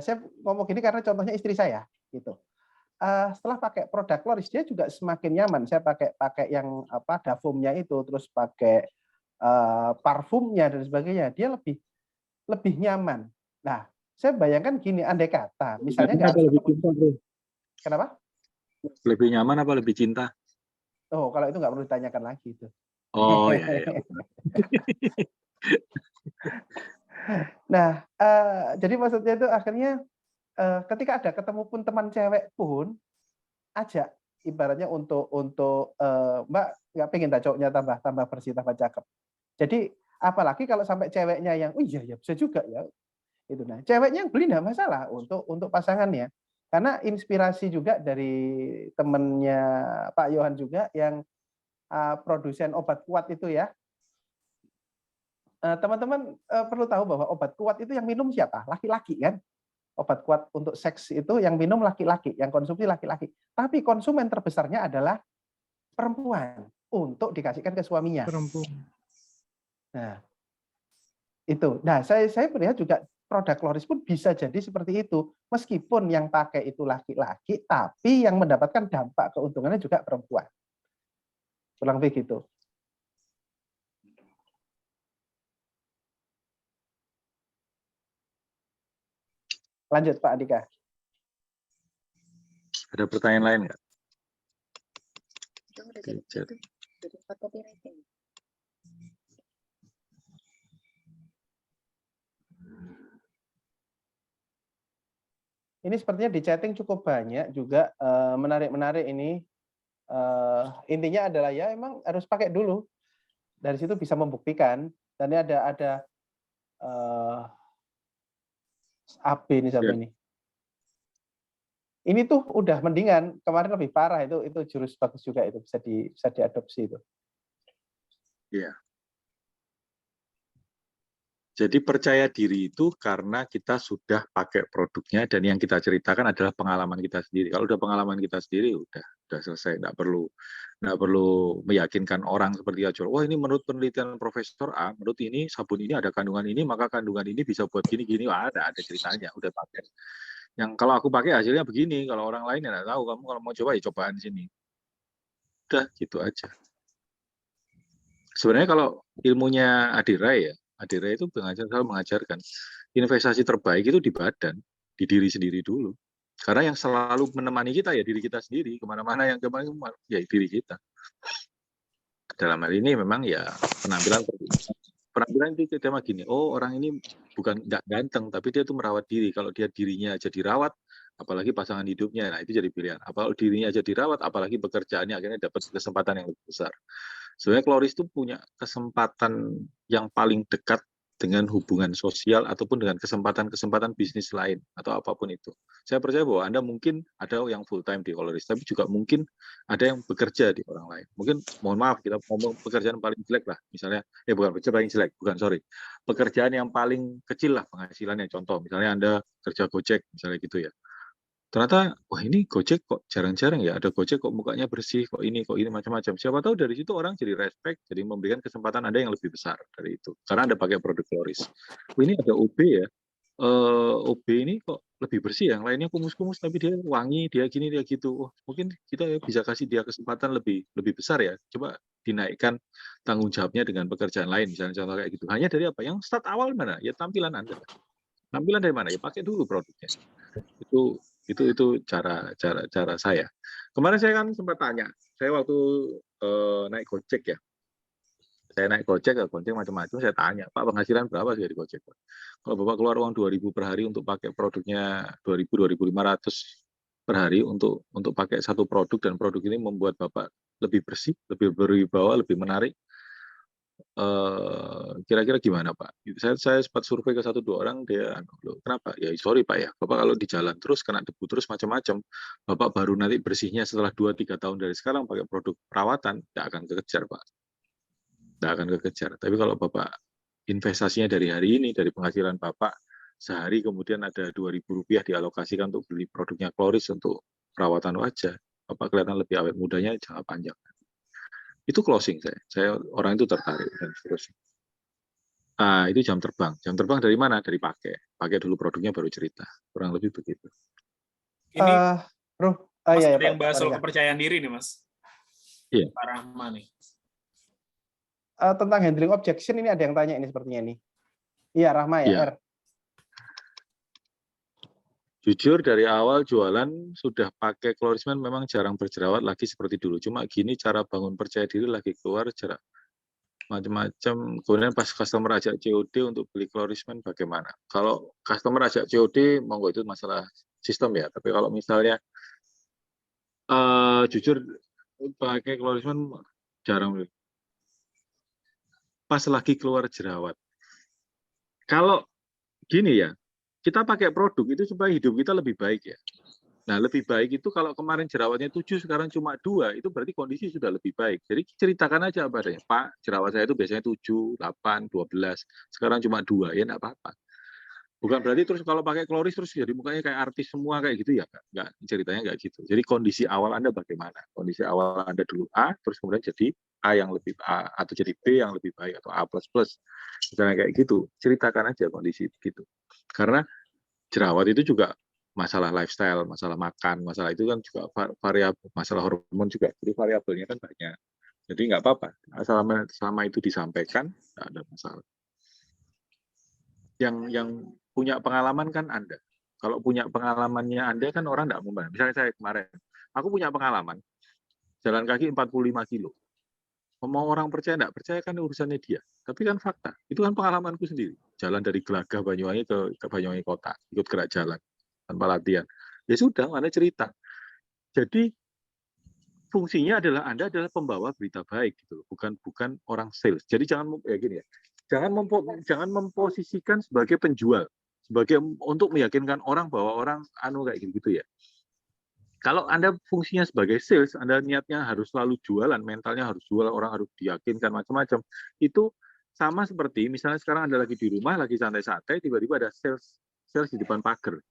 Saya ngomong gini karena contohnya istri saya, gitu. Setelah pakai produk Kloris dia juga semakin nyaman. Saya pakai yang Davumnya itu, terus pakai parfumnya dan sebagainya. Dia lebih nyaman. Nah, saya bayangkan gini, andai kata misalnya nggak harus lebih cinta, bro? Kenapa? Lebih nyaman apa lebih cinta? Oh, kalau itu nggak perlu ditanyakan lagi itu. Oh ya, ya. Nah, jadi maksudnya itu akhirnya ketika ada ketemu pun teman cewek pun ajak ibaratnya untuk Mbak nggak pengen tak cowoknya tambah bersih, tambah cakep. Jadi apalagi kalau sampai ceweknya yang, oh iya ya bisa juga ya. Itu nah, ceweknya yang beli nggak masalah untuk pasangannya. Karena inspirasi juga dari temennya Pak Yohan juga yang produsen obat kuat itu ya. Teman-teman perlu tahu bahwa obat kuat itu yang minum siapa? Laki-laki kan? Obat kuat untuk seks itu yang minum laki-laki, yang konsumsi laki-laki. Tapi konsumen terbesarnya adalah perempuan untuk dikasihkan ke suaminya. Perempuan. Nah, itu. Nah, saya melihat juga produk Kloris pun bisa jadi seperti itu. Meskipun yang pakai itu laki-laki, tapi yang mendapatkan dampak keuntungannya juga perempuan. Kurang lebih gitu. Lanjut Pak Andika. Ada pertanyaan lain nggak? Ini sepertinya di chatting cukup banyak juga menarik-menarik ini. Intinya adalah ya emang harus pakai dulu. Dari situ bisa membuktikan. Dan ini ada AB ini siapa ini? Ini tuh udah mendingan, kemarin lebih parah itu jurus bagus juga itu bisa diadopsi itu. Iya. Jadi percaya diri itu karena kita sudah pakai produknya dan yang kita ceritakan adalah pengalaman kita sendiri. Kalau udah pengalaman kita sendiri udah selesai, nggak perlu meyakinkan orang seperti aja. Wah ini menurut penelitian Profesor A, menurut ini sabun ini ada kandungan ini, maka kandungan ini bisa buat gini. Wah, ada ceritanya, udah pakai. Yang kalau aku pakai hasilnya begini, kalau orang lain ya nggak tahu. Kamu kalau mau coba ya cobaan sini. Udah gitu aja. Sebenarnya kalau ilmunya Adira ya, Adira itu selalu mengajarkan investasi terbaik itu di badan, di diri sendiri dulu. Karena yang selalu menemani kita ya diri kita sendiri, kemana-mana yang kemana ya diri kita. Dalam hal ini memang ya penampilan itu tema gini, oh orang ini bukan nggak ganteng, tapi dia tuh merawat diri. Kalau dia dirinya aja dirawat, apalagi pasangan hidupnya, nah itu jadi pilihan. Apalagi dirinya aja dirawat, apalagi pekerjaannya akhirnya dapat kesempatan yang lebih besar. Sebenarnya Kloris itu punya kesempatan yang paling dekat dengan hubungan sosial ataupun dengan kesempatan bisnis lain atau apapun itu. Saya percaya bahwa Anda mungkin ada yang full time di Kloris, tapi juga mungkin ada yang bekerja di orang lain. Mungkin, mohon maaf, kita ngomong pekerjaan paling jelek lah, misalnya, bukan pekerjaan paling jelek, pekerjaan yang paling kecil lah penghasilannya. Contoh, misalnya Anda kerja Gojek, misalnya gitu ya. Ternyata, wah ini Gojek kok jarang-jarang ya, ada Gojek kok mukanya bersih, kok ini macam-macam. Siapa tahu dari situ orang jadi respect, jadi memberikan kesempatan Anda yang lebih besar dari itu. Karena Anda pakai produk Kloris. Oh, ini ada OB ya, OB ini kok lebih bersih, yang lainnya kumus-kumus tapi dia wangi, dia gini, dia gitu. Oh, mungkin kita bisa kasih dia kesempatan lebih besar ya. Coba dinaikkan tanggung jawabnya dengan pekerjaan lain, misalnya contoh kayak gitu. Hanya dari apa? Yang start awal mana? Ya tampilan Anda. Tampilan dari mana? Ya pakai dulu produknya. Itu cara saya. Kemarin saya kan sempat tanya, saya waktu naik Gojek ya, saya naik Gojek macam-macam, saya tanya, Pak penghasilan berapa sih di Gojek? Kalau Bapak keluar uang 2.000 per hari untuk pakai produknya 2.000-2.500 per hari untuk pakai satu produk dan produk ini membuat Bapak lebih bersih, lebih berwibawa, lebih menarik. Kira-kira gimana Pak? Saya sempat survei ke 1-2 orang, dia, kenapa? Ya sorry Pak ya, Bapak kalau di jalan terus kena debu terus macam-macam, Bapak baru nanti bersihnya setelah 2-3 tahun dari sekarang pakai produk perawatan, tidak akan kekejar Pak. Tidak akan kekejar. Tapi kalau Bapak investasinya dari hari ini, dari penghasilan Bapak, sehari kemudian ada Rp2.000 dialokasikan untuk beli produknya Kloris untuk perawatan wajah, Bapak kelihatan lebih awet mudanya jangka panjang. Itu closing saya orang itu tertarik dan seterusnya. Itu jam terbang dari mana? Dari pakai dulu produknya baru cerita, kurang lebih begitu. Ini Mas iya, ada yang Pak bahas soal Andika. kepercayaan diri nih, Mas. Iya. Pak Rahma nih. Tentang handling objection ini ada yang tanya ini sepertinya nih. Iya, Rahma ya, Iya. R. Jujur dari awal jualan sudah pakai Clorisman memang jarang berjerawat lagi seperti dulu. Cuma gini cara bangun percaya diri lagi keluar jerak macam-macam. Kemudian pas customer ajak COD untuk beli Clorisman bagaimana? Kalau customer ajak COD, monggo itu masalah sistem ya. Tapi kalau misalnya jujur pakai Clorisman jarang. Pas lagi keluar jerawat. Kalau gini ya, kita pakai produk itu supaya hidup kita lebih baik ya. Nah, lebih baik itu kalau kemarin jerawatnya 7, sekarang cuma 2, itu berarti kondisi sudah lebih baik. Jadi ceritakan aja apa adanya. Pak, jerawat saya itu biasanya 7, 8, 12, sekarang cuma 2, ya enggak apa-apa. Bukan berarti terus kalau pakai kloris terus jadi mukanya kayak artis semua kayak gitu ya, enggak, ceritanya enggak gitu. Jadi kondisi awal Anda bagaimana? Kondisi awal Anda dulu A, terus kemudian jadi A yang lebih A, atau jadi B yang lebih baik, atau A++. Misalnya kayak gitu, ceritakan aja kondisi begitu. Karena jerawat itu juga masalah lifestyle, masalah makan, masalah itu kan juga variabel, masalah hormon juga. Jadi variabelnya kan banyak. Jadi nggak apa-apa. Selama itu disampaikan, nggak ada masalah. Yang punya pengalaman kan Anda. Kalau punya pengalamannya Anda kan orang nggak mau. Misalnya saya kemarin, aku punya pengalaman jalan kaki 45 kilo. Mau orang percaya nggak percaya kan urusannya dia. Tapi kan fakta. Itu kan pengalamanku sendiri. Jalan dari Gelagah Banyuwangi ke Banyuwangi Kota, ikut gerak jalan tanpa latihan. Ya sudah, Anda cerita. Jadi fungsinya adalah Anda adalah pembawa berita baik gitu, bukan orang sales. Jadi jangan ya gini ya. Jangan memposisikan sebagai penjual, sebagai untuk meyakinkan orang bahwa orang kayak gitu ya. Kalau Anda fungsinya sebagai sales, Anda niatnya harus selalu jualan, mentalnya harus jual, orang harus diyakinkan macam-macam. Itu sama seperti misalnya sekarang Anda lagi di rumah, lagi santai-santai, tiba-tiba ada sales di depan pagar.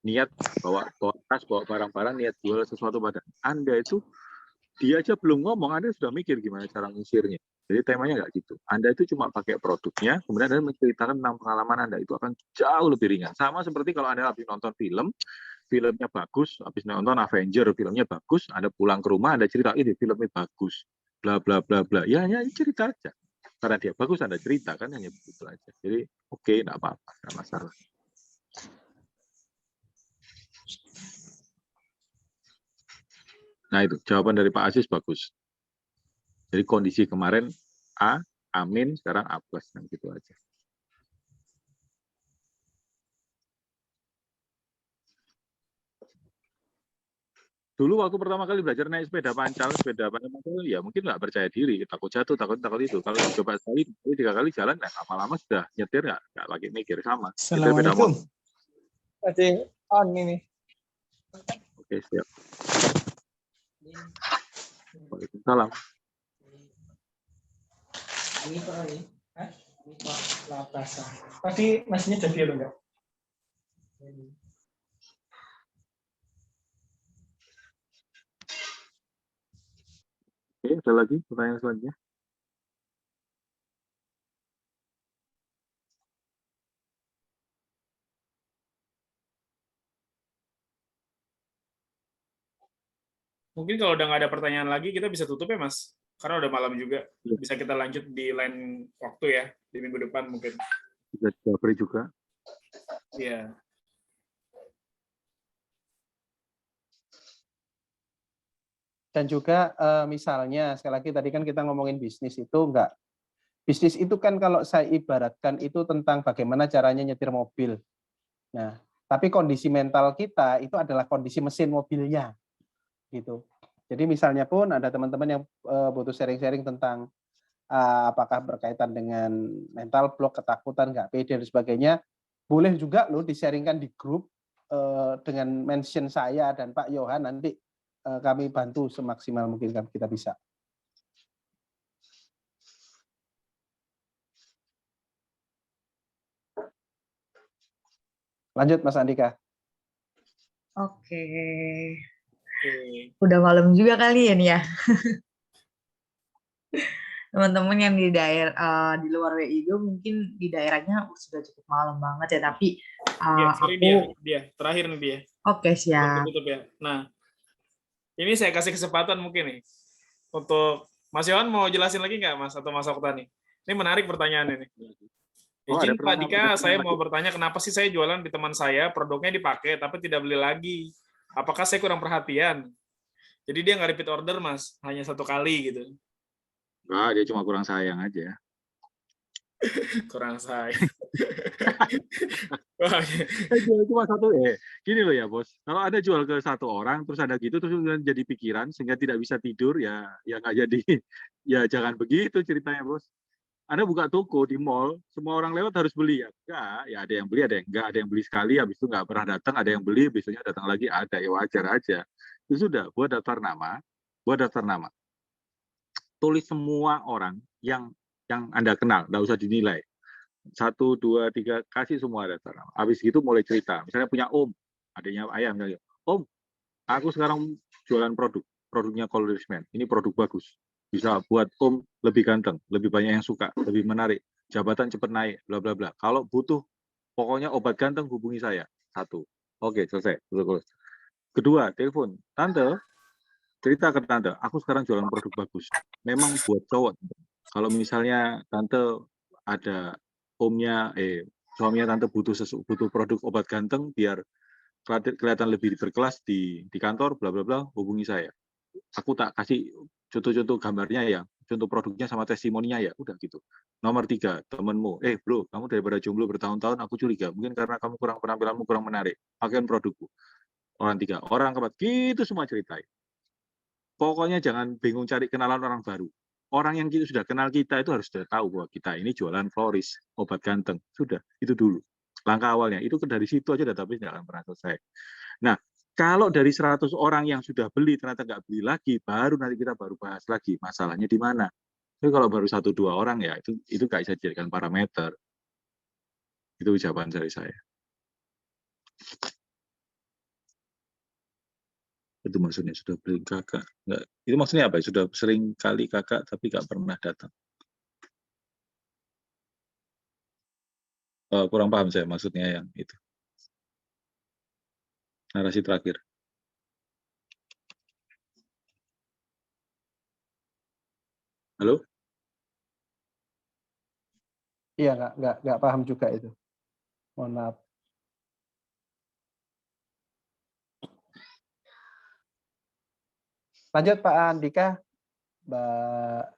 Niat bawa tas, bawa barang-barang, niat jual sesuatu pada Anda itu, dia aja belum ngomong, Anda sudah mikir gimana cara ngusirnya. Jadi temanya nggak gitu. Anda itu cuma pakai produknya, kemudian Anda menceritakan tentang pengalaman Anda, itu akan jauh lebih ringan. Sama seperti kalau Anda habis nonton film, filmnya bagus, habis nonton Avenger, filmnya bagus, Anda pulang ke rumah, Anda cerita, ini filmnya bagus, bla bla bla bla. Ya hanya cerita aja. Karena dia bagus, Anda cerita kan, hanya begitu aja. Jadi oke, nggak apa-apa, nggak masalah. Nah itu, jawaban dari Pak Aziz bagus. Jadi kondisi kemarin A, amin, sekarang A+, dan gitu aja. Dulu waktu pertama kali belajar naik sepeda pancal, ya mungkin nggak percaya diri, takut jatuh, takut itu. Kalau coba sekali, 3 kali jalan, nah, lama-lama sudah nyetir nggak lagi mikir sama. Assalamualaikum. Ada on ini. Oke, siap. Waalaikumsalam. Ini Pak ini. Hah? Ini Pak Lapasa. Tadi masnya jadi atau enggak? Oke, ada lagi pertanyaan selanjutnya? Mungkin kalau udah nggak ada pertanyaan lagi, kita bisa tutup ya, Mas? Karena udah malam juga. Bisa kita lanjut di lain waktu ya, di minggu depan mungkin. Bisa Jafri juga. Iya. Dan juga misalnya sekali lagi tadi kan kita ngomongin bisnis itu enggak. Bisnis itu kan kalau saya ibaratkan itu tentang bagaimana caranya nyetir mobil. Nah, tapi kondisi mental kita itu adalah kondisi mesin mobilnya. Gitu. Jadi misalnya pun ada teman-teman yang butuh sharing-sharing tentang apakah berkaitan dengan mental block, ketakutan, nggak pede dan sebagainya, boleh juga loh di-sharingkan di grup dengan mention saya dan Pak Yohan, nanti kami bantu semaksimal mungkin kita bisa. Lanjut Mas Andika. Oke. Udah malam juga kali ya nih ya. teman-teman yang di daerah di luar WIB mungkin di daerahnya sudah cukup malam banget ya, tapi Iya, sorry aku dia terakhir nih dia. oke Sebelum siap. ditutup ya. Nah, ini saya kasih kesempatan mungkin nih untuk Mas Yohan mau jelasin lagi nggak Mas atau Mas Okta nih? Ini menarik pertanyaan ini. Oh, ada Izin Pak Dika, saya mau lagi. bertanya kenapa sih saya jualan di teman saya, produknya dipakai tapi tidak beli lagi. Apakah saya kurang perhatian? Jadi dia nggak repeat order Mas, hanya 1 kali gitu. Enggak, dia cuma kurang sayang aja. Kurang sayang. Wah, Jual cuma satu, gini loh ya bos, kalau ada jual ke satu orang, terus ada gitu, terus kemudian jadi pikiran, sehingga tidak bisa tidur, ya nggak jadi, ya jangan begitu ceritanya bos. Anda buka toko di mall, semua orang lewat harus beli, ya enggak, ya ada yang beli, ada yang enggak, ada yang beli sekali, habis itu nggak pernah datang, ada yang beli, besoknya datang lagi, ada, ya wajar aja. Itu sudah, buat daftar nama, tulis semua orang yang Anda kenal, nggak usah dinilai. 1, 2, 3, kasih semua data. Habis gitu mulai cerita. Misalnya punya Om, adanya ayam, misalnya, Om, aku sekarang jualan produknya Colorisman. Ini produk bagus. Bisa buat Om lebih ganteng, lebih banyak yang suka, lebih menarik. Jabatan cepat naik, bla bla bla. Kalau butuh pokoknya obat ganteng hubungi saya. 1. Oke, selesai. Betul. Kedua, telepon. Tante, cerita ke tante, aku sekarang jualan produk bagus. Memang buat cowok. Kalau misalnya tante ada suaminya tante butuh produk obat ganteng biar kelihatan lebih berkelas di kantor, bla bla bla, hubungi saya. Aku tak kasih contoh-contoh gambarnya ya, contoh produknya sama testimoninya ya, udah gitu. Nomor 3, temenmu, bro, kamu daripada jomblo bertahun-tahun, aku curiga, mungkin karena kamu penampilanmu kurang menarik, pakaian produkku. Orang 3, orang keempat, gitu semua ceritain. Pokoknya jangan bingung cari kenalan orang baru. Orang yang sudah kenal kita itu harus sudah tahu bahwa kita ini jualan floris, obat ganteng. Sudah, itu dulu. Langkah awalnya. Itu dari situ aja database nggak akan pernah selesai. Nah, kalau dari 100 orang yang sudah beli ternyata nggak beli lagi, baru nanti kita baru bahas lagi masalahnya di mana. Tapi kalau baru 1-2 orang ya itu nggak bisa dijadikan parameter. Itu jawaban dari saya. Itu maksudnya sudah beli kakak. Nggak, itu maksudnya apa? Sudah sering kali kakak tapi nggak pernah datang. Kurang paham saya maksudnya yang itu. Narasi terakhir. Halo? Iya, nggak paham juga itu. Mohon maaf. Lanjut Pak Andika, Mbak.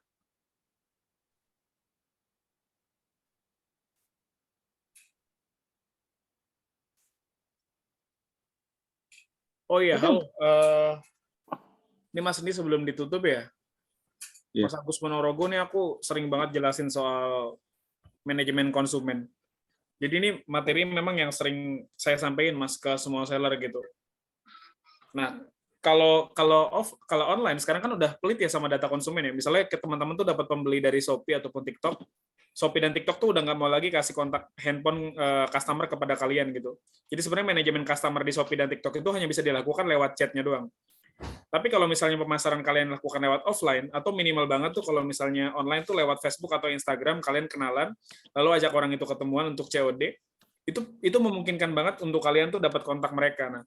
oh iya, halo. Ini Mas ini sebelum ditutup ya. Iya. Mas Agus Ponorogo nih aku sering banget jelasin soal manajemen konsumen. Jadi ini materi memang yang sering saya sampaikan Mas ke semua seller gitu. Nah, kalau online sekarang kan udah pelit ya sama data konsumen ya. Misalnya ke teman-teman tuh dapat pembeli dari Shopee ataupun TikTok. Shopee dan TikTok tuh udah nggak mau lagi kasih kontak handphone customer kepada kalian gitu. Jadi sebenarnya manajemen customer di Shopee dan TikTok itu hanya bisa dilakukan lewat chatnya doang. Tapi kalau misalnya pemasaran kalian lakukan lewat offline, atau minimal banget tuh kalau misalnya online tuh lewat Facebook atau Instagram, kalian kenalan, lalu ajak orang itu ketemuan untuk COD, itu memungkinkan banget untuk kalian tuh dapat kontak mereka. Nah,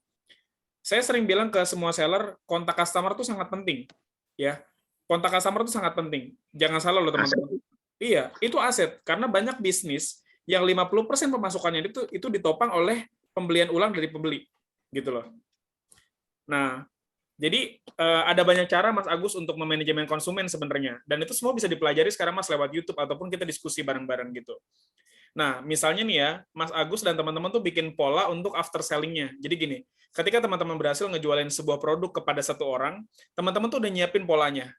saya sering bilang ke semua seller, kontak customer tuh sangat penting. Ya, kontak customer tuh sangat penting. Jangan salah loh teman-teman. Iya, itu aset. Karena banyak bisnis yang 50% pemasukannya itu ditopang oleh pembelian ulang dari pembeli. Gitu loh. Nah, jadi ada banyak cara Mas Agus untuk memanajemen konsumen sebenarnya, dan itu semua bisa dipelajari sekarang Mas lewat YouTube ataupun kita diskusi bareng-bareng gitu. Nah, misalnya nih ya, Mas Agus dan teman-teman tuh bikin pola untuk after selling-nya. Jadi gini, ketika teman-teman berhasil ngejualin sebuah produk kepada satu orang, teman-teman tuh udah nyiapin polanya.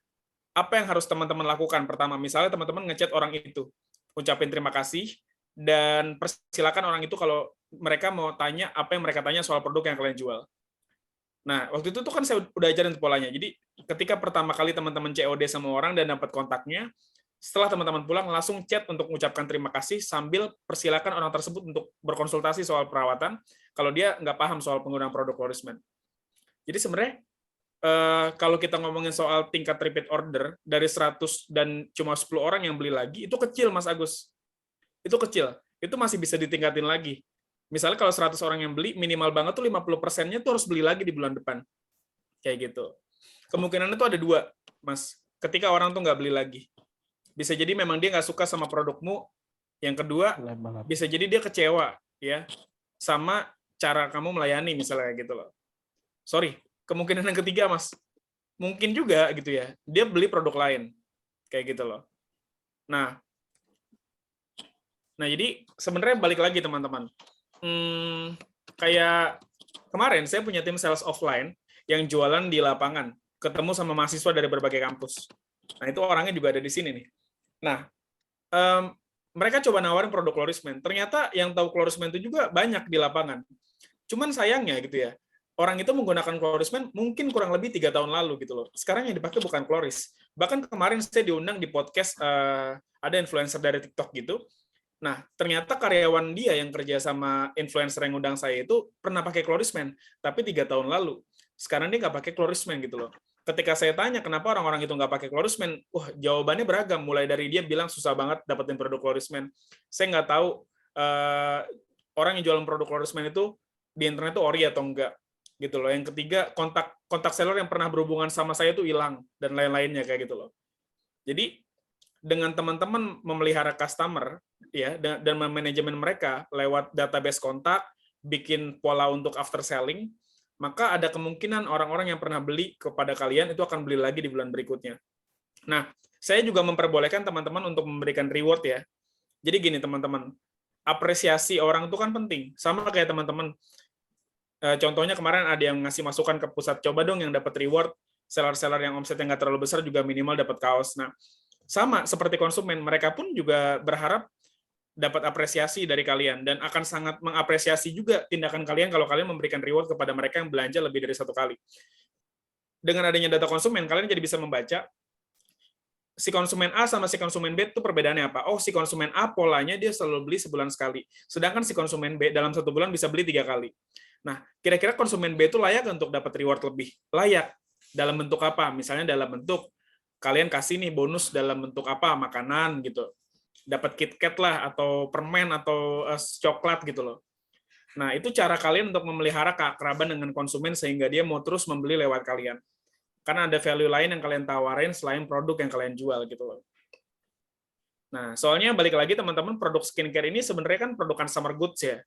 Apa yang harus teman-teman lakukan? Pertama, misalnya teman-teman ngechat orang itu, ucapin terima kasih, dan persilakan orang itu kalau mereka mau tanya apa yang mereka tanya soal produk yang kalian jual. Nah, waktu itu tuh kan saya udah ajarin polanya. Jadi, ketika pertama kali teman-teman COD sama orang dan dapat kontaknya, setelah teman-teman pulang, langsung chat untuk mengucapkan terima kasih sambil persilakan orang tersebut untuk berkonsultasi soal perawatan kalau dia nggak paham soal penggunaan produk Florisman. Jadi sebenarnya kalau kita ngomongin soal tingkat repeat order dari 100 dan cuma 10 orang yang beli lagi, itu kecil Mas Agus. Itu kecil. Itu masih bisa ditingkatin lagi. Misalnya kalau 100 orang yang beli, minimal banget tuh 50%-nya tuh harus beli lagi di bulan depan. Kayak gitu. Kemungkinan itu ada dua, Mas. Ketika orang tuh nggak beli lagi. Bisa jadi memang dia nggak suka sama produkmu. Yang kedua, bisa jadi dia kecewa ya sama cara kamu melayani misalnya kayak gitu loh. Sorry, kemungkinan yang ketiga Mas, mungkin juga gitu ya, dia beli produk lain kayak gitu loh. Nah jadi sebenarnya balik lagi teman-teman, kayak kemarin saya punya tim sales offline yang jualan di lapangan, ketemu sama mahasiswa dari berbagai kampus. Nah itu orangnya juga ada di sini nih. Nah mereka coba nawarin produk Clorisman. Ternyata yang tahu Clorisman itu juga banyak di lapangan. Cuman sayangnya gitu ya, orang itu menggunakan Clorisman mungkin kurang lebih 3 tahun lalu gitu loh. Sekarang yang dipakai bukan Cloris. Bahkan kemarin saya diundang di podcast, ada influencer dari TikTok gitu. Nah, ternyata karyawan dia yang kerja sama influencer yang undang saya itu pernah pakai Clorisman, tapi 3 tahun lalu. Sekarang dia nggak pakai Clorisman gitu loh. Ketika saya tanya kenapa orang-orang itu nggak pakai Clorisman, jawabannya beragam. Mulai dari dia bilang susah banget dapetin produk Clorisman. Saya nggak tahu orang yang jualan produk Clorisman itu di internet itu ori atau enggak gitu loh. Yang ketiga, kontak seller yang pernah berhubungan sama saya itu hilang dan lain-lainnya kayak gitu loh. Jadi dengan teman-teman memelihara customer ya dan memanajemen mereka lewat database kontak, bikin pola untuk after selling, maka ada kemungkinan orang-orang yang pernah beli kepada kalian itu akan beli lagi di bulan berikutnya. Nah, saya juga memperbolehkan teman-teman untuk memberikan reward ya. Jadi gini teman-teman, apresiasi orang itu kan penting. Sama kayak teman-teman, contohnya kemarin ada yang ngasih masukan ke pusat, coba dong yang dapat reward, seller-seller yang omsetnya nggak terlalu besar juga minimal dapat kaos. Nah, sama seperti konsumen, mereka pun juga berharap dapat apresiasi dari kalian dan akan sangat mengapresiasi juga tindakan kalian kalau kalian memberikan reward kepada mereka yang belanja lebih dari 1 kali. Dengan adanya data konsumen, kalian jadi bisa membaca si konsumen A sama si konsumen B itu perbedaannya apa. Oh, si konsumen A polanya dia selalu beli sebulan sekali, sedangkan si konsumen B dalam 1 bulan bisa beli 3 kali. Nah, kira-kira konsumen B itu layak untuk dapat reward lebih? Layak. Dalam bentuk apa? Misalnya dalam bentuk kalian kasih nih bonus dalam bentuk apa? Makanan gitu. Dapat KitKat lah, atau permen, atau coklat gitu loh. Nah, itu cara kalian untuk memelihara keakraban dengan konsumen sehingga dia mau terus membeli lewat kalian. Karena ada value lain yang kalian tawarin selain produk yang kalian jual gitu loh. Nah, soalnya balik lagi teman-teman, produk skincare ini sebenarnya kan produk consumer goods ya.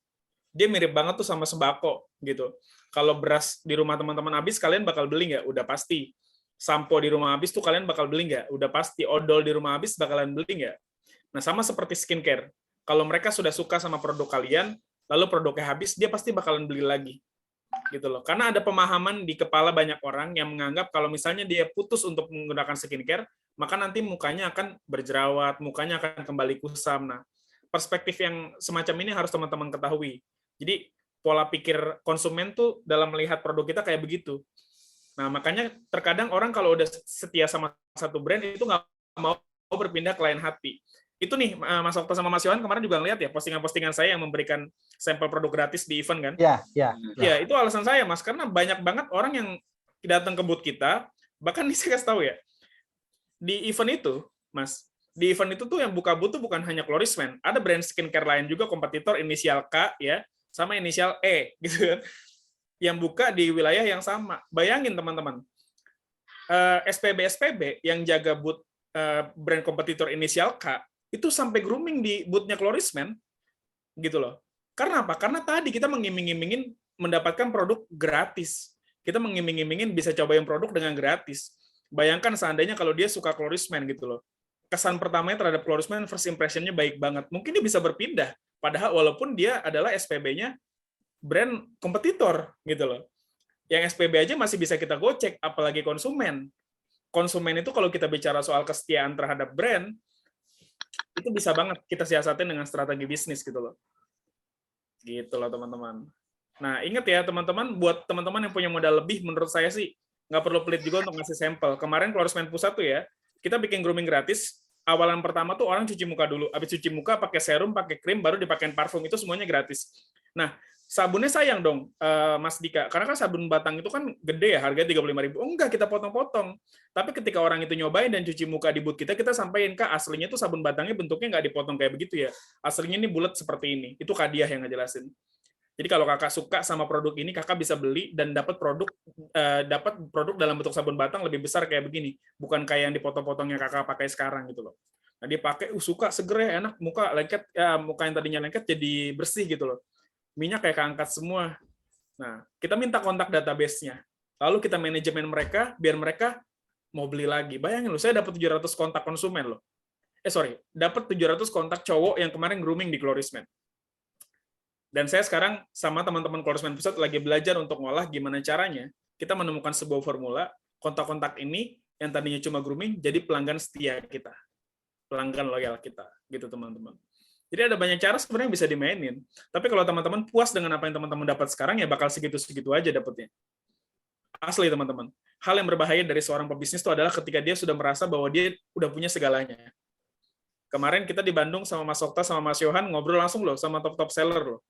Dia mirip banget tuh sama sembako gitu. Kalau beras di rumah teman-teman habis, kalian bakal beli nggak? Udah pasti. Sampo di rumah habis tuh kalian bakal beli nggak? Udah pasti. Odol di rumah habis bakalan beli nggak? Nah, sama seperti skincare. Kalau mereka sudah suka sama produk kalian, lalu produknya habis, dia pasti bakalan beli lagi. Gitu loh. Karena ada pemahaman di kepala banyak orang yang menganggap kalau misalnya dia putus untuk menggunakan skincare, maka nanti mukanya akan berjerawat, mukanya akan kembali kusam. Nah, perspektif yang semacam ini harus teman-teman ketahui. Jadi, pola pikir konsumen tuh dalam melihat produk kita kayak begitu. Nah, makanya terkadang orang kalau udah setia sama satu brand itu nggak mau berpindah ke lain hati. Itu nih, Mas Okta sama Mas Yohan kemarin juga ngeliat ya, postingan-postingan saya yang memberikan sampel produk gratis di event kan? Ya, itu alasan saya, Mas. Karena banyak banget orang yang datang ke booth kita, bahkan saya kasih tahu ya, di event itu, Mas, di event itu tuh yang buka booth tuh bukan hanya Clorisman, ada brand skincare lain juga, kompetitor inisial K, ya, sama inisial E, gitu kan, yang buka di wilayah yang sama. Bayangin, teman-teman, SPB yang jaga booth brand kompetitor inisial K, itu sampai grooming di booth-nya Clorisman, gitu loh. Karena apa? Karena tadi kita mengiming-imingin mendapatkan produk gratis. Kita mengiming-imingin bisa cobain produk dengan gratis. Bayangkan seandainya kalau dia suka Clorisman gitu loh. Kesan pertamanya terhadap Clorisman, first impression-nya baik banget. Mungkin dia bisa berpindah. Padahal walaupun dia adalah SPB-nya brand kompetitor gitu loh. Yang SPB aja masih bisa kita gocek, apalagi konsumen. Konsumen itu kalau kita bicara soal kesetiaan terhadap brand, itu bisa banget kita siasatin dengan strategi bisnis gitu loh. Gitu loh teman-teman. Nah, ingat ya teman-teman, buat teman-teman yang punya modal lebih, menurut saya sih nggak perlu pelit juga untuk ngasih sampel. Kemarin Clorisman Pusat tuh ya, kita bikin grooming gratis. Awalan pertama tuh orang cuci muka dulu. Habis cuci muka pakai serum, pakai krim, baru dipakein parfum. Itu semuanya gratis. Nah, sabunnya sayang dong, Mas Dika, karena kan sabun batang itu kan gede ya, harganya 35.000. Oh enggak, kita potong-potong. Tapi ketika orang itu nyobain dan cuci muka di booth kita sampaikan, Kak, aslinya tuh sabun batangnya bentuknya nggak dipotong kayak begitu ya. Aslinya ini bulat seperti ini. Itu Kak Diah yang ngejelasin. Jadi kalau Kakak suka sama produk ini, Kakak bisa beli dan dapat produk dalam bentuk sabun batang lebih besar kayak begini. Bukan kayak yang dipotong-potong yang Kakak pakai sekarang gitu loh. Nah, dia pakai, suka, seger ya, enak, muka lengket, ya, muka yang tadinya lengket jadi bersih gitu loh. Minyak kayak keangkat semua. Nah, kita minta kontak database-nya. Lalu kita manajemen mereka, biar mereka mau beli lagi. Bayangin loh, saya dapat 700 kontak konsumen loh. Dapat 700 kontak cowok yang kemarin grooming di Klorisman. Dan saya sekarang sama teman-teman Klorisman Pusat lagi belajar untuk ngolah gimana caranya kita menemukan sebuah formula, kontak-kontak ini yang tadinya cuma grooming, jadi pelanggan setia kita. Pelanggan loyal kita. Gitu, teman-teman. Jadi ada banyak cara sebenarnya bisa dimainin. Tapi kalau teman-teman puas dengan apa yang teman-teman dapat sekarang, ya bakal segitu-segitu aja dapatnya. Asli, teman-teman. Hal yang berbahaya dari seorang pebisnis itu adalah ketika dia sudah merasa bahwa dia udah punya segalanya. Kemarin kita di Bandung sama Mas Okta sama Mas Yohan ngobrol langsung loh sama top-top seller loh.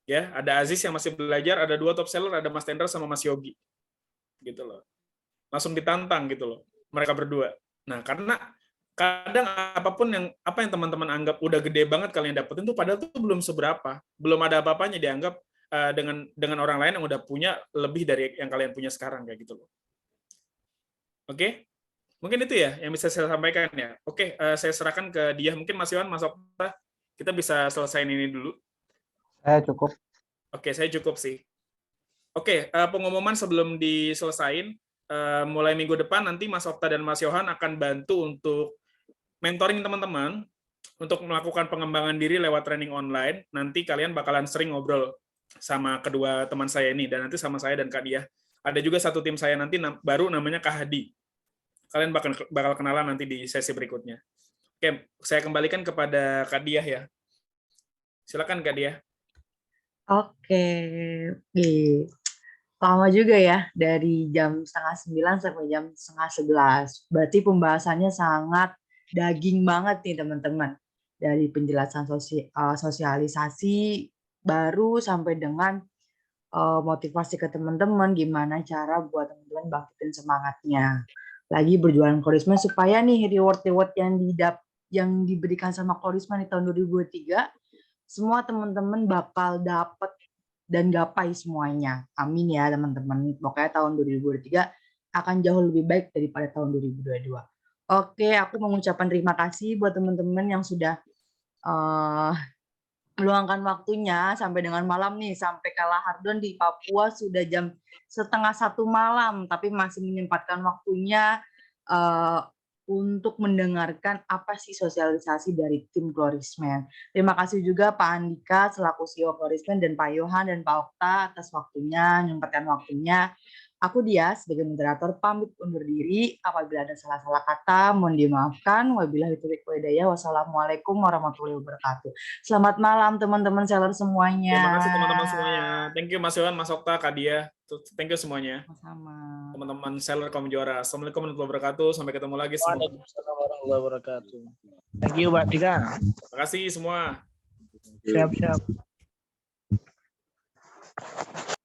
Ya, ada Aziz yang masih belajar, ada 2 top seller, ada Mas Tendra sama Mas Yogi. Gitu loh. Langsung ditantang gitu loh. Mereka berdua. Nah, karena kadang apa yang teman-teman anggap udah gede banget kalian dapetin tuh padahal tuh belum seberapa, belum ada apa-apanya dianggap dengan orang lain yang udah punya lebih dari yang kalian punya sekarang kayak gitu loh. Oke, mungkin itu ya yang bisa saya sampaikan ya. Oke, saya serahkan ke dia. Mungkin Mas Yohan, Mas Okta, kita bisa selesaiin ini dulu. Saya cukup. Oke, saya cukup sih. Oke, pengumuman sebelum diselesain, mulai minggu depan nanti Mas Okta dan Mas Yohan akan bantu untuk mentoring teman-teman untuk melakukan pengembangan diri lewat training online. Nanti kalian bakalan sering ngobrol sama kedua teman saya ini, dan nanti sama saya dan Kak Diah. Ada juga satu tim saya nanti baru namanya Kak Hadi. Kalian bakal kenalan nanti di sesi berikutnya. Oke, saya kembalikan kepada Kak Diah ya. Silakan Kak Diah. Oke. Lama juga ya, dari jam 8:30 sampai jam 10:30. Berarti pembahasannya sangat daging banget nih teman-teman. Dari penjelasan sosialisasi baru sampai dengan motivasi ke teman-teman, gimana cara buat teman-teman bangkitin semangatnya. Lagi berjualan Klorisman supaya nih reward yang diberikan sama Klorisman di tahun 2023, semua teman-teman bakal dapat dan gapai semuanya. Amin ya teman-teman. Pokoknya tahun 2023 akan jauh lebih baik daripada tahun 2022. Oke, aku mengucapkan terima kasih buat teman-teman yang sudah meluangkan waktunya sampai dengan malam nih, sampai kalah Hardon di Papua sudah jam 12:30 malam, tapi masih menyempatkan waktunya untuk mendengarkan apa sih sosialisasi dari tim Klorisman. Terima kasih juga Pak Andika selaku CEO Klorisman dan Pak Yohan dan Pak Okta atas waktunya, menyempatkan waktunya. Aku Dia sebagai moderator pamit undur diri. Apabila ada salah-salah kata mohon dimaafkan. Wabillahi taufiq wal hidayah. Wassalamualaikum warahmatullahi wabarakatuh. Selamat malam teman-teman seller semuanya. Terima kasih teman-teman semuanya. Thank you Mas Yohan, Mas Okta, Kak Diah. Thank you semuanya. Sama-sama. Teman-teman seller kaum juara. Assalamualaikum warahmatullahi wabarakatuh. Sampai ketemu lagi semua. Waalaikumsalam warahmatullahi wabarakatuh. Thank you, Mbak Dika. Terima kasih semua. Siap-siap.